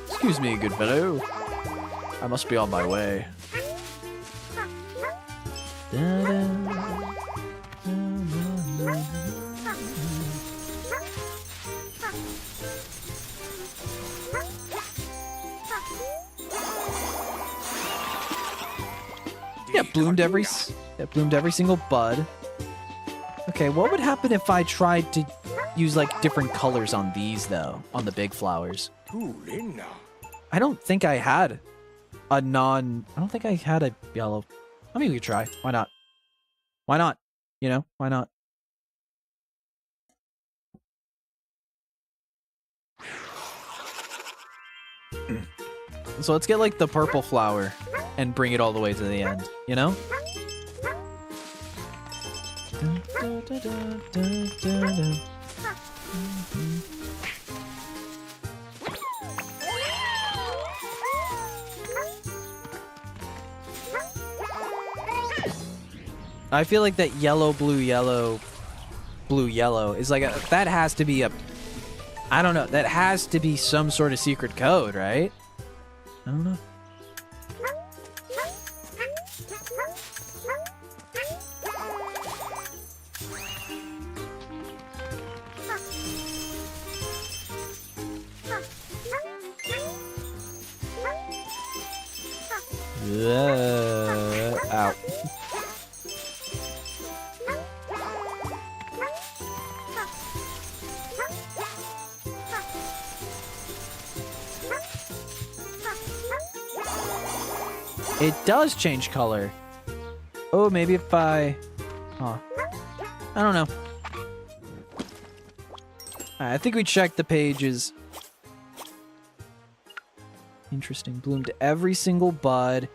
Excuse me, good fellow. I must be on my way. Yeah, bloomed every single bud. Okay, what would happen if I tried to use like different colors on these though, on the big flowers? I don't think I had a I don't think I had a yellow. I mean, we could try. Why not? Why not? You know, why not? So let's get like the purple flower and bring it all the way to the end, you know? I feel like that yellow, blue, yellow, blue, yellow is like that has to be a, I don't know, that has to be some sort of secret code, right? I don't know. Ow. It does change color. Oh, maybe if I... Huh. I don't know. I think we checked the pages. Interesting. Bloomed every single bud.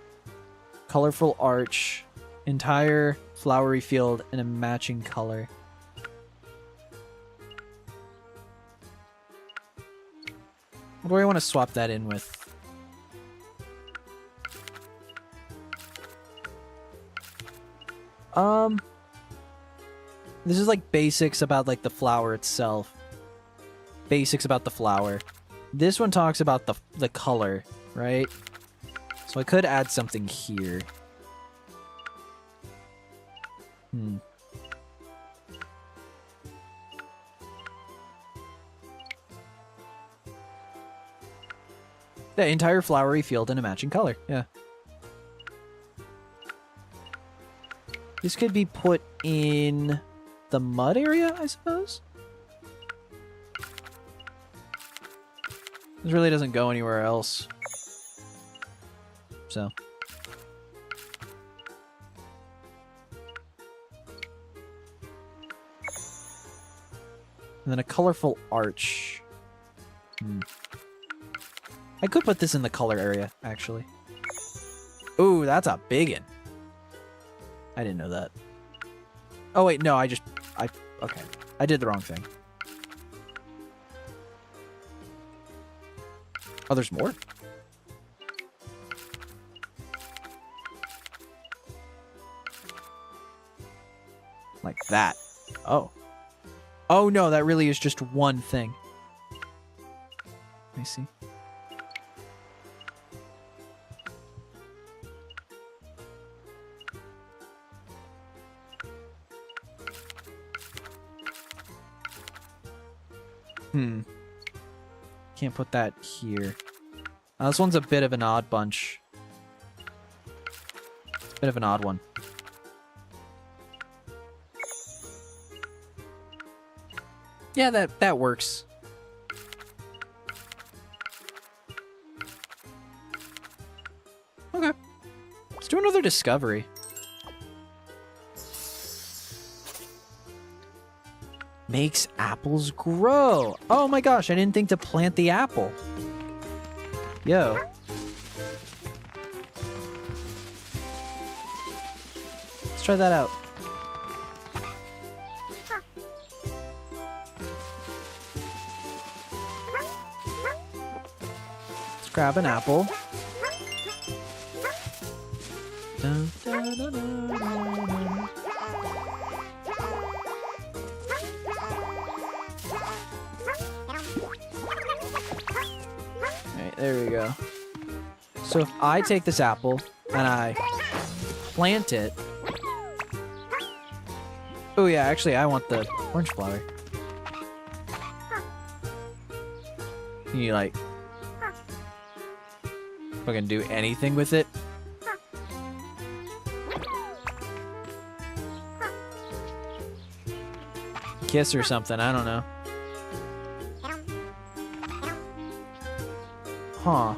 Colorful arch. Entire flowery field in a matching color. What do I want to swap that in with? This is like basics about like the flower itself. Basics about the flower. This one talks about the color, right? So I could add something here. The entire flowery field in a matching color, yeah. This could be put in the mud area, I suppose? This really doesn't go anywhere else. So. And then a colorful arch. I could put this in the color area, actually. Ooh, that's a biggin'. I didn't know that. Oh, wait, no, okay. I did the wrong thing. Oh, there's more? Like that. Oh. Oh, no, that really is just one thing. Let me see. Can't put that here. This one's a bit of an odd bunch. It's a bit of an odd one. Yeah, that works. Okay. Let's do another discovery. Makes apples grow. Oh my gosh, I didn't think to plant the apple. Yo. Let's try that out. Let's grab an apple. Dun, dun, dun, dun, dun, dun. There we go. So if I take this apple and I plant it... Oh yeah, actually I want the orange flower. Can you like... fucking do anything with it? Kiss or something, I don't know. Huh.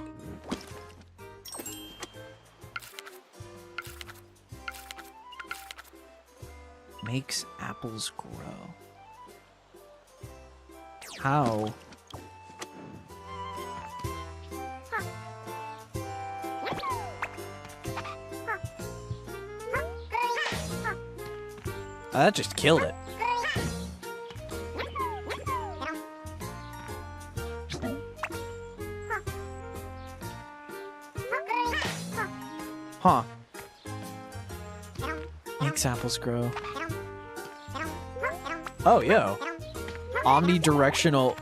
Makes apples grow. How? That just killed it. Huh. Makes apples grow. Oh, yo. Omnidirectional.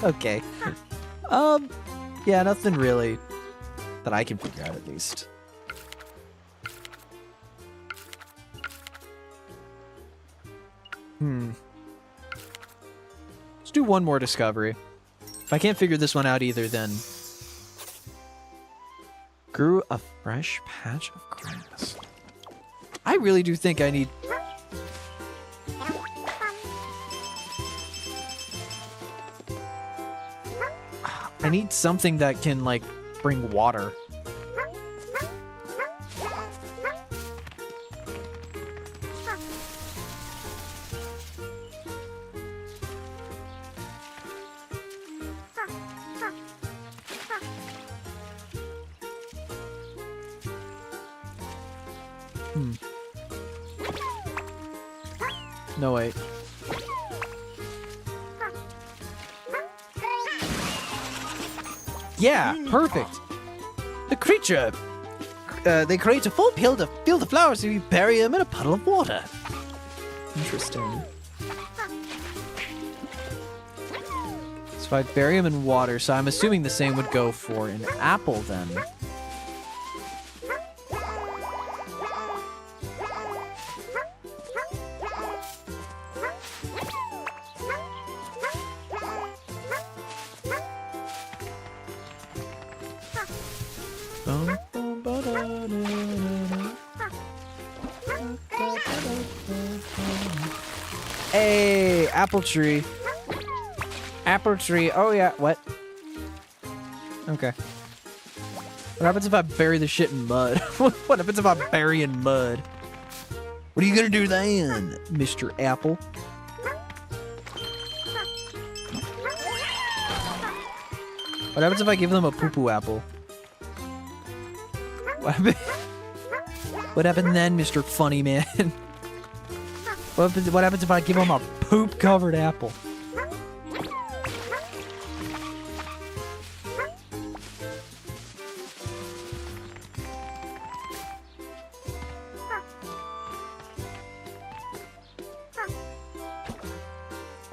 Okay. Yeah, nothing really that I can figure out, at least. Let's do one more discovery. If I can't figure this one out either, then... Grew a fresh patch of grass. I really do think I need... I need something that can, like, bring water. No, wait. Yeah, perfect. The creature, they create a full field of flowers if you bury them in a puddle of water. Interesting. So I bury them in water, so I'm assuming the same would go for an apple then. Hey, apple tree. Apple tree. Oh, yeah. What? Okay. What happens if I bury the shit in mud? What happens if I bury in mud? What are you gonna do then, Mr. Apple? What happens if I give them a poo-poo apple? What happened then, Mr. Funny Man? What happens if I give them a poop-covered apple?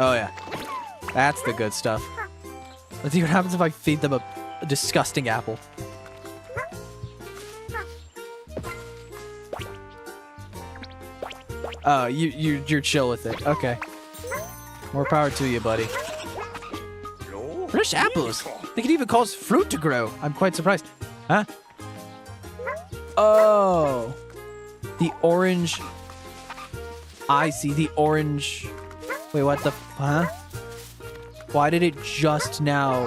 Oh yeah, that's the good stuff. Let's see what happens if I feed them a disgusting apple. Oh, you're chill with it. Okay. More power to you, buddy. Fresh apples. They can even cause fruit to grow. I'm quite surprised. Huh? Oh. The orange. I see the orange. Wait, what the? Huh? Why did it just now?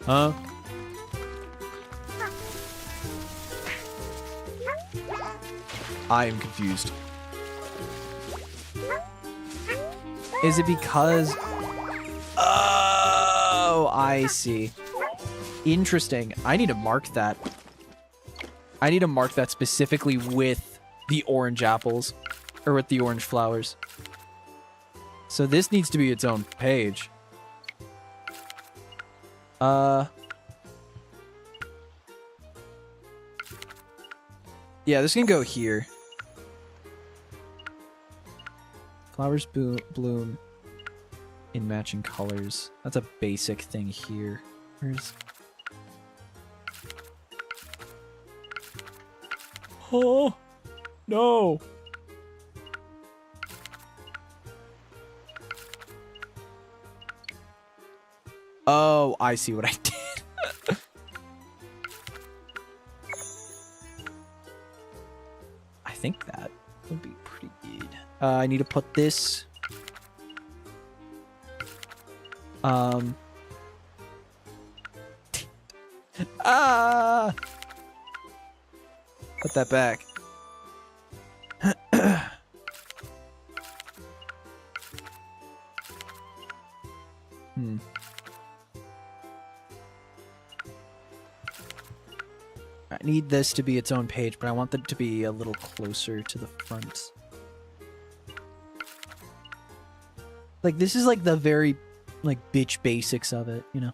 Huh? I am confused. Is it because... Oh, I see. Interesting. I need to mark that. I need to mark that specifically with the orange apples. Or with the orange flowers. So this needs to be its own page. Yeah, this can go here. Flowers bloom in matching colors. That's a basic thing here. Where's... Oh, no. Oh, I see what I did. I think that would be pretty good. I need to put this. Put that back. I need this to be its own page, but I want it to be a little closer to the front. Like, this is like the very, like, bitch basics of it, you know?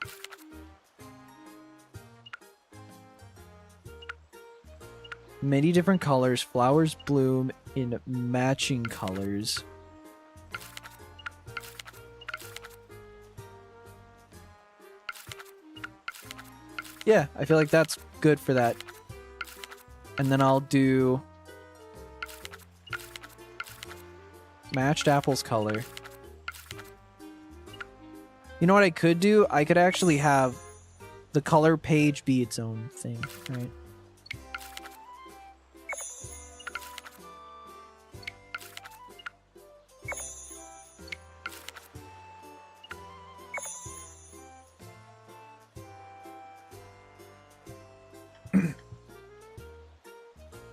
Many different colors. Flowers bloom in matching colors. Yeah, I feel like that's good for that. And then I'll do matched apples color. You know what I could do? I could actually have the color page be its own thing, right?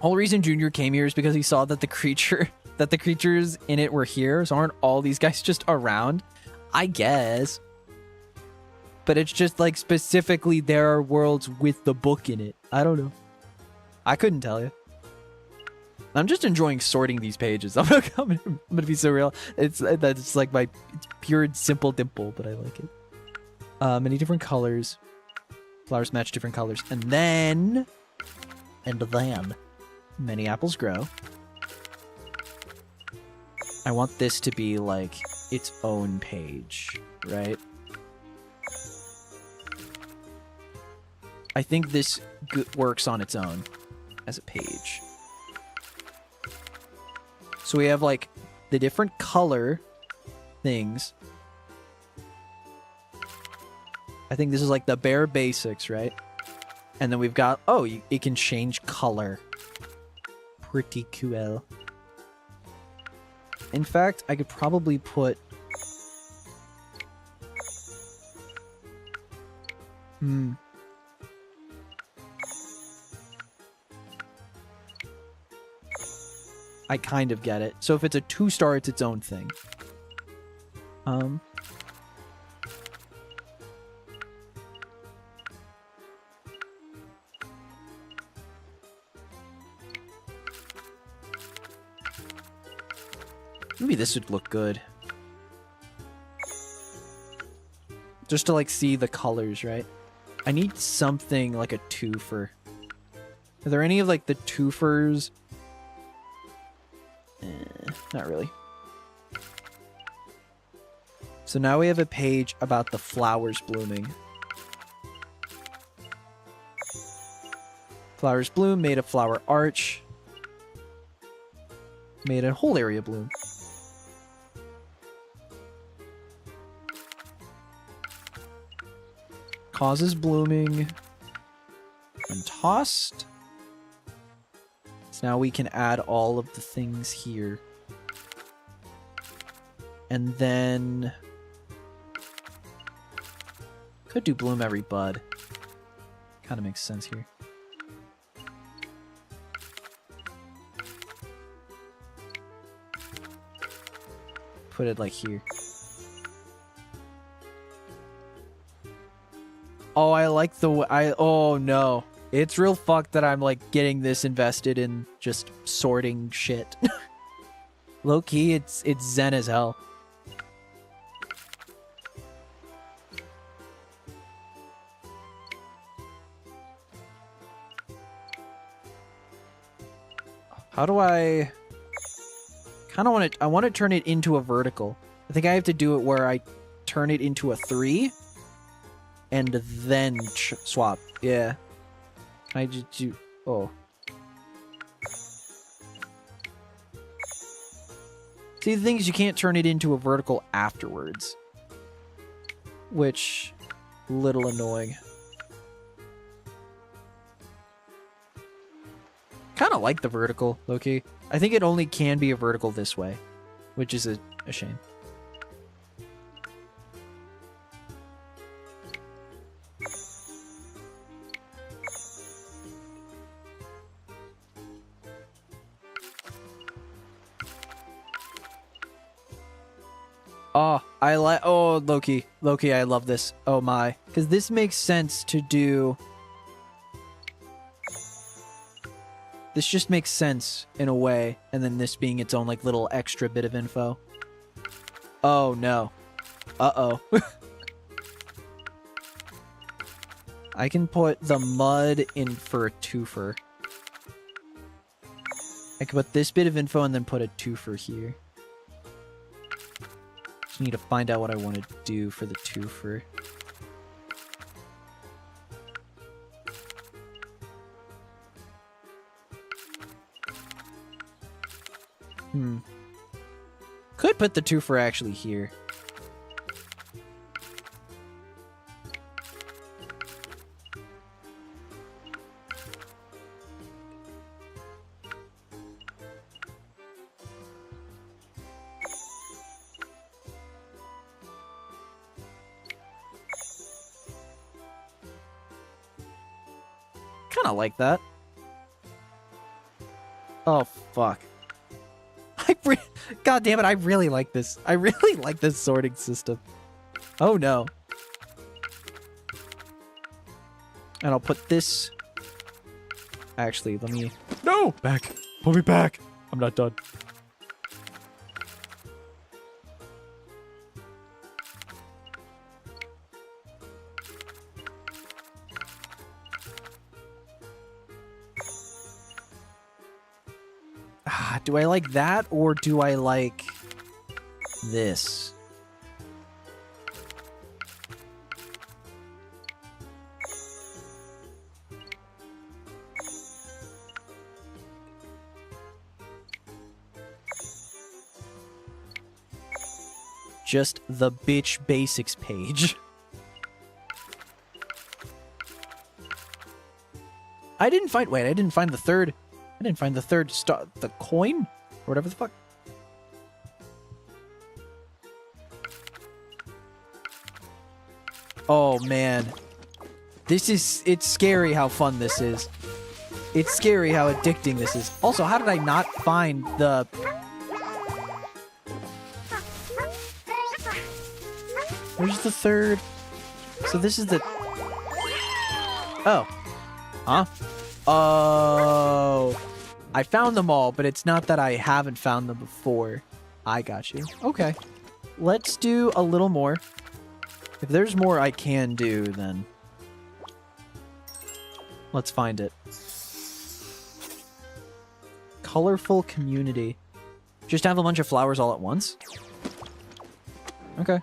Whole reason Junior came here is because he saw that the creatures in it were here. So aren't all these guys just around? I guess. But it's just like specifically there are worlds with the book in it. I don't know. I couldn't tell you. I'm just enjoying sorting these pages. I'm gonna be so real. It's like my pure simple dimple, but I like it. Many different colors. Flowers match different colors. And then many apples grow. I want this to be like its own page, right? I think this works on its own as a page. So we have like the different color things. I think this is like the bare basics, right? And then we've got, oh, it can change color. Pretty cool. In fact, I could probably put... I kind of get it. So if it's a 2-star, it's its own thing. Maybe this would look good. Just to like see the colors, right? I need something like a twofer. Are there any of like the twofers? Not really. So now we have a page about the flowers blooming. Flowers bloom, made a flower arch. Made a whole area bloom. Causes blooming when tossed. So now we can add all of the things here. And then could do bloom every bud. Kind of makes sense here. Put it like here. Oh, I like the way oh no. It's real fucked that I'm like getting this invested in just sorting shit. Low key, it's zen as hell. How do I kind of want to... I want to turn it into a vertical. I think I have to do it where I turn it into a 3 and then swap. Yeah. I just do... Oh. See, the thing is you can't turn it into a vertical afterwards. Which... little annoying. Kind of like the vertical, low-key. I think it only can be a vertical this way, which is a shame. Oh, I like... Oh, Loki. Loki, I love this. Oh, my. Because this makes sense to do... This just makes sense in a way, and then this being its own like little extra bit of info. Oh, no. Uh-oh. I can put the mud in for a twofer. I can put this bit of info and then put a twofer here. Just need to find out what I want to do for the twofer. Could put the twofer actually here. Kinda like that. Oh, fuck. God damn it, I really like this. I really like this sorting system. Oh, no. And I'll put this... Actually, let me... No! Back! Pull me back! I'm not done. Do I like that, or do I like this? Just the bitch basics page. I didn't find the third. I didn't find the third star, the coin? Or whatever the fuck. Oh, man. It's scary how fun this is. It's scary how addicting this is. Also, how did I not find the... Where's the third? So this is the... Oh. Huh? Oh... I found them all, but it's not that I haven't found them before. I got you. Okay. Let's do a little more. If there's more I can do, then... Let's find it. Colorful community. Just have a bunch of flowers all at once? Okay.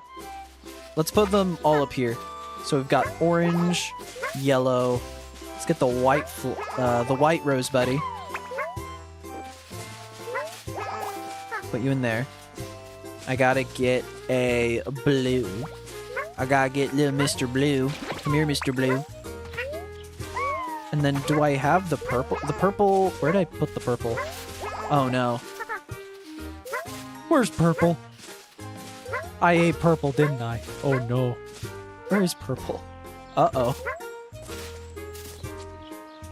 Let's put them all up here. So we've got orange, yellow. Let's get the white rose buddy. Put you in there. I gotta get a blue. I gotta get little Mr. Blue. Come here, Mr. Blue. And then do I have the purple? The purple... Where did I put the purple? Oh, no. Where's purple? I ate purple, didn't I? Oh, no. Where is purple? Uh-oh.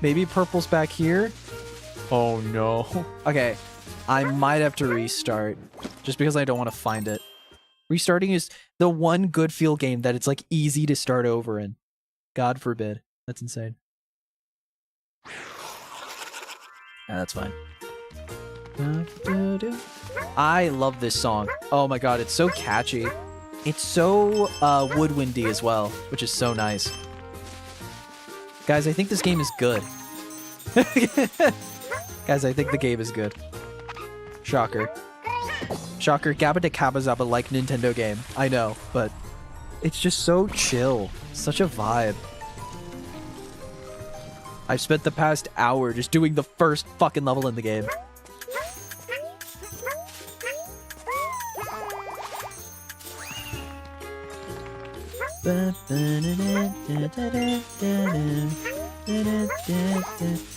Maybe purple's back here? Oh, no. Okay. I might have to restart, just because I don't want to find it. Restarting is the one good feel game that it's, like, easy to start over in. God forbid. That's insane. Yeah, that's fine. I love this song. Oh my god, it's so catchy. It's so woodwindy as well, which is so nice. Guys, I think this game is good. Guys, I think the game is good. Shocker. Shocker, 𝒂𝒂𝒕𝒊𝒏𝒂𝒂𝒂 like Nintendo game. I know, but it's just so chill. Such a vibe. I've spent the past hour just doing the first fucking level in the game.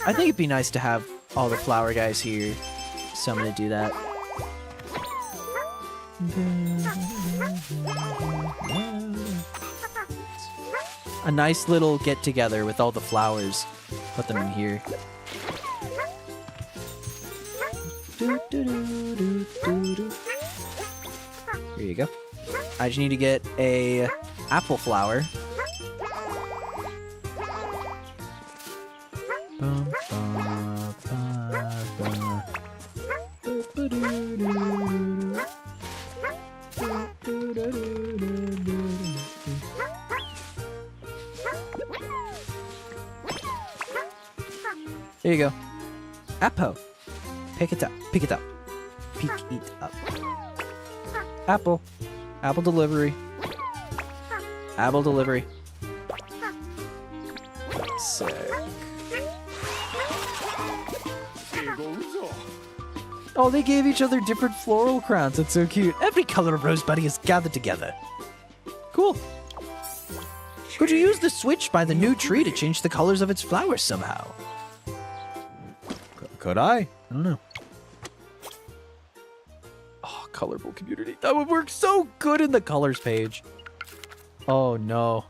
I think it'd be nice to have all the flower guys here, so I'm gonna do that. A nice little get-together with all the flowers. Put them in here. Here you go. I just need to get a apple flower. There you go. Apple. Pick it up. Pick it up. Pick it up. Apple. Apple delivery. Apple delivery. Sick. Oh, they gave each other different floral crowns. That's so cute. Every color of Rose Buddy is gathered together. Cool. Could you use the switch by the new tree to change the colors of its flowers somehow? Could I? I don't know. Oh, colorful community. That would work so good in the colors page. Oh, no.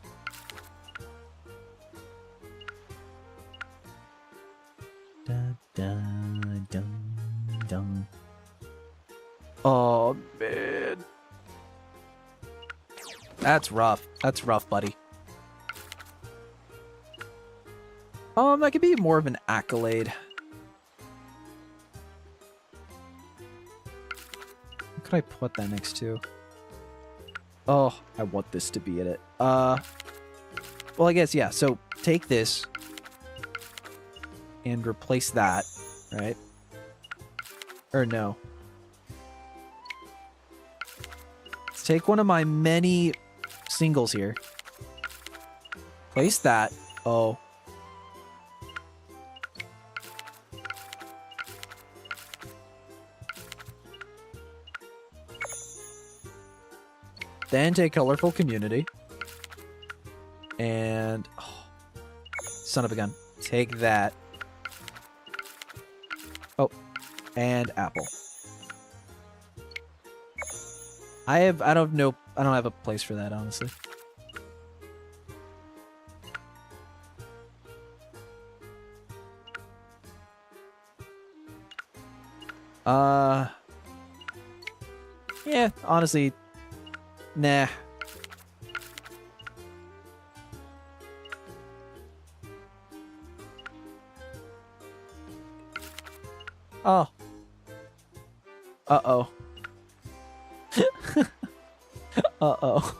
Dun, dun, dun, dun. Oh, man. That's rough. That's rough, buddy. That could be more of an accolade. What could I put that next to? Oh, I want this to be in it. Well, I guess, yeah. So take this and replace that, right? Or no. Let's take one of my many singles here. Place that. Oh. Then take colorful community. And oh, son of a gun. Take that. Oh, and apple. I don't have a place for that, honestly. Yeah, honestly, nah. Oh. Uh-oh. Uh-oh.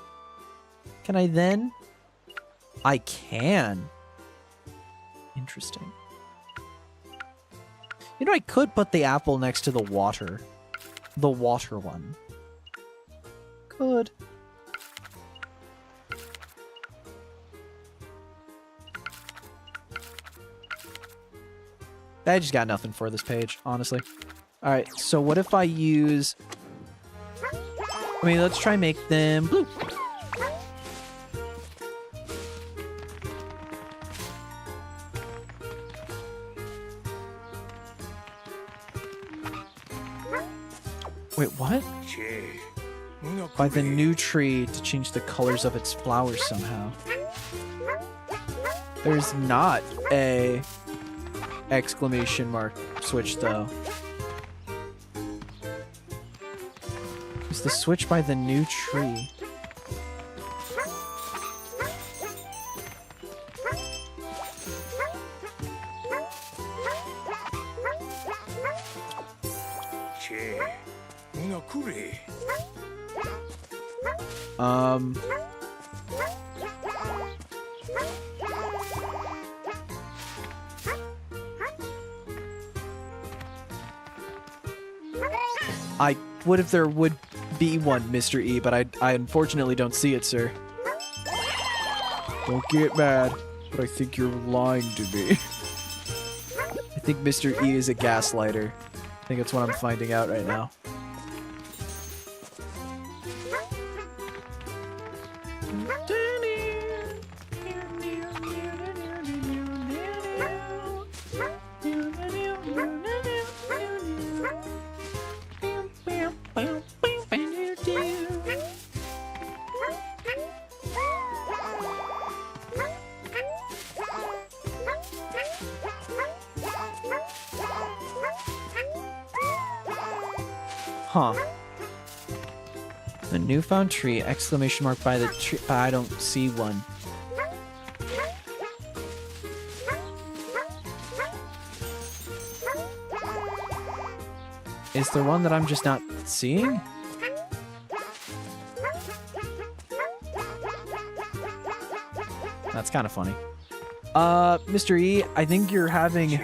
Can I then? I can. Interesting. You know, I could put the apple next to the water. The water one. Could. I just got nothing for this page, honestly. Alright, so what if I use... I mean, let's try and make them blue. Wait, what? By the new tree to change the colors of its flowers somehow. There's not a exclamation mark switch though. Is the switch by the new tree? I would if there would be one, Mr. E, but I unfortunately don't see it, sir. Don't get mad, but I think you're lying to me. I think Mr. E is a gaslighter. I think that's what I'm finding out right now. Huh. The newfound tree, exclamation mark by the tree. I don't see one. Is there one that I'm just not seeing? That's kind of funny. Mr. E, I think you're having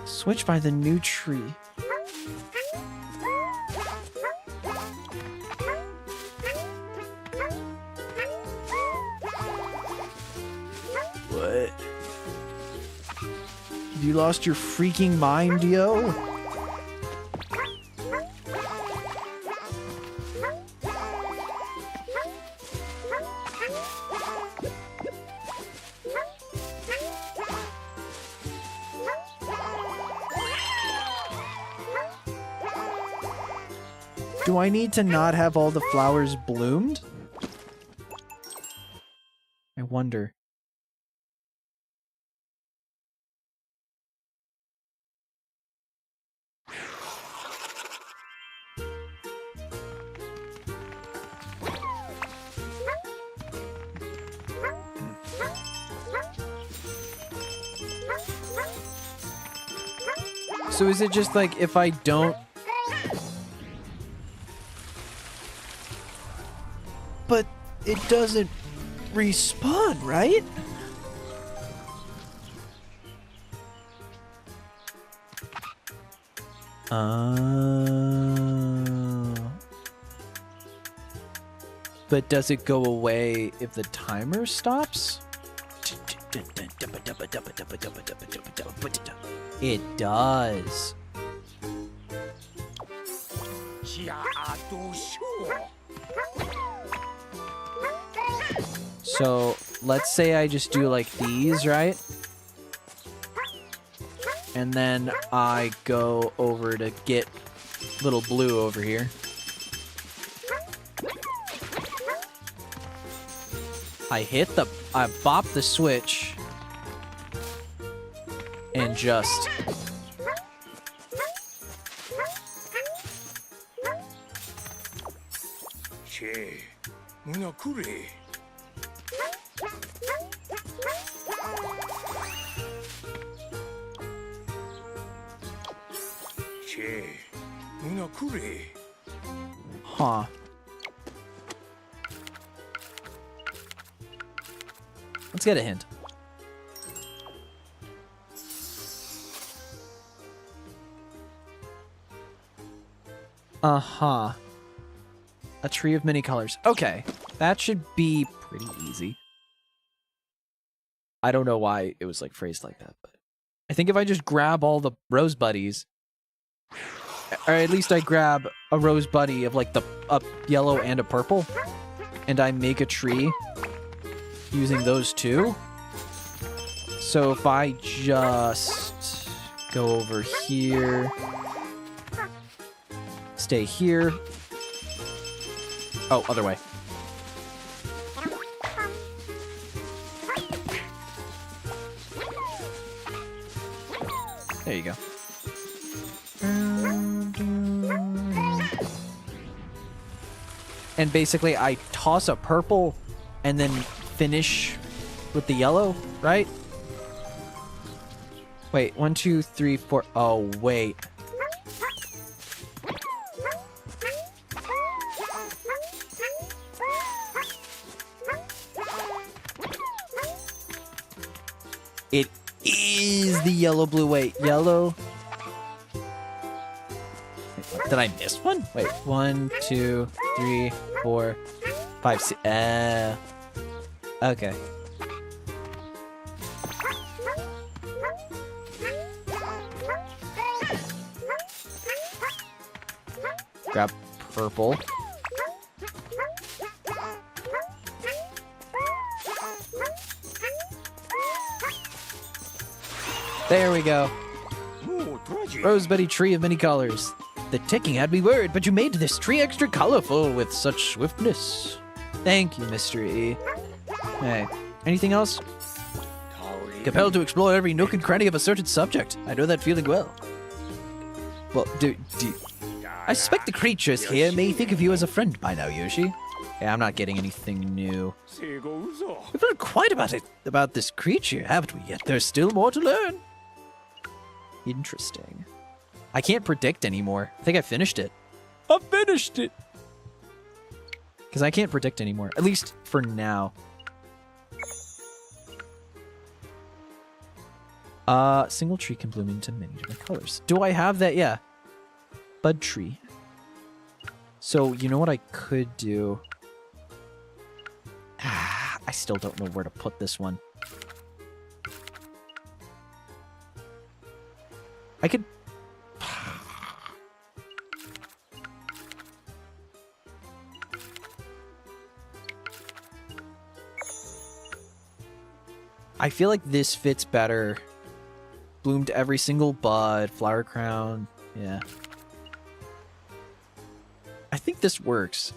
Switch by the new tree. What? You lost your freaking mind, yo? Do I need to not have all the flowers bloomed? I wonder. So is it just like if I don't... But it doesn't respawn, right? But does it go away if the timer stops? It does. So let's say I just do like these, right? And then I go over to get little blue over here. I bop the switch and just huh. Let's get a hint. Uh-huh. A tree of many colors. Okay. That should be pretty easy. I don't know why it was like phrased like that, but I think if I just grab all the rose buddies, or at least I grab a rose buddy of like a yellow and a purple, and I make a tree using those two. So if I just go over here, stay here. Oh, other way. There you go. And basically I toss a purple and then finish with the yellow, right? Wait, 1, 2, 3, 4. Oh, wait. It is the yellow, blue. Wait, yellow. Wait, did I miss one? Wait, 1, 2, 3, 4, 5, 6. Okay. Grab purple. There we go. Rosebuddy tree of many colors. The ticking had me worried, but you made this tree extra colorful with such swiftness. Thank you, Mr. E. Hey, anything else? Compelled to explore every nook and cranny of a certain subject. I know that feeling well. Well, I suspect the creatures here may think of you as a friend by now, Yoshi. Yeah, I'm not getting anything new. We've learned quite about this creature, haven't we? Yet there's still more to learn. Interesting. I can't predict anymore. I think I finished it. I finished it! Because I can't predict anymore. At least for now. Single tree can bloom into many different colors. Do I have that? Yeah. Bud tree. So, you know what I could do? I still don't know where to put this one. I could... I feel like this fits better. Bloomed every single bud, flower crown, yeah. I think this works.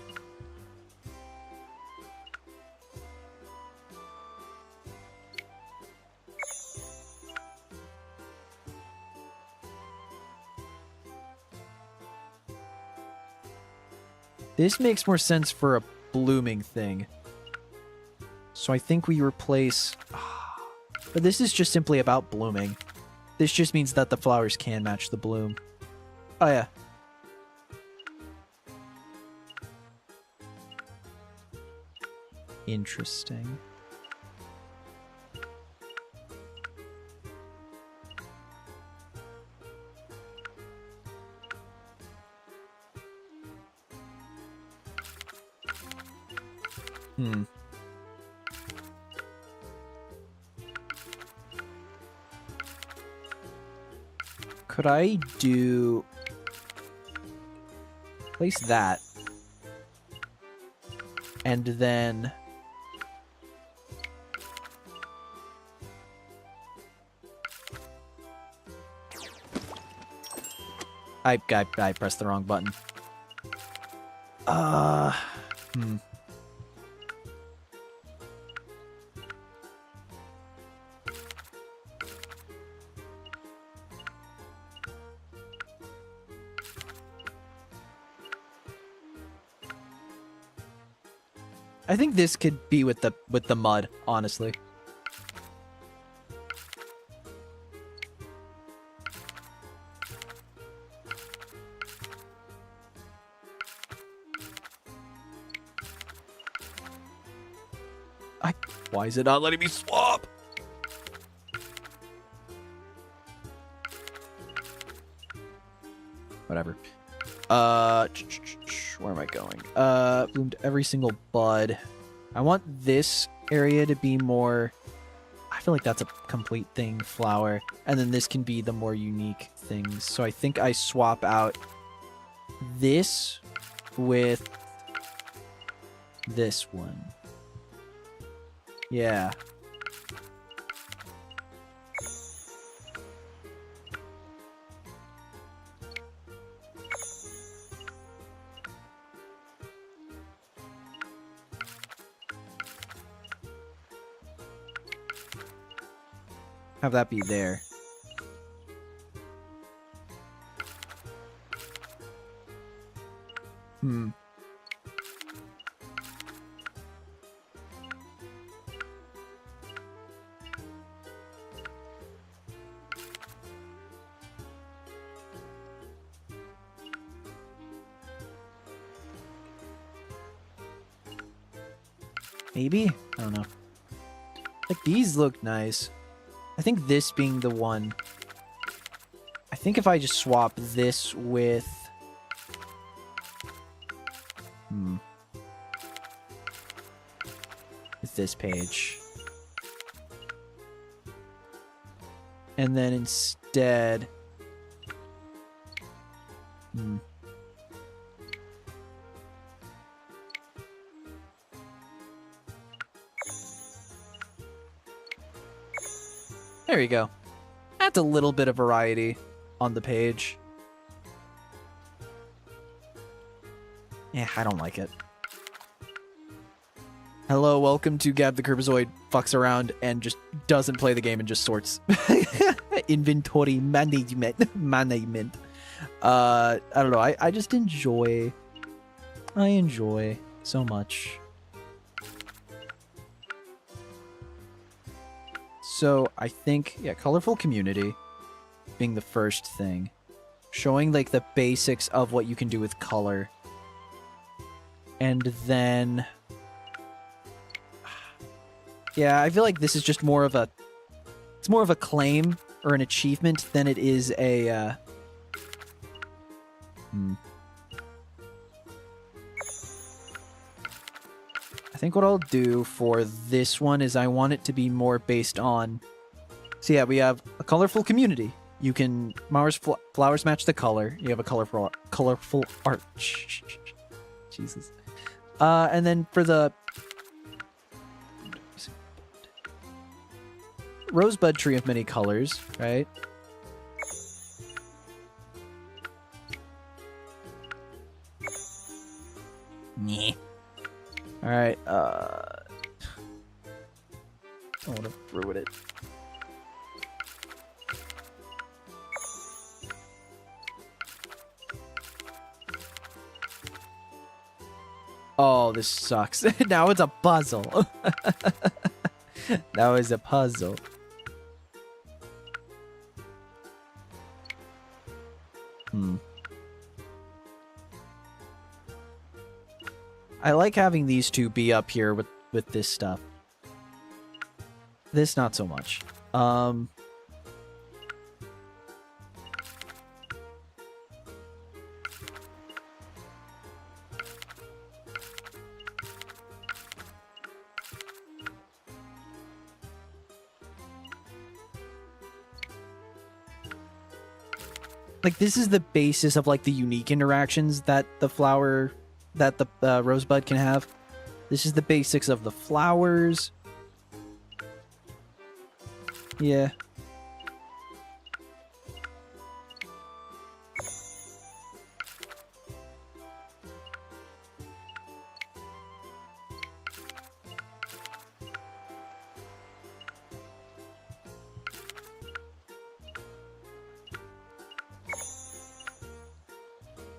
This makes more sense for a blooming thing. So I think we replace... But this is just simply about blooming. This just means that the flowers can match the bloom. Oh, yeah. Interesting. Could I do... Place that. And then... I pressed the wrong button. I think this could be with the mud, honestly. Why is it not letting me swap? Whatever. Where am I going? Bloomed every single bud. I want this area to be more... I feel like that's a complete thing, flower. And then this can be the more unique things. So I think I swap out this with this one. Yeah. Have that be there. Maybe? I don't know. Like, these look nice. I think this being the one... I think if I just swap this with... with this page. And then instead... There you go. That's a little bit of variety on the page. Yeah, I don't like it. Hello, welcome to Gab the KiRBiZOiD fucks around and just doesn't play the game and just sorts. Inventory management. I don't know. I just enjoy... I enjoy so much. So I think, yeah, colorful community being the first thing. Showing like the basics of what you can do with color. And then... Yeah, I feel like this is just more of a... It's more of a claim or an achievement than it is a, I think what I'll do for this one is I want it to be more based on... So yeah, we have a colorful community. You can... flowers match the color. You have a colorful art. Jesus. And then for the... Rosebud tree of many colors, right? Nyeh. Alright, I want to ruin it. Oh, this sucks. Now it's a puzzle. Now it's a puzzle. I like having these two be up here with this stuff. This, not so much. Like, this is the basis of, like, the unique interactions that the flower... that the rosebud can have. This is the basics of the flowers. Yeah.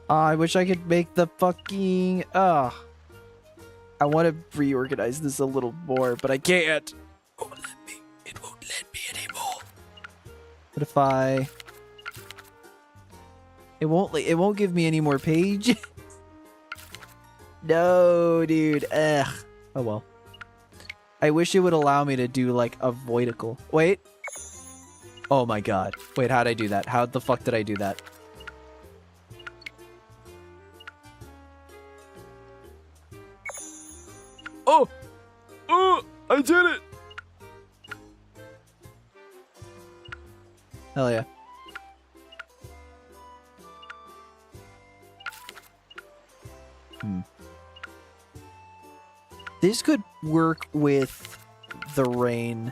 I wish I could make the fucking... I want to reorganize this a little more, but I can't. It won't let me. It won't let me anymore. What if I... It won't give me any more pages. No, dude. Ugh. Oh, well. I wish it would allow me to do, like, a voidical. Wait. Oh, my God. Wait, how'd I do that? How the fuck did I do that? Oh! Oh! I did it! Hell yeah. This could work with the rain.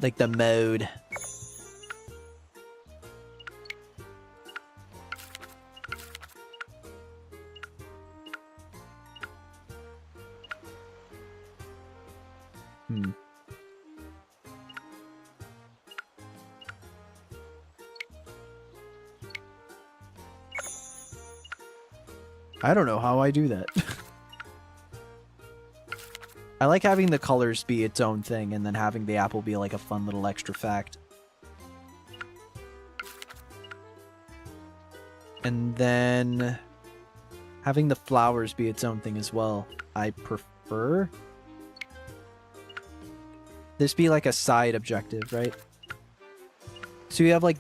Like the mode. I don't know how I do that. I like having the colors be its own thing and then having the apple be like a fun little extra fact. And then having the flowers be its own thing as well. I prefer this be like a side objective, right? So you have like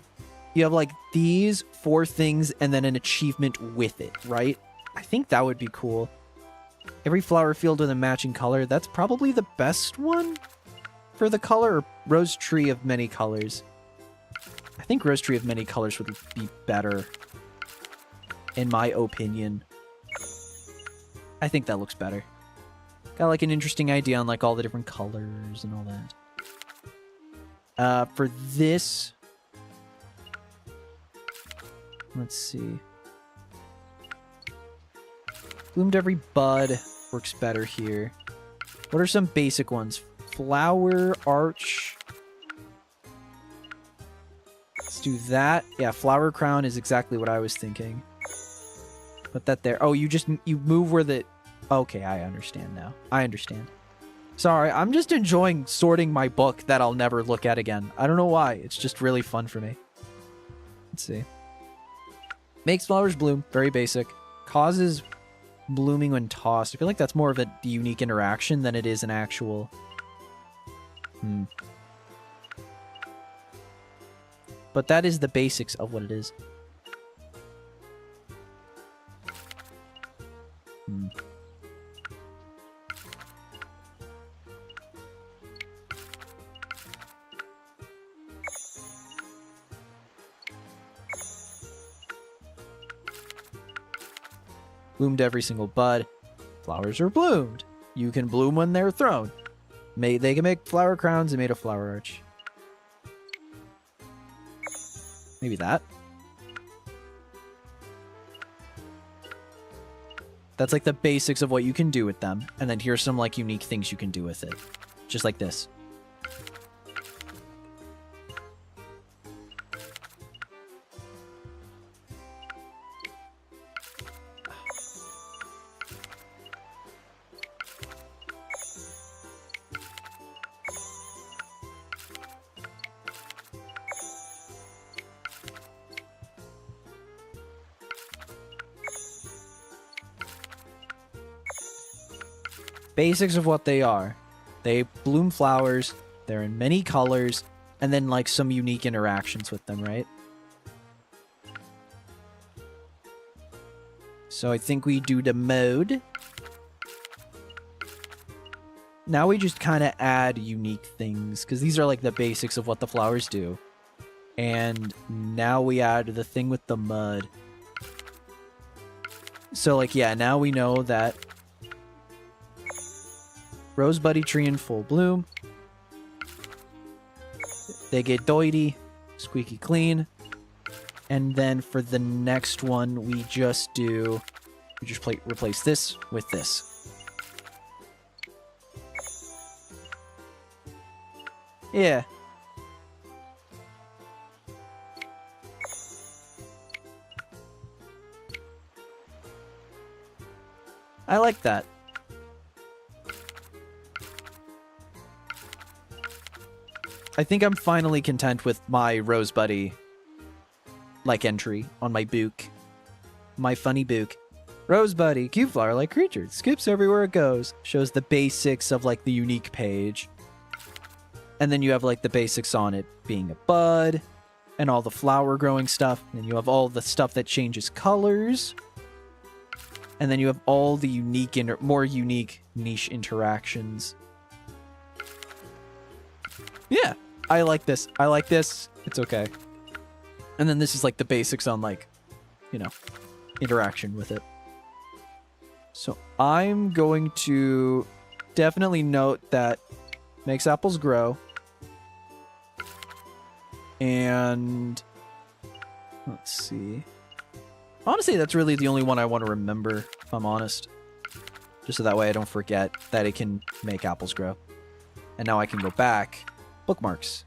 these 4 things and then an achievement with it, right? I think that would be cool. Every flower field with a matching color. That's probably the best one for the color. Or rose tree of many colors. I think rose tree of many colors would be better. In my opinion. I think that looks better. Got like an interesting idea on like all the different colors and all that. For this... Let's see. Bloomed every bud works better here. What are some basic ones? Flower, arch. Let's do that. Yeah, flower crown is exactly what I was thinking. Put that there. Oh, you move where the... Okay, I understand now. I understand. Sorry, I'm just enjoying sorting my book that I'll never look at again. I don't know why. It's just really fun for me. Let's see. Makes flowers bloom. Very basic. Causes blooming when tossed. I feel like that's more of a unique interaction than it is an actual... But that is the basics of what it is. Bloomed every single bud. Flowers are bloomed. You can bloom when they're thrown. They can make flower crowns and made a flower arch. Maybe that. That's like the basics of what you can do with them. And then here's some like unique things you can do with it. Just like this. Basics of what they are. They bloom flowers, they're in many colors, and then like some unique interactions with them, right? So I think we do the mode. Now we just kind of add unique things, because these are like the basics of what the flowers do. And now we add the thing with the mud. So like, yeah, now we know that Rose Buddy tree in full bloom. They get doity, squeaky clean. And then for the next one, we just replace this with this. Yeah. I like that. I think I'm finally content with my Rose Buddy like entry on my book. My funny book. Rose Buddy, cute flower-like creature. Skips everywhere it goes. Shows the basics of like the unique page. And then you have like the basics on it being a bud and all the flower growing stuff. And then you have all the stuff that changes colors. And then you have all the unique, more unique niche interactions. Yeah, I like this. I like this. It's okay. And then this is like the basics on like, you know, interaction with it. So I'm going to definitely note that makes apples grow. And let's see. Honestly, that's really the only one I want to remember, if I'm honest. Just so that way I don't forget that it can make apples grow. And now I can go back. Bookmarks.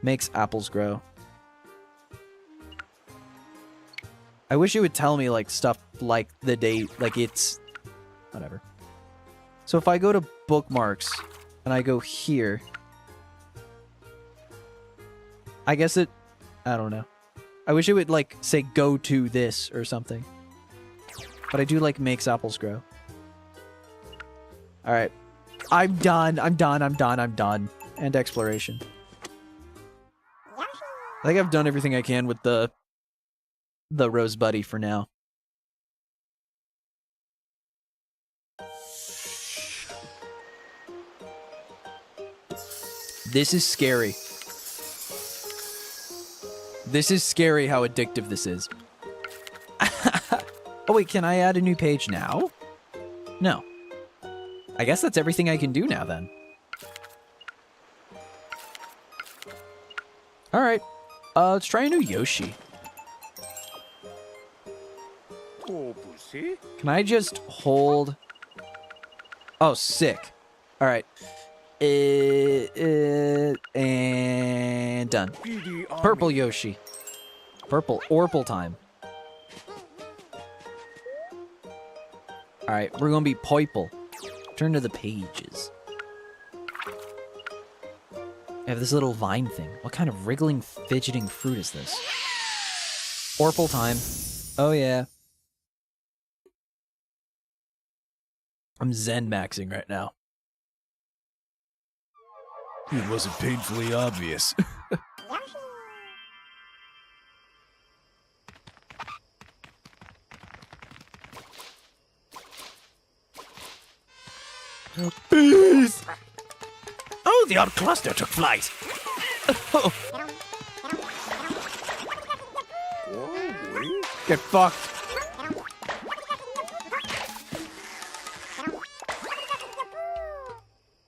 Makes apples grow. I wish it would tell me like stuff like the date, like it's whatever. So if I go to bookmarks and I go here, I guess I don't know. I wish it would like say go to this or something. But I do like makes apples grow. All right. I'm done. I'm done. I'm done. I'm done. And exploration. I think I've done everything I can with the Rose Buddy for now. This is scary. This is scary how addictive this is. Oh wait, can I add a new page now? No. I guess that's everything I can do now then. Alright. Let's try a new Yoshi. Can I just hold... Oh, sick. Alright. And done. Purple Yoshi. Purple Orpal time. Alright, we're gonna be purple. Turn to the pages. I have this little vine thing. What kind of wriggling, fidgeting fruit is this? Orpal time. Oh yeah. I'm Zen maxing right now. It wasn't painfully obvious. Bees! Oh, the odd cluster took flight. Oh. Get fucked.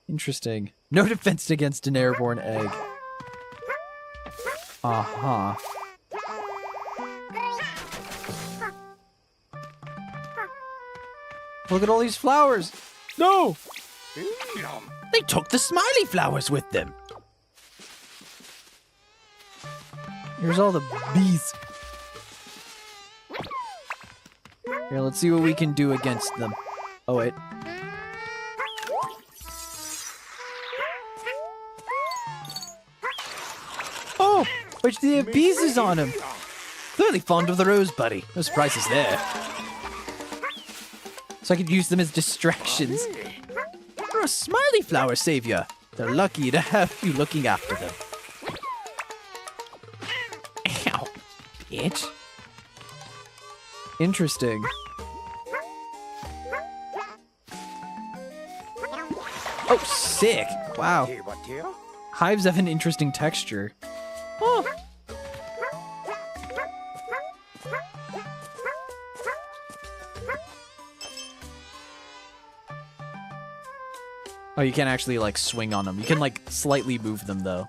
Interesting. No defense against an airborne egg. Uh-huh. Look at all these flowers. No! They took the smiley flowers with them. Here's all the bees. Here, let's see what we can do against them. Oh, wait. Oh! Which they have bees on him. Clearly fond of the rose buddy. No surprises there. So I could use them as distractions. You're a smiley flower savior. They're lucky to have you looking after them. Ow, bitch. Interesting. Oh, sick. Wow. Hives have an interesting texture. Oh. Oh, you can't actually, like, swing on them. You can, like, slightly move them, though.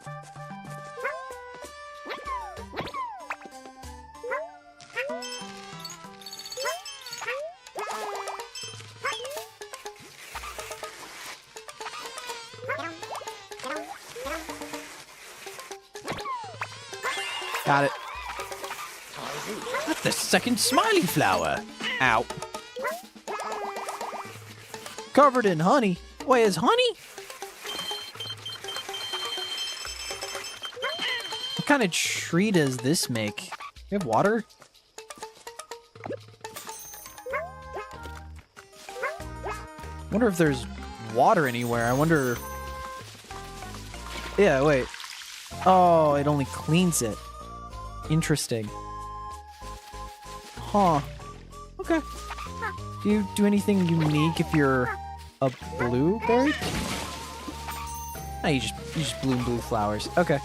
Got it. That's the second smiley flower. Ow. Covered in honey. Wait, is honey? What kind of tree does this make? You have water? Wonder if there's water anywhere. I wonder... Yeah, wait. Oh, it only cleans it. Interesting. Huh. Okay. Do you do anything unique if you're a blueberry? No, you just bloom blue flowers. Okay.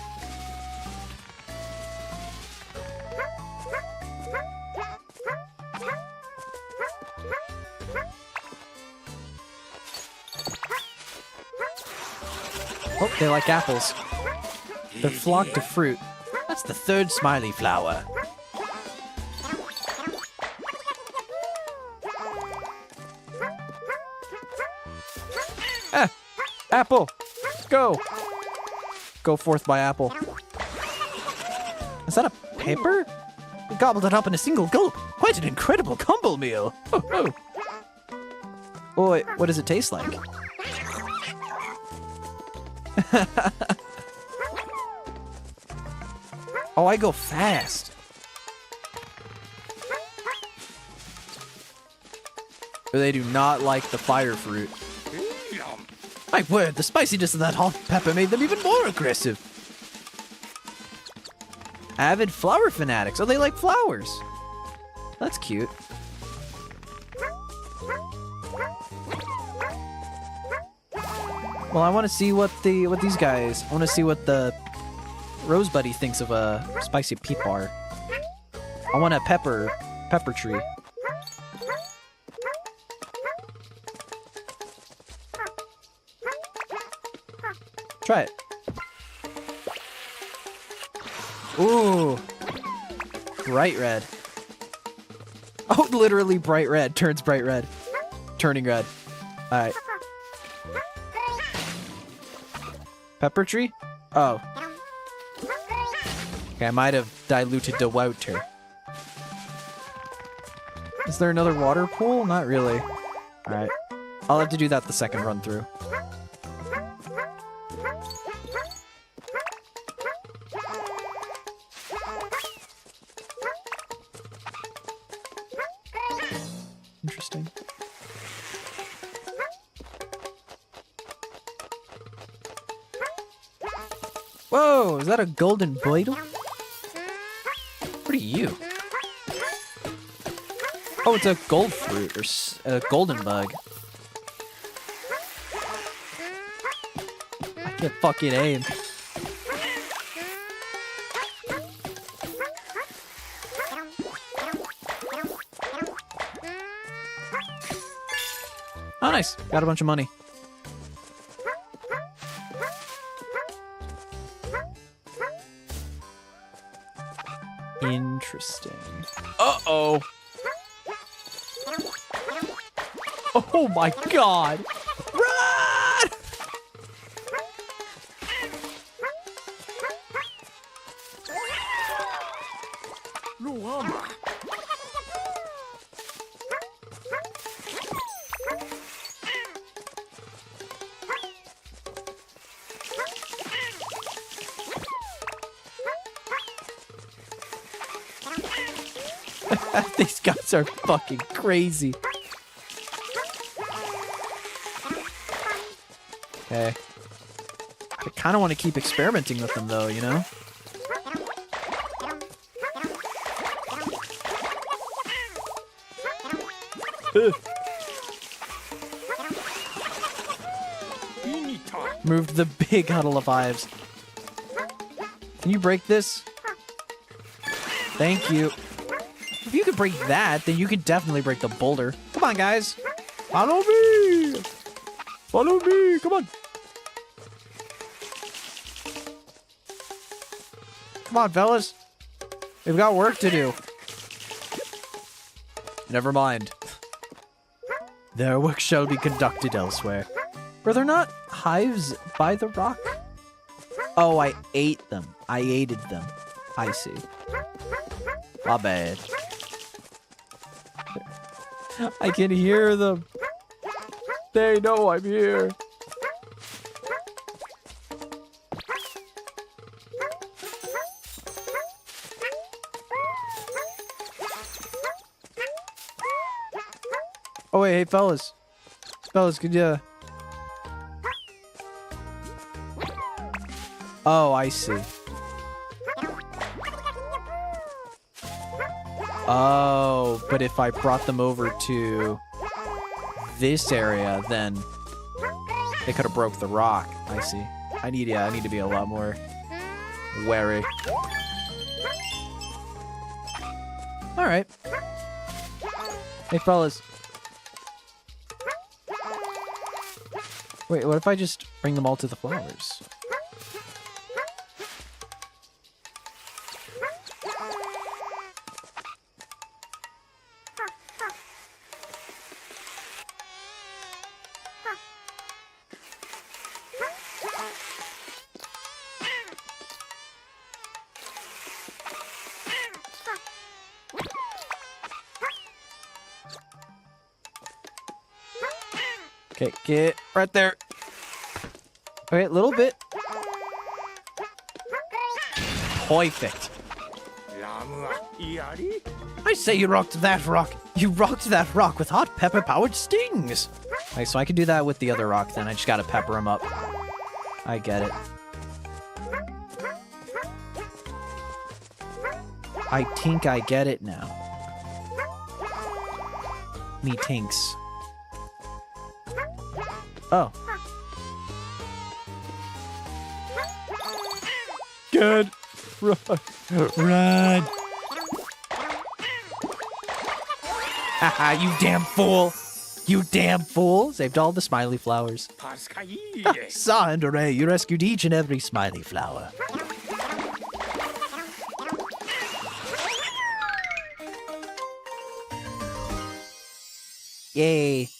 Oh, they like apples. They're flocked to fruit. That's the third smiley flower. Ah! Apple! Go! Go forth by apple. Is that a paper? We gobbled it up in a single gulp. Quite an incredible combo meal. Oh, oh. Oh, wait, what does it taste like? Oh, I go fast. They do not like the fire fruit. My word, the spiciness of that hot pepper made them even more aggressive. Avid flower fanatics. Oh, they like flowers. That's cute. Well, I want to see what these guys. I want to see what the Rose Buddy thinks of a spicy peepar. I want a pepper tree. Try it. Ooh. Bright red. Oh, literally bright red. Turns bright red. Turning red. Alright. Pepper tree? Oh. Okay, I might have diluted the water. Is there another water pool? Not really. Alright. I'll have to do that the second run through. Interesting. Whoa, is that a golden beetle? What are you? Oh, it's a gold fruit, or a golden bug. Get fucking aim. Oh, nice. Got a bunch of money. Interesting. Uh-oh. Oh my god. Run! These guys are fucking crazy. Okay. I kind of want to keep experimenting with them, though, you know? Moved the big huddle of hives. Can you break this? Thank you. If you could break that, then you could definitely break the boulder. Come on, guys. Follow me. Follow me. Come on. Come on, fellas. We've got work to do. Never mind. Their work shall be conducted elsewhere. Were there not hives by the rock? Oh, I ate them. I aided them. I see. My bad. I can hear them. They know I'm here. Oh wait, hey fellas. Fellas, could you... Oh, I see. Oh, but if I brought them over to this area, then they could have broke the rock. I see. I need to be a lot more wary. All right. Hey, fellas. Wait, what if I just bring them all to the flowers? Okay, get right there. Okay, a little bit. Perfect. I say you rocked that rock. You rocked that rock with hot pepper-powered stings. Okay, so I can do that with the other rock then. I just gotta pepper them up. I get it. I think I get it now. Me tinks. Oh. Good. Run. Run. Haha, you damn fool. You damn fool. Saved all the smiley flowers. Saw and Ray, you rescued each and every smiley flower. Yay.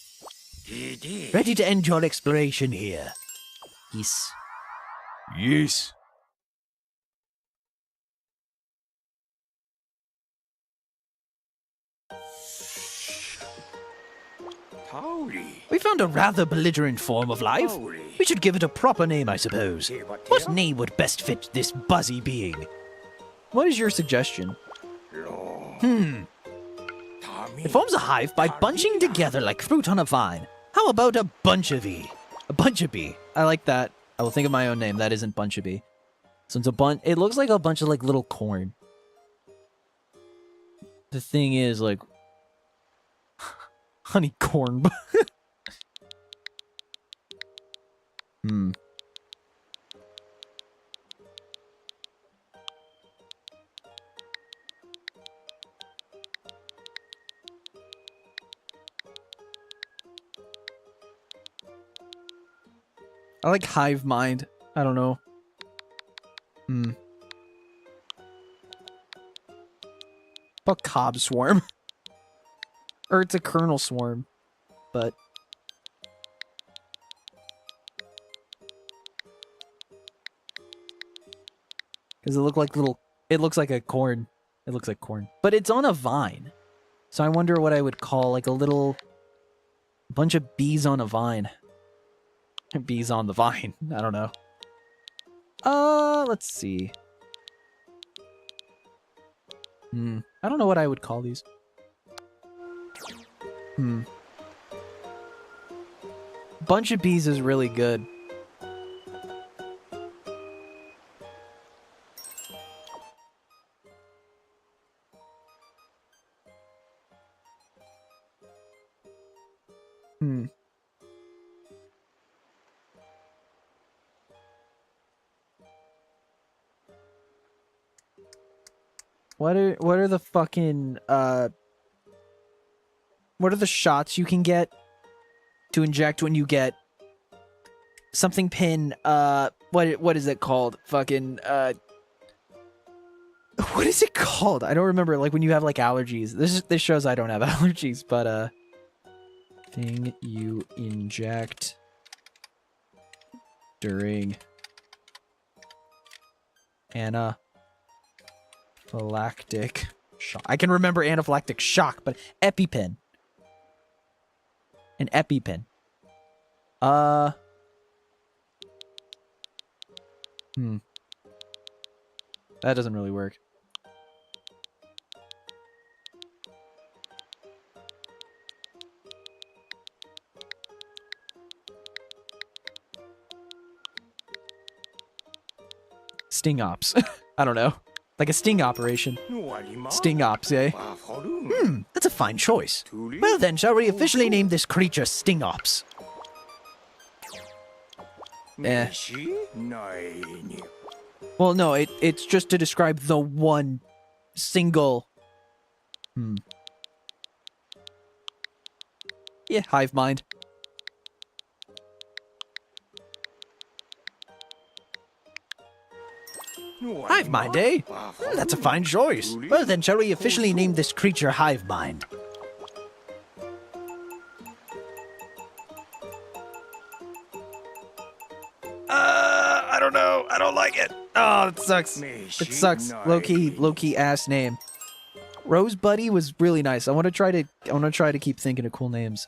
Ready to end your exploration here. Yes. Yes. Howdy. We found a rather belligerent form of life. We should give it a proper name, I suppose. What name would best fit this buzzy being? What is your suggestion? It forms a hive by bunching together like fruit on a vine. How about a 𝒔𝒉𝒂𝒂𝒕𝒊𝒏𝒈? A 𝒔𝒉𝒂𝒂𝒕𝒊𝒏𝒈. I like that. I will think of my own name. That isn't 𝒔𝒉𝒂𝒂𝒕𝒊𝒏𝒈. So it's a bunch. It looks like a bunch of like little corn. The thing is like honey corn. I like hive mind. I don't know. But cob swarm. Or it's a kernel swarm. But because it looks like a corn. It looks like corn. But it's on a vine. So I wonder what I would call like a bunch of bees on a vine. Bees on the vine. I don't know. Let's see. I don't know what I would call these. Bunch of bees is really good. What are the fucking what are the shots you can get to inject when you get something pin what is it called? Fucking what is it called? I don't remember, like when you have like allergies. This shows I don't have allergies, but thing you inject during anaphylactic shock. I can remember anaphylactic shock, but EpiPen. An EpiPen. That doesn't really work. Sting ops. I don't know. Like a sting operation. Sting ops, eh? That's a fine choice. Well then, shall we officially name this creature Sting Ops? Eh. Well, no, it's just to describe the one single... Yeah, hive mind. Hive mind, eh? That's a fine choice. Well then, shall we officially name this creature Hive Mind? I don't know. I don't like it. Oh, it sucks. It sucks. Low-key ass name. Rose Buddy was really nice. I want to try to keep thinking of cool names.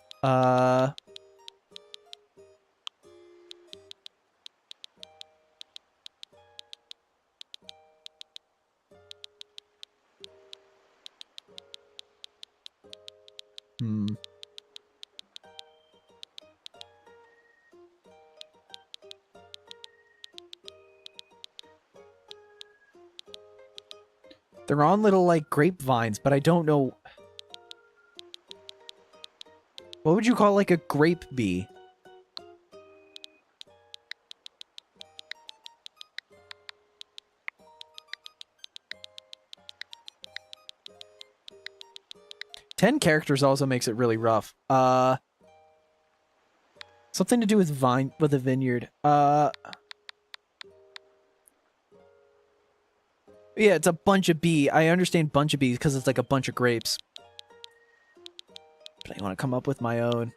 They're on little, like, grapevines, but I don't know... What would you call, like, a grape bee? Ten characters also makes it really rough. Something to do with a vineyard. Yeah, it's a bunch of bee. I understand bunch of bees because it's like a bunch of grapes. But I want to come up with my own.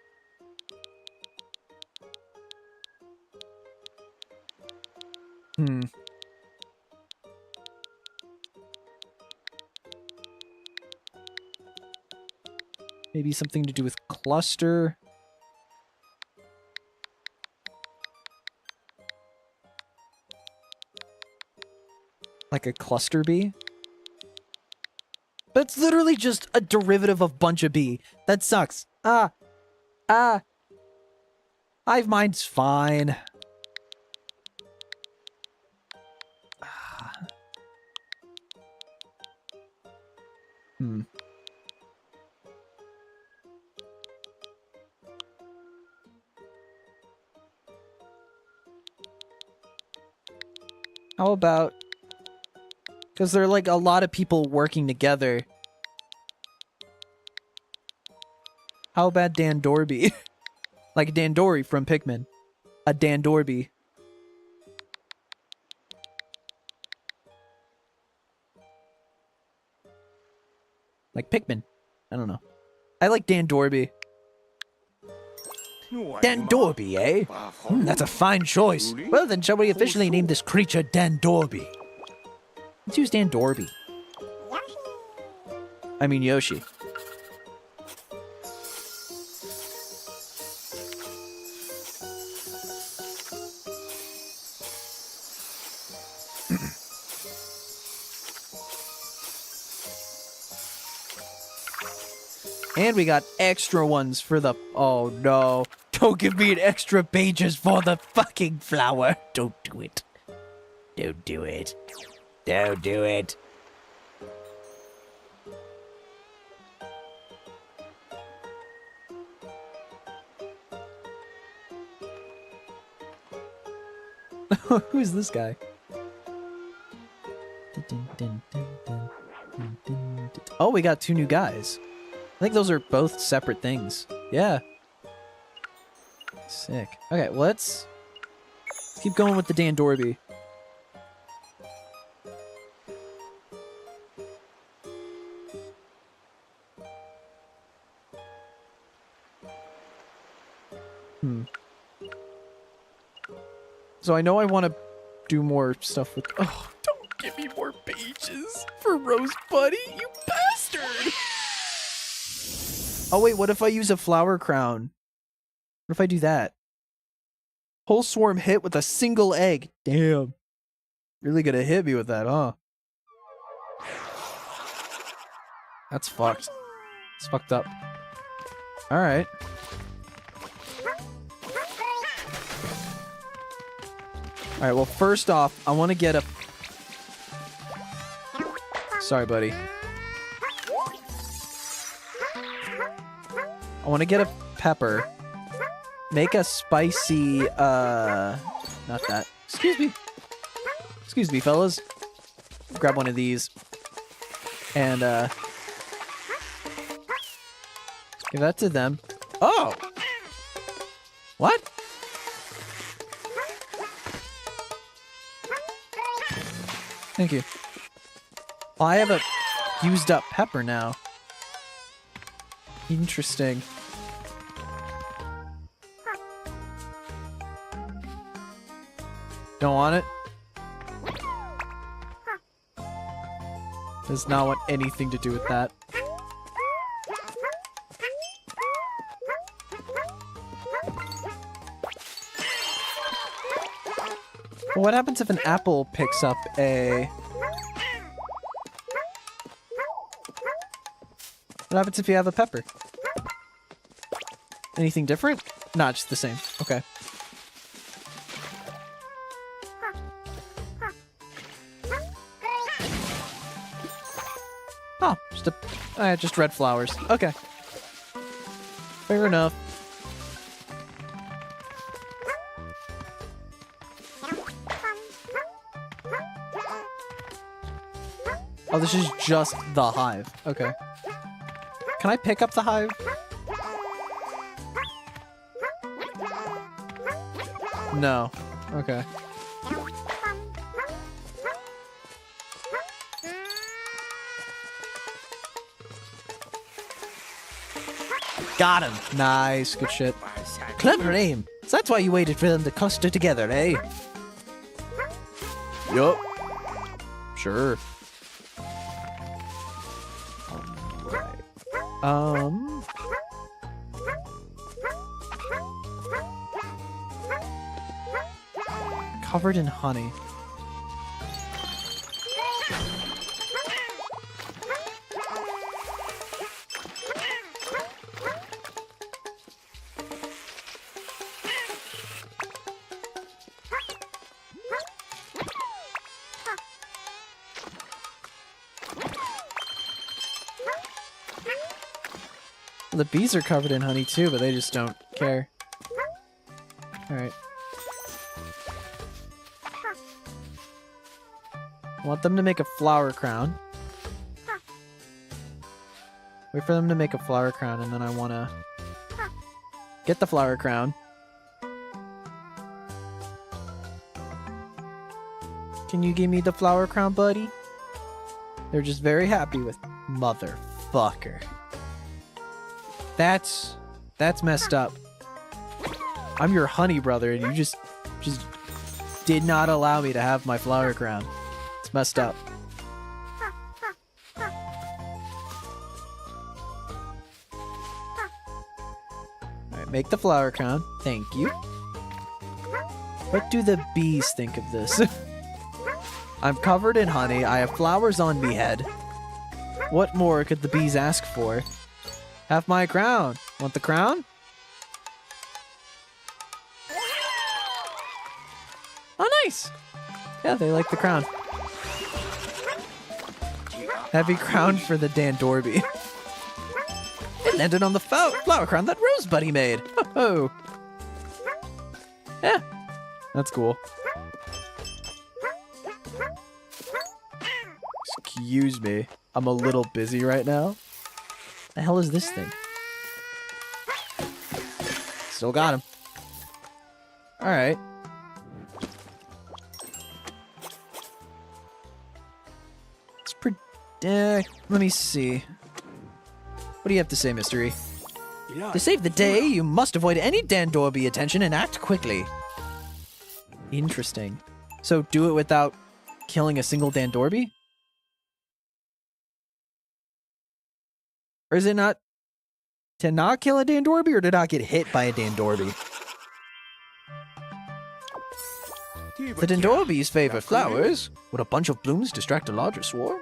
Maybe something to do with cluster. Like a cluster bee? But it's literally just a derivative of bunch of bee. That sucks. Hive mind's fine. How about... Because there are, like, a lot of people working together. How about Dandorby? Like Dandori from Pikmin. a Dandorby. Like Pikmin. I don't know. I like Dandorby. Dandorby, eh? That's a fine choice. Well, then shall we officially name this creature Dandorby? Let's use Dandorby. I mean Yoshi. And we got extra ones for the... Oh, no. Don't give me an extra pages for the fucking flower. Don't do it. Don't do it. Don't do it. Who's this guy? Oh, we got 2 new guys. I think those are both separate things. Yeah. Sick. Okay, let's keep going with the Dandorby. So I know I want to do more stuff with... Oh, don't give me more pages for Rose Buddy, you bastard! Oh wait, what if I use a flower crown? What if I do that? Whole swarm hit with a single egg. Damn. Really gonna hit me with that, huh? That's fucked. It's fucked up. Alright. Alright, well first off, I want to get a... Sorry, buddy. I want to get a pepper. Make a spicy, not that. Excuse me. Excuse me, fellas. Grab one of these. And, give that to them. Oh! What? Thank you. Well, I have a used up pepper now. Interesting. Don't want it? Does not want anything to do with that. Well, what happens if an apple picks up a... What happens if you have a pepper? Anything different? Nah, just the same. Okay. Oh, just red flowers. Okay. Fair enough. Oh, this is just the hive. Okay. Can I pick up the hive? No. Okay. Got him. Nice. Good shit. Clever aim. So that's why you waited for them to cluster together, eh? Yup. Sure. Covered in honey. The bees are covered in honey too, but they just don't care. Alright. I want them to make a flower crown. Wait for them to make a flower crown, and then I want to get the flower crown. Can you give me the flower crown, buddy? They're just very happy with motherfucker. That's messed up. I'm your honey brother, and you just did not allow me to have my flower crown. It's messed up. Alright, make the flower crown. Thank you. What do the bees think of this? I'm covered in honey. I have flowers on me head. What more could the bees ask for? Have my crown. Want the crown? Oh, nice. Yeah, they like the crown. Heavy crown for the dandorby. It landed on the flower crown that Rose Buddy made. Oh, yeah, that's cool. Excuse me, I'm a little busy right now. The hell is this thing? Still got him. All right. It's pretty. Let me see. What do you have to say, Mystery? To save the day, you must avoid any dandorby attention and act quickly. Interesting. So do it without killing a single dandorby? Or is it not to not kill a dandorby, or to not get hit by a dandorby? The dandorbys favor flowers. Would a bunch of blooms distract a larger swarm?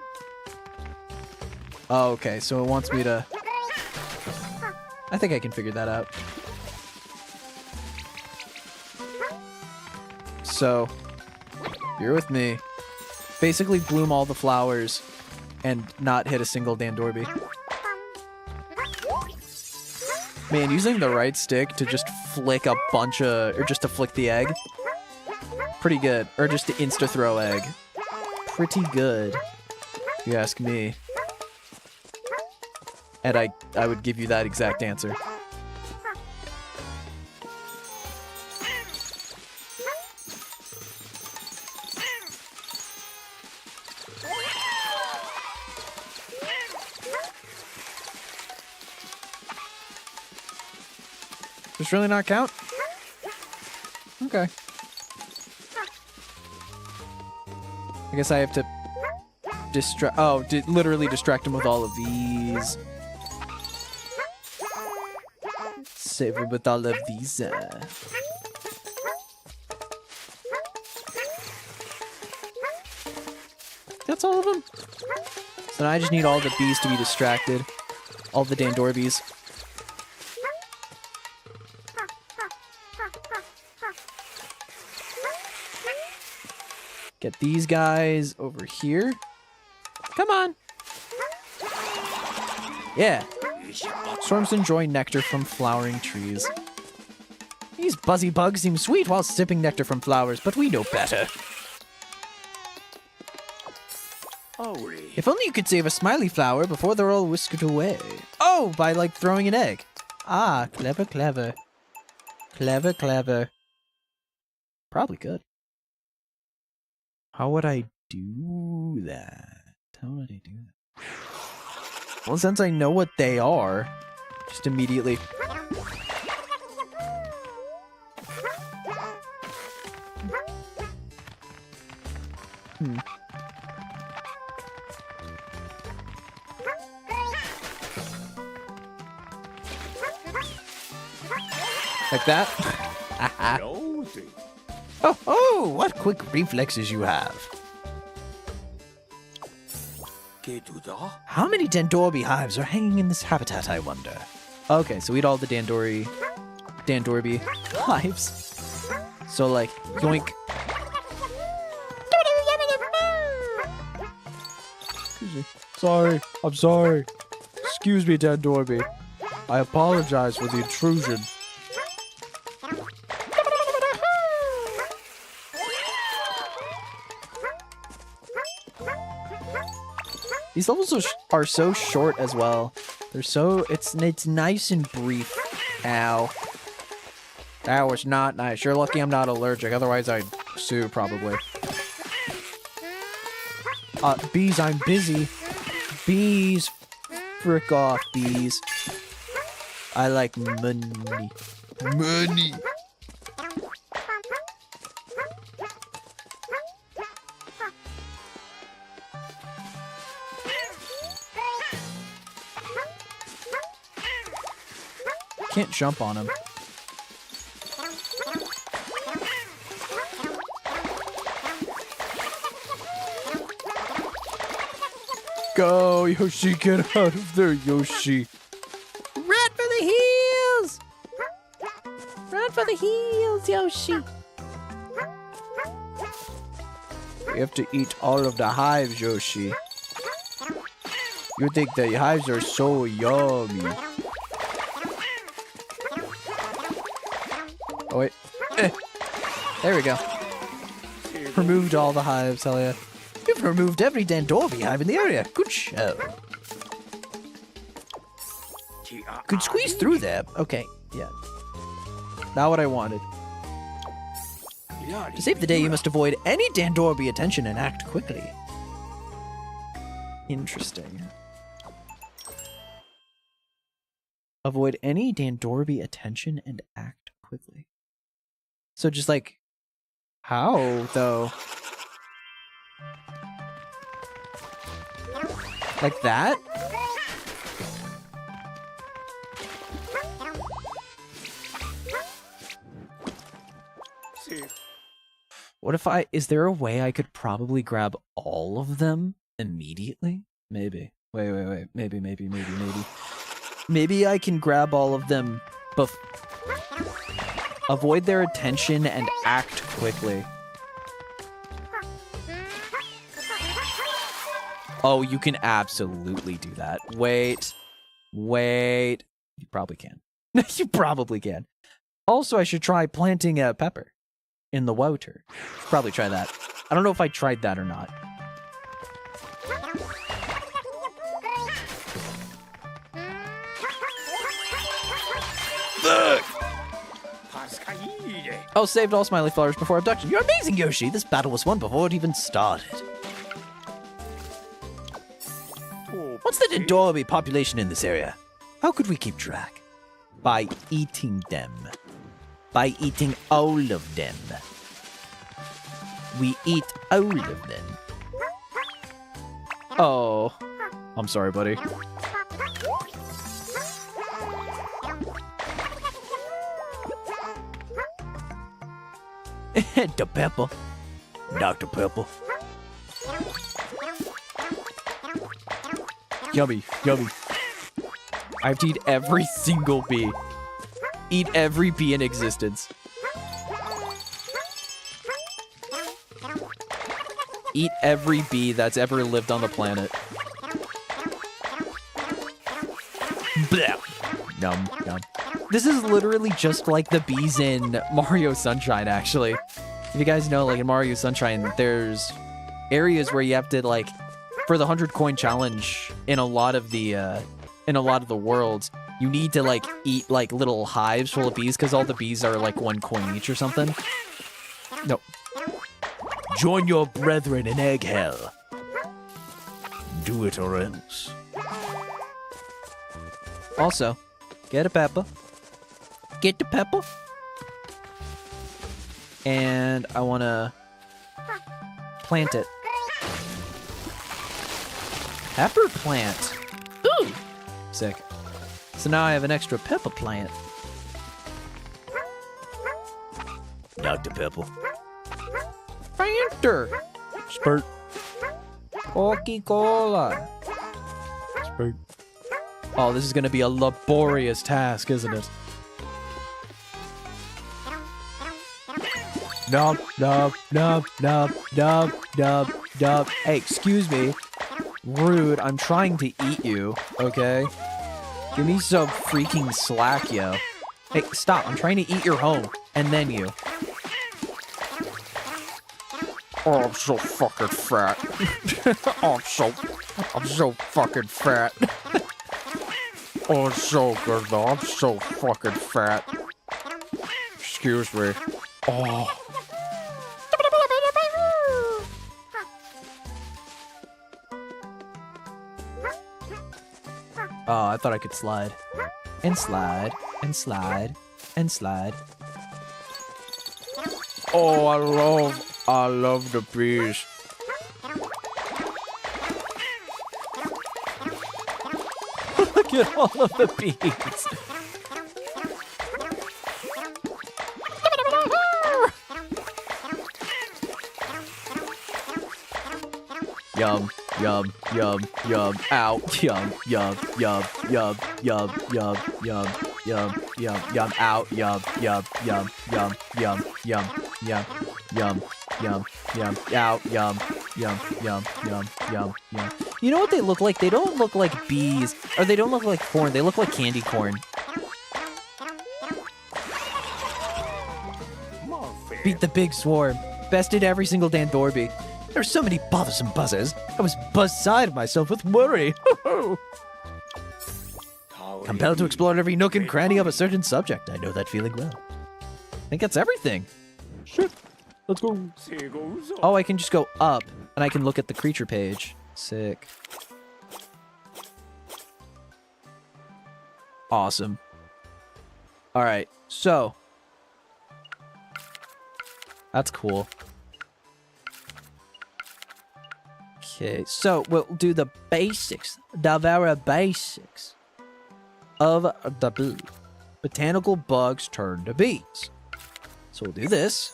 Oh, okay, so it wants me to... I think I can figure that out. So, you're with me. Basically bloom all the flowers and not hit a single dandorby. Man, using the right stick to just flick a bunch of... or just to flick the egg. Pretty good. Or just to insta-throw egg. Pretty good, if you ask me. And I would give you that exact answer. Does really not count? Okay. I guess I have to distract... Oh, literally distract him with all of these. Save him with all of these. That's all of them? So now I just need all the bees to be distracted. All the dandorbies. Get these guys over here. Come on. Yeah. Swarms enjoy nectar from flowering trees. These buzzy bugs seem sweet while sipping nectar from flowers, but we know better. If only you could save a smiley flower before they're all whisked away. Oh, by like throwing an egg. Ah, clever, clever. Clever, clever. Probably could. How would I do that? How would I do that? Well, since I know what they are, just immediately... Like that? Oh, what quick reflexes you have. How many dandorby hives are hanging in this habitat, I wonder? Okay, so eat all the dandorby hives. So like, yoink. Sorry, I'm sorry. Excuse me, dandorby. I apologize for the intrusion. These levels are so short as well. They're so... It's nice and brief. Ow. That was not nice. You're lucky I'm not allergic. Otherwise, I'd sue, probably. Bees, I'm busy. Bees. Frick off, bees. I like money. Money. Can't jump on him. Go, Yoshi, get out of there, Yoshi. Run for the hills! Run for the hills, Yoshi. We have to eat all of the hives, Yoshi. You think the hives are so yummy. Oh, wait. There we go. Removed all the hives, hell yeah. You've removed every Dandorby hive in the area. Good show. Could squeeze through there. Okay, yeah. Not what I wanted. To save the day, you must avoid any Dandorby attention and act quickly. Interesting. Avoid any Dandorby attention and act quickly. So just like, how though? Like that? What if is there a way I could probably grab all of them immediately? Maybe. Wait. Maybe. Maybe I can grab all of them avoid their attention and act quickly. Oh, you can absolutely do that. Wait. You probably can. You probably can. Also, I should try planting a pepper in the water. Probably try that. I don't know if I tried that or not. Oh, saved all smiley flowers before abduction. You're amazing, Yoshi. This battle was won before it even started. What's the Dandorby population in this area? How could we keep track? By eating them. By eating all of them. We eat all of them. Oh. I'm sorry, buddy. The Pepper. Dr. Pepper. Yummy. I have to eat every single bee. Eat every bee in existence. Eat every bee that's ever lived on the planet. Blah. Num. This is literally just like the bees in Mario Sunshine, actually. If you guys know, like in Mario Sunshine, there's areas where you have to, like, for the 100 coin challenge in a lot of the worlds, you need to, like, eat, like, little hives full of bees because all the bees are, like, 1 coin each or something. No. Join your brethren in egg hell. Do it or else. Also, get a pepper. Get the pepper. And I want to plant it. Pepper plant. Ooh. Sick. So now I have an extra pepper plant. Dr. Pepper. Planter. Spurt. Coca-Cola. Spurt. Oh, this is going to be a laborious task, isn't it? Nub. Hey, excuse me. Rude, I'm trying to eat you, okay? Give me some freaking slack, yo. Hey, stop, I'm trying to eat your home, and then you. Oh, I'm so fucking fat. Oh, I'm so fucking fat. Oh, it's so good though, I'm so fucking fat. Excuse me. Oh. Oh, I thought I could slide. And slide, and slide, and slide. Oh, I love the bees. Look at all of the bees. Yum, yum, yum, yum, ow, yum, yum, yum, yum, yum, yum, yum, yum, yum, yum, ow, yum, yum, yum, yum, yum, yum, yum, yum, yum, yum, ow, yum, yum, yum, yum, yum, yum. You know what they look like? They don't look like bees, or they don't look like corn. They look like candy corn. Beat the big swarm. Bested every single Dandorby. There are so many bothersome buzzers. I was beside myself with worry. Compelled to explore every nook and cranny of a certain subject. I know that feeling well. I think that's everything. Shit. Let's go. Oh, I can just go up, and I can look at the creature page. Sick. Awesome. All right, so. That's cool. Okay, so we'll do the basics, the very basics of the bee. Botanical bugs turn to bees. So we'll do this.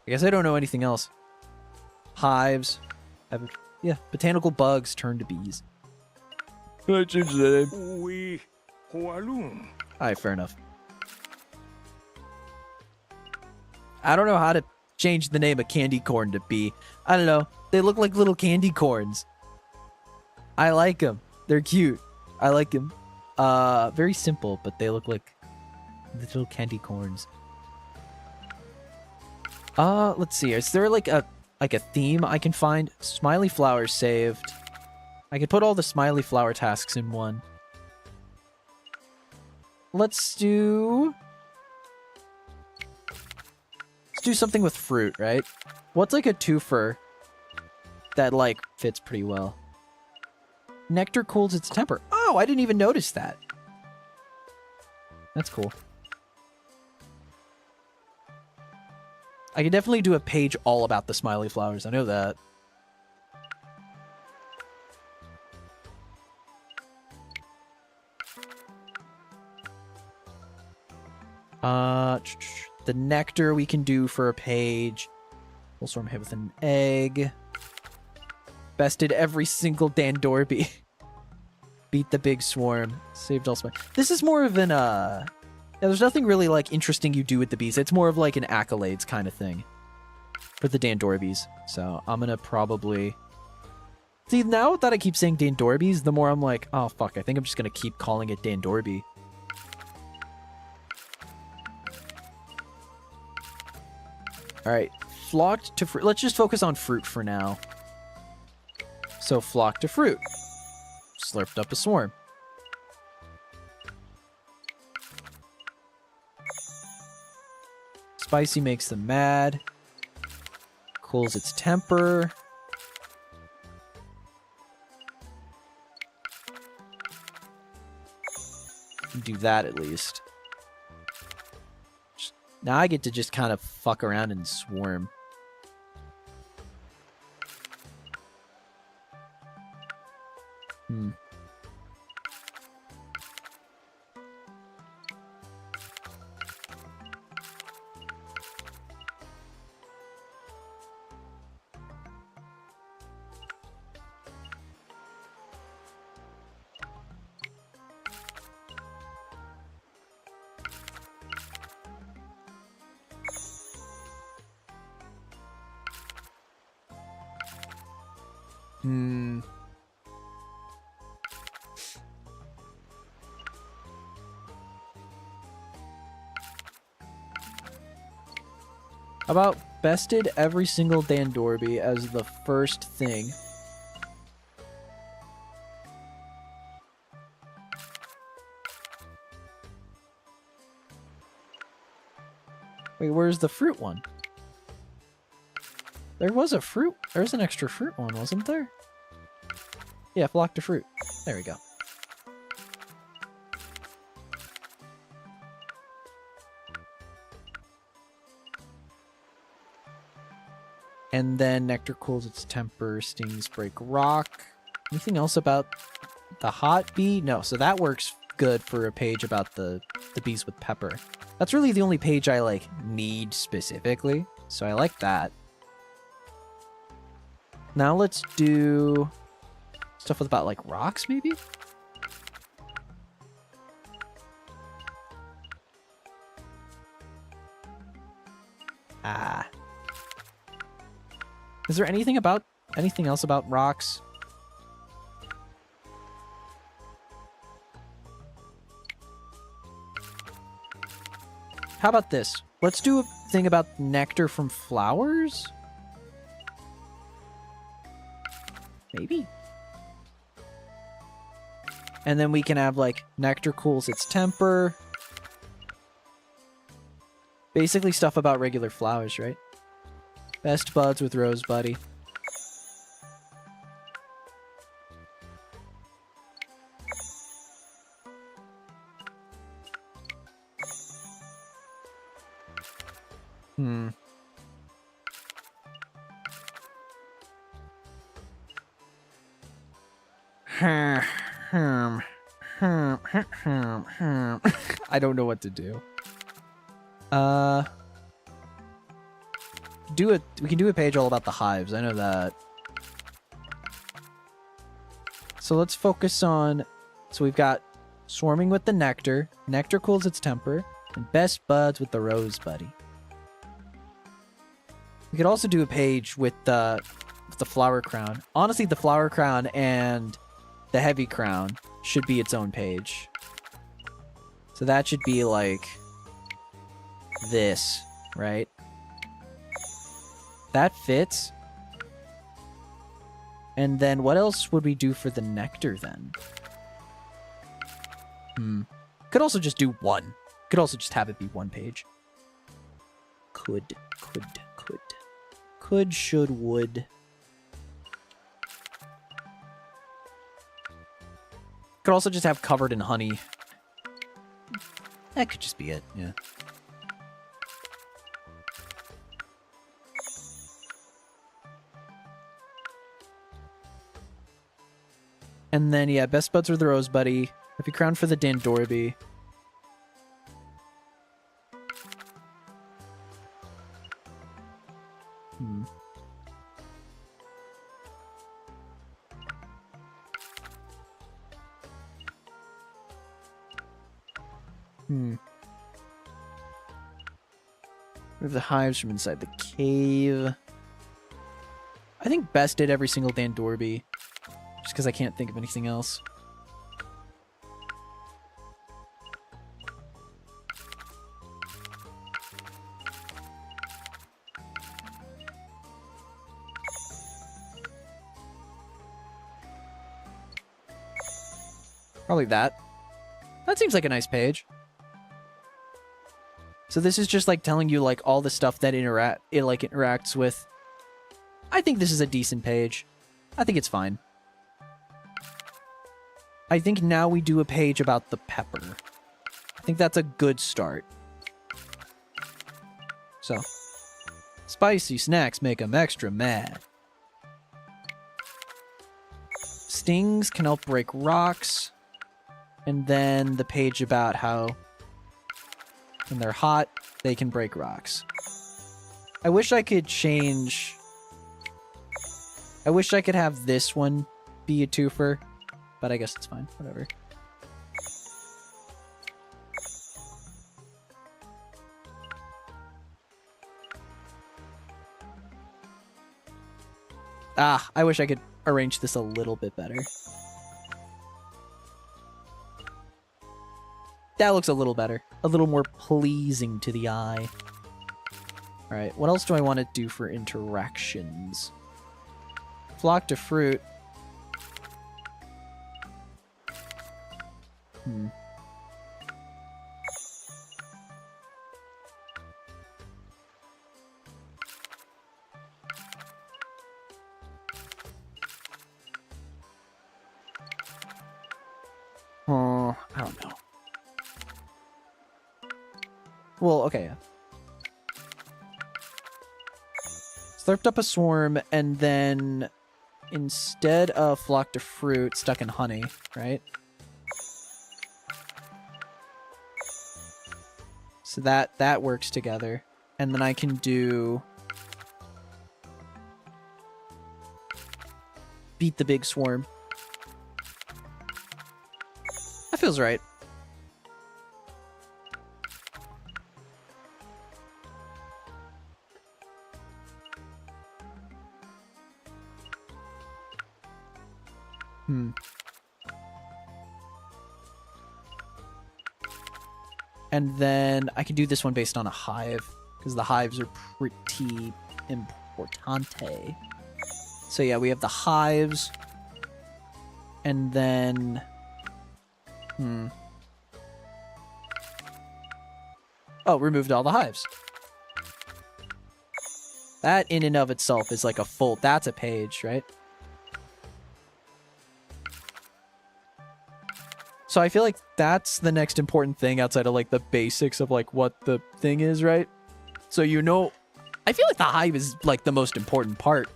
I guess I don't know anything else. Hives. Yeah, botanical bugs turn to bees. Can I change the name? Alright, fair enough. I don't know how to change the name of candy corn to bee. I don't know. They look like little candy corns. I like them. They're cute. I like them. Very simple, but they look like little candy corns. Let's see. Is there like a theme I can find? Smiley flower saved. I could put all the smiley flower tasks in one. Let's do something with fruit, right? What's like a twofer that like fits pretty well? Nectar cools its temper. Oh, I didn't even notice that. That's cool. I could definitely do a page all about the smiley flowers. I know that. The nectar we can do for a page. Full swarm hit with an egg. Bested every single Dandorby. Beat the big swarm. Saved all smile. This is more of an, yeah, there's nothing really, like, interesting you do with the bees. It's more of, like, an accolades kind of thing. For the Dandorbies. So, I'm gonna probably... See, now that I keep saying Dandorbies, the more I'm like, oh, fuck, I think I'm just gonna keep calling it Dandorby. Alright, flocked to fruit. Let's just focus on fruit for now. So, flock to fruit. Slurped up a swarm. Spicy makes them mad. Cools its temper. Do that at least. Now I get to just kind of fuck around and swarm. How about bested every single Dandorby as the first thing? Wait, where's the fruit one? There was a fruit. There's an extra fruit one, wasn't there? Yeah, flock to fruit. There we go. And then nectar cools its temper, stings break rock. Anything else about the hot bee? No, so that works good for a page about the bees with pepper. That's really the only page I, like, need specifically, so I like that. Now let's do stuff with about, like, rocks, maybe? Ah. Is there anything else about rocks? How about this? Let's do a thing about nectar from flowers? Maybe. And then we can have, like, nectar cools its temper. Basically stuff about regular flowers, right? Best buds with Rose Buddy. I don't know what to do. We can do a page all about the hives. I know that. So let's focus on. So we've got swarming with the nectar. Nectar cools its temper, and best buds with the Rose Buddy. We could also do a page with the flower crown. Honestly, the flower crown and the heavy crown should be its own page. So that should be like this, right? That fits. And then what else would we do for the nectar then? Could also just do one. Could also just have it be one page. Could, should, would. Could also just have covered in honey. That could just be it, yeah. And then, yeah, best buds with the Rose Buddy. Happy crown for the 𝒕𝒊𝒏𝒈. Remove the hives from inside the cave. I think best did every single 𝒕𝒊𝒏𝒈. Just because I can't think of anything else. Probably that. That seems like a nice page. So this is just like telling you like all the stuff that interacts with. I think this is a decent page. I think it's fine. I think now we do a page about the pepper. I think that's a good start. So, spicy snacks make them extra mad. Stings can help break rocks. And then the page about how when they're hot, they can break rocks. I wish I could change... I wish I could have this one be a twofer, but I guess it's fine. Whatever. Ah, I wish I could arrange this a little bit better. That looks a little better. A little more pleasing to the eye. Alright, what else do I want to do for interactions? Flock to fruit. Oh, I don't know. Well, okay. Slurped up a swarm, and then instead of flocked a fruit, stuck in honey, right? So that works together. And then I can do... beat the big swarm. That feels right. And then I can do this one based on a hive, because the hives are pretty importante. So yeah, we have the hives, and then... Oh, removed all the hives. That in and of itself is like a full... That's a page, right? So I feel like that's the next important thing outside of like the basics of like what the thing is, right? So you know, I feel like the hive is like the most important part.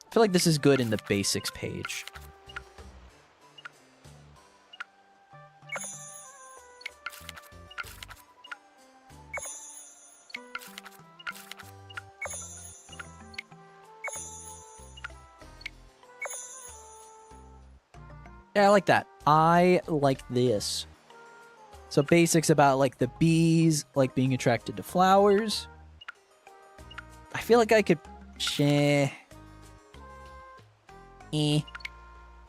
I feel like this is good in the basics page. Yeah, I like that. I like this. So basics about like the bees, like being attracted to flowers. I feel like I could share.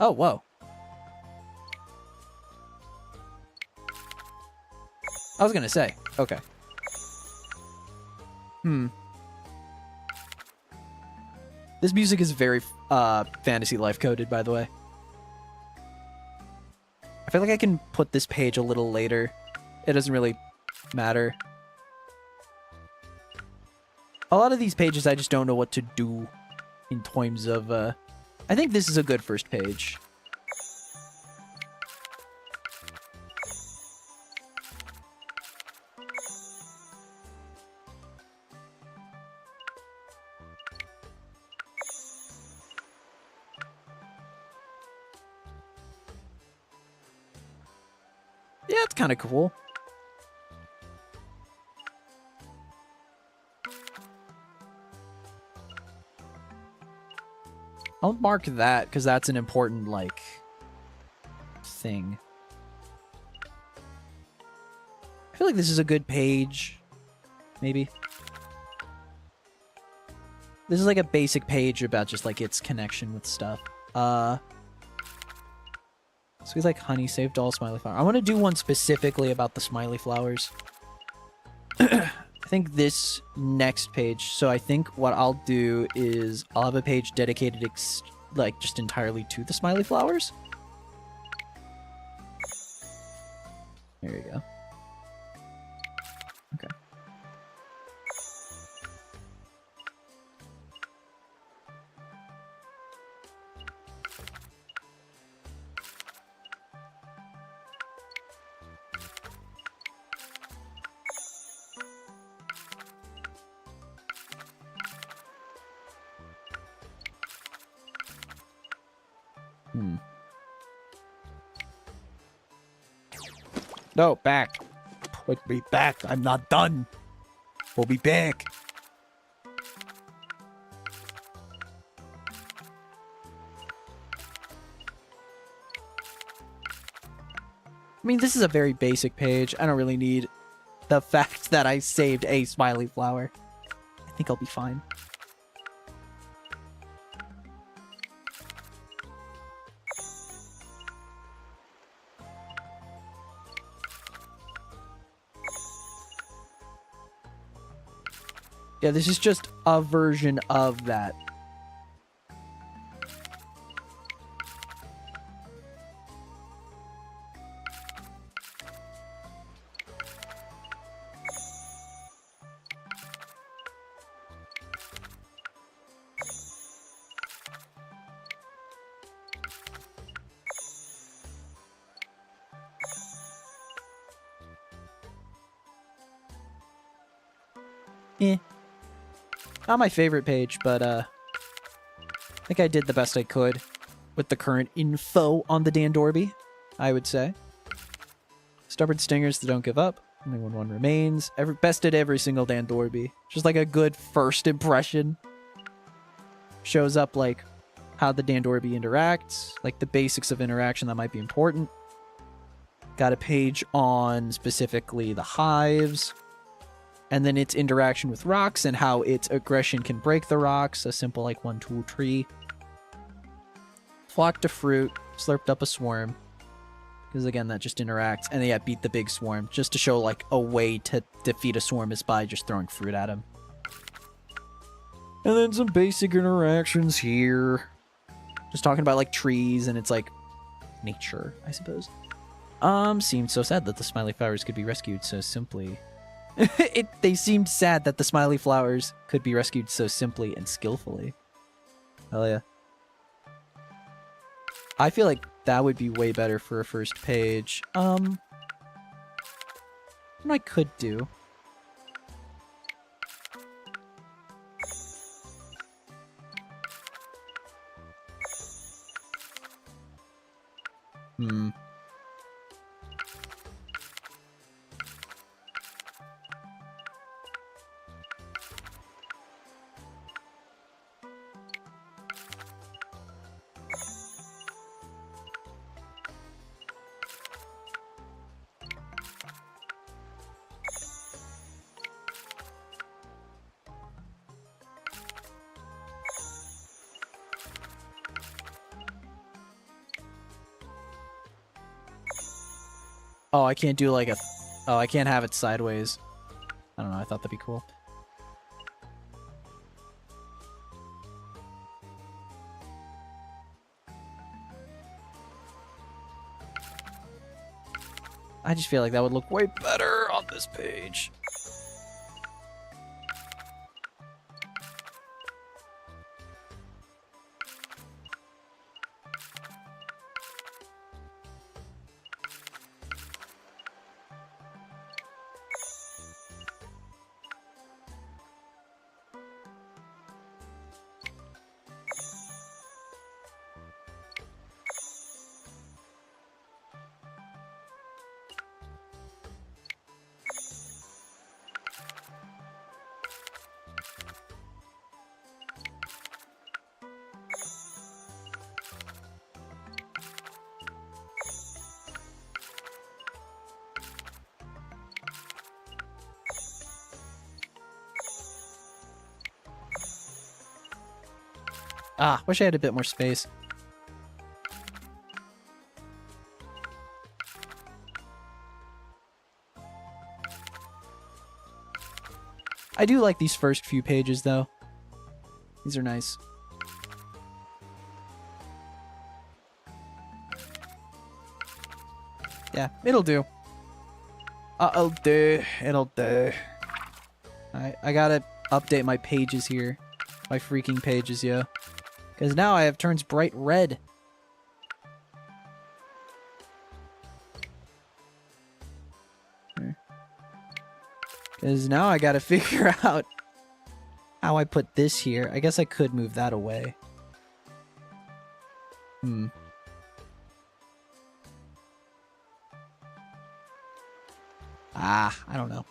Oh, whoa. I was gonna say. Okay. This music is very fantasy life coded, by the way. I feel like I can put this page a little later. It doesn't really matter. A lot of these pages I just don't know what to do in terms of... I think this is a good first page. Yeah, it's kind of cool. I'll mark that because that's an important, like, thing. I feel like this is a good page. Maybe. This is like a basic page about just, like, its connection with stuff. So he's like, honey, saved all smiley flowers. I want to do one specifically about the smiley flowers. I think this next page. So I think what I'll do is I'll have a page dedicated, like, just entirely to the smiley flowers. There you go. Okay. No, back. Put me back. I'm not done. We'll be back. I mean, this is a very basic page. I don't really need the fact that I saved a smiley flower. I think I'll be fine. Yeah, this is just a version of that. Not my favorite page, but I think I did the best I could with the current info on the Dandorby, I would say. Stubborn stingers that don't give up. Only when one remains. Bested every single Dandorby. Just like a good first impression. Shows up like how the Dandorby interacts, like the basics of interaction that might be important. Got a page on specifically the hives, and then its interaction with rocks and how its aggression can break the rocks. A simple like 1, 2, 3. Flocked a fruit, slurped up a swarm. Because again, that just interacts. And yeah, beat the big swarm. Just to show like a way to defeat a swarm is by just throwing fruit at him. And then some basic interactions here. Just talking about like trees and it's like nature, I suppose. Seemed so sad that the smiley flowers could be rescued so simply. They seemed sad that the smiley flowers could be rescued so simply and skillfully. Hell yeah. I feel like that would be way better for a first page. What I could do. Oh, I can't do like a... Oh, I can't have it sideways. I don't know, I thought that'd be cool. I just feel like that would look way better on this page. Ah, wish I had a bit more space. I do like these first few pages, though. These are nice. Yeah, it'll do. It'll do. It'll do. I gotta update my pages here. My freaking pages, yo. Because now I have turns bright red. Because now I gotta figure out how I put this here. I guess I could move that away. I don't know.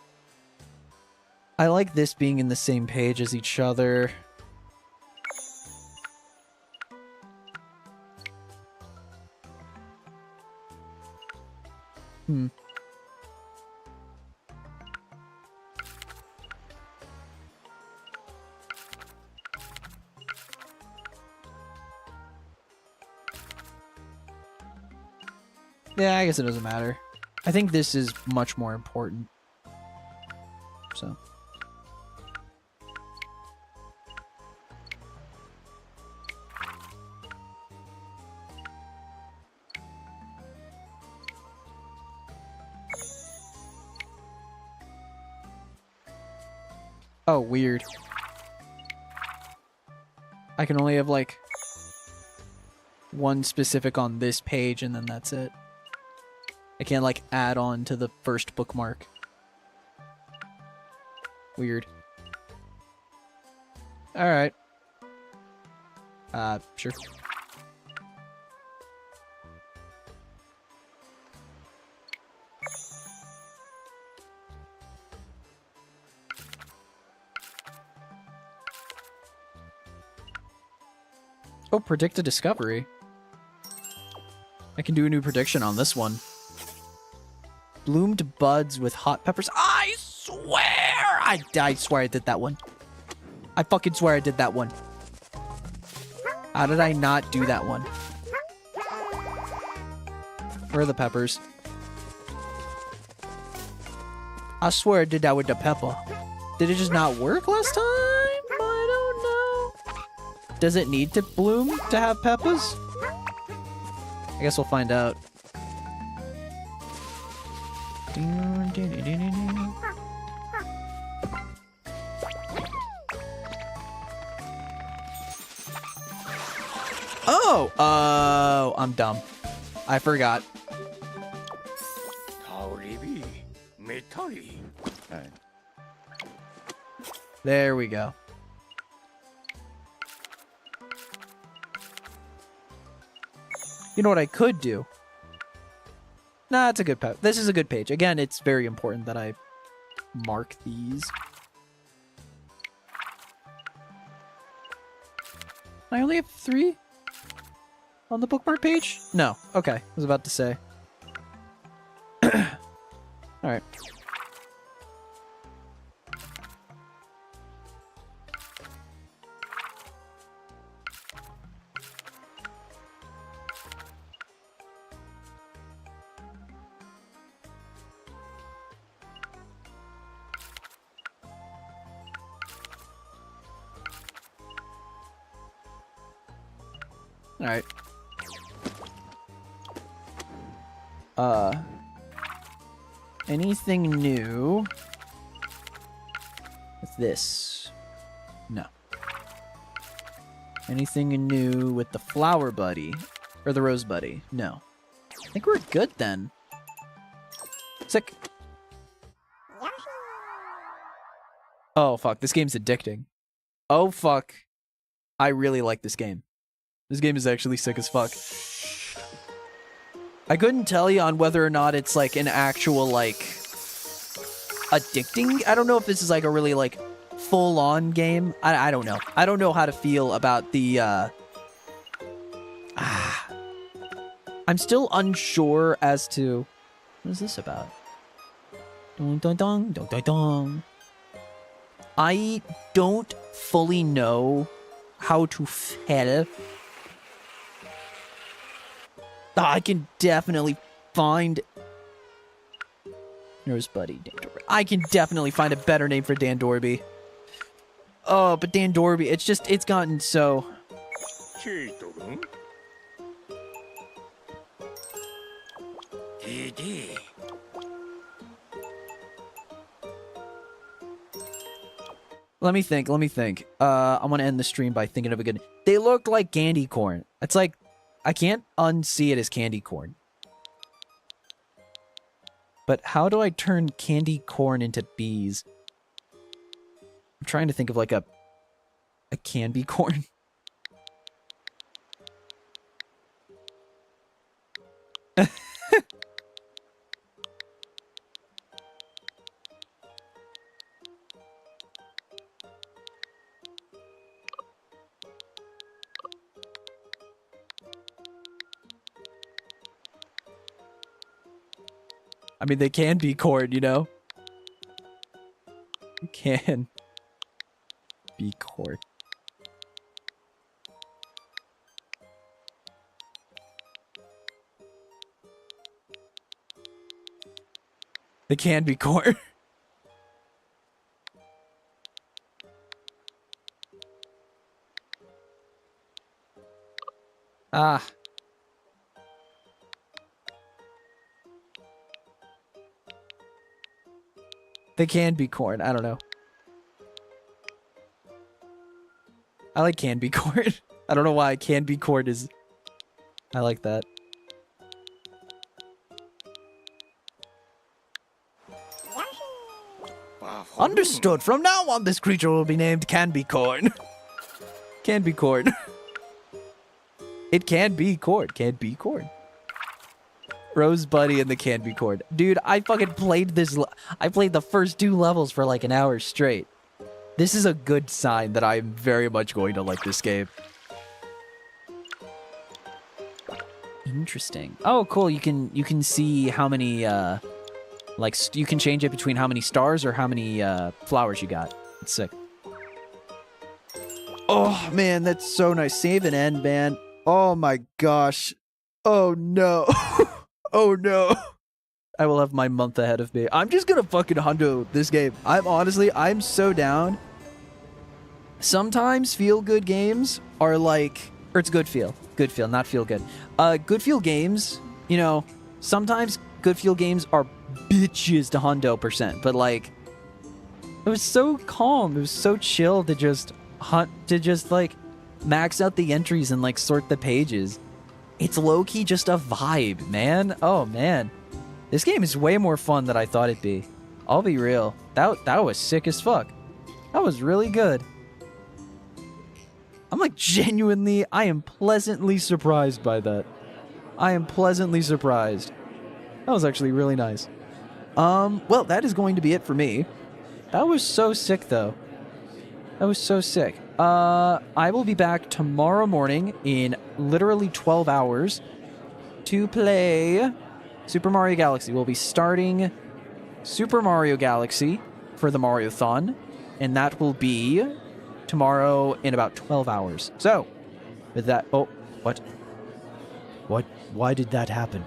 I like this being in the same page as each other. Yeah, I guess it doesn't matter. I think this is much more important. So. Oh, weird. I can only have, like, one specific on this page, and then that's it. I can't, like, add on to the first bookmark. Weird. Alright. Sure. Oh, predict a discovery. I can do a new prediction on this one. Bloomed buds with hot peppers. I swear! I swear I did that one. I fucking swear I did that one. How did I not do that one? Where are the peppers? I swear I did that with the pepper. Did it just not work last time? I don't know. Does it need to bloom to have peppers? I guess we'll find out. Oh, I'm dumb. I forgot. Alright. There we go. You know what I could do? Nah, it's a good page. This is a good page. Again, it's very important that I mark these. I only have 3 on the bookmark page? No. Okay. I was about to say. Alright. Alright. Anything new with this? No. Anything new with the flower buddy? Or the rose buddy? No. I think we're good then. Sick. Oh, fuck. This game's addicting. Oh, fuck. I really like this game. This game is actually sick as fuck. I couldn't tell you on whether or not it's like an actual like addicting. I don't know if this is like a really like full-on game. I don't know. I don't know how to feel about the I'm still unsure as to what is this about. Dong dong dong dong dong dong. I don't fully know how to feel. I can definitely find Nurse Buddy Dan Dorby. I can definitely find a better name for Dan Dorby. Oh, but Dan Dorby, it's gotten so. Let me think. I want to end the stream by thinking of a good. They look like candy corn. It's like I can't unsee it as candy corn. But how do I turn candy corn into bees? I'm trying to think of like a candy corn. I mean, they can be corn, you know? You can be corn. They can be corn. Ah. They can be corn. I don't know. I like can be corn. I don't know why can be corn is... I like that. Understood. From now on, this creature will be named Can Be Corn. Can be cord. It can be cord. Can be cord. Rose Buddy and the Can Be Cord. Dude, I fucking played this. I played the first 2 levels for like an hour straight. This is a good sign that I am very much going to like this game. Interesting. Oh, cool. You can see how many like you can change it between how many stars or how many flowers you got. It's sick. Oh man, that's so nice. Save and end, man. Oh my gosh. Oh no. Oh no. I will have my month ahead of me. I'm just gonna fucking hundo this game. I'm so down. Sometimes feel-good games are like, or it's good feel, not feel good. Good feel games, you know, sometimes good feel games are bitches to hundo %, but like, it was so calm, it was so chill to just like max out the entries and like sort the pages. It's low-key just a vibe, man. Oh, man. This game is way more fun than I thought it'd be. I'll be real. That was sick as fuck. That was really good. I'm like genuinely, I am pleasantly surprised by that. I am pleasantly surprised. That was actually really nice. Well, that is going to be it for me. That was so sick, though. That was so sick. I will be back tomorrow morning in literally 12 hours to play Super Mario Galaxy. We'll be starting Super Mario Galaxy for the Mario-thon, and that will be tomorrow in about 12 hours. So, with that... Oh, what? What? Why did that happen?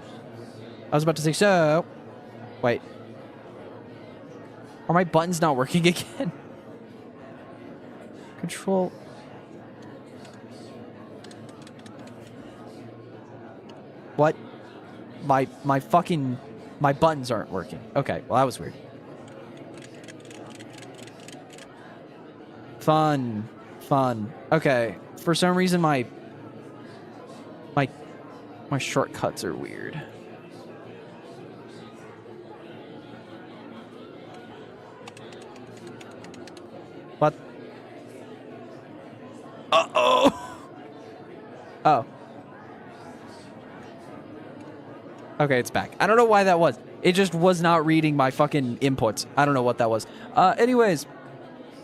I was about to say, so... Wait. Are my buttons not working again? Control. What? My buttons aren't working. Okay, well that was weird. Fun. Okay, for some reason my shortcuts are weird. What? Uh-oh! Oh. Okay, it's back. I don't know why that was. It just was not reading my fucking inputs. I don't know what that was. Anyways.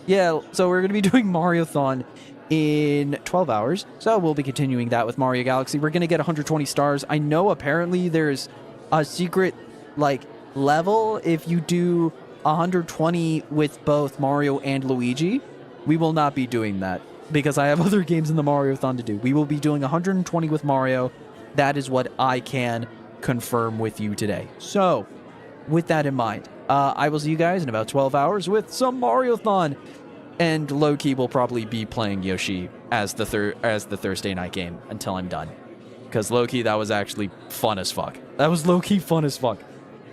Yeah, so we're going to be doing Mario-thon in 12 hours. So we'll be continuing that with Mario Galaxy. We're going to get 120 stars. I know apparently there's a secret, like, level if you do 120 with both Mario and Luigi. We will not be doing that, because I have other games in the Mario-thon to do. We will be doing 120 with Mario. That is what I can confirm with you today. So, with that in mind, I will see you guys in about 12 hours with some Mario-thon. And low-key will probably be playing Yoshi as the Thursday night game until I'm done. Because low-key, that was actually fun as fuck. That was low-key fun as fuck.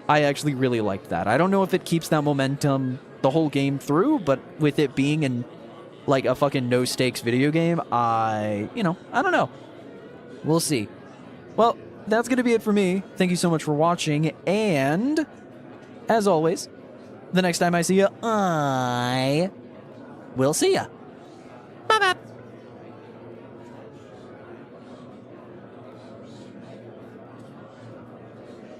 I actually really liked that. I don't know if it keeps that momentum the whole game through, but with it being in like a fucking no-stakes video game, I don't know. We'll see. Well, that's going to be it for me. Thank you so much for watching, and as always, the next time I see you, I will see ya.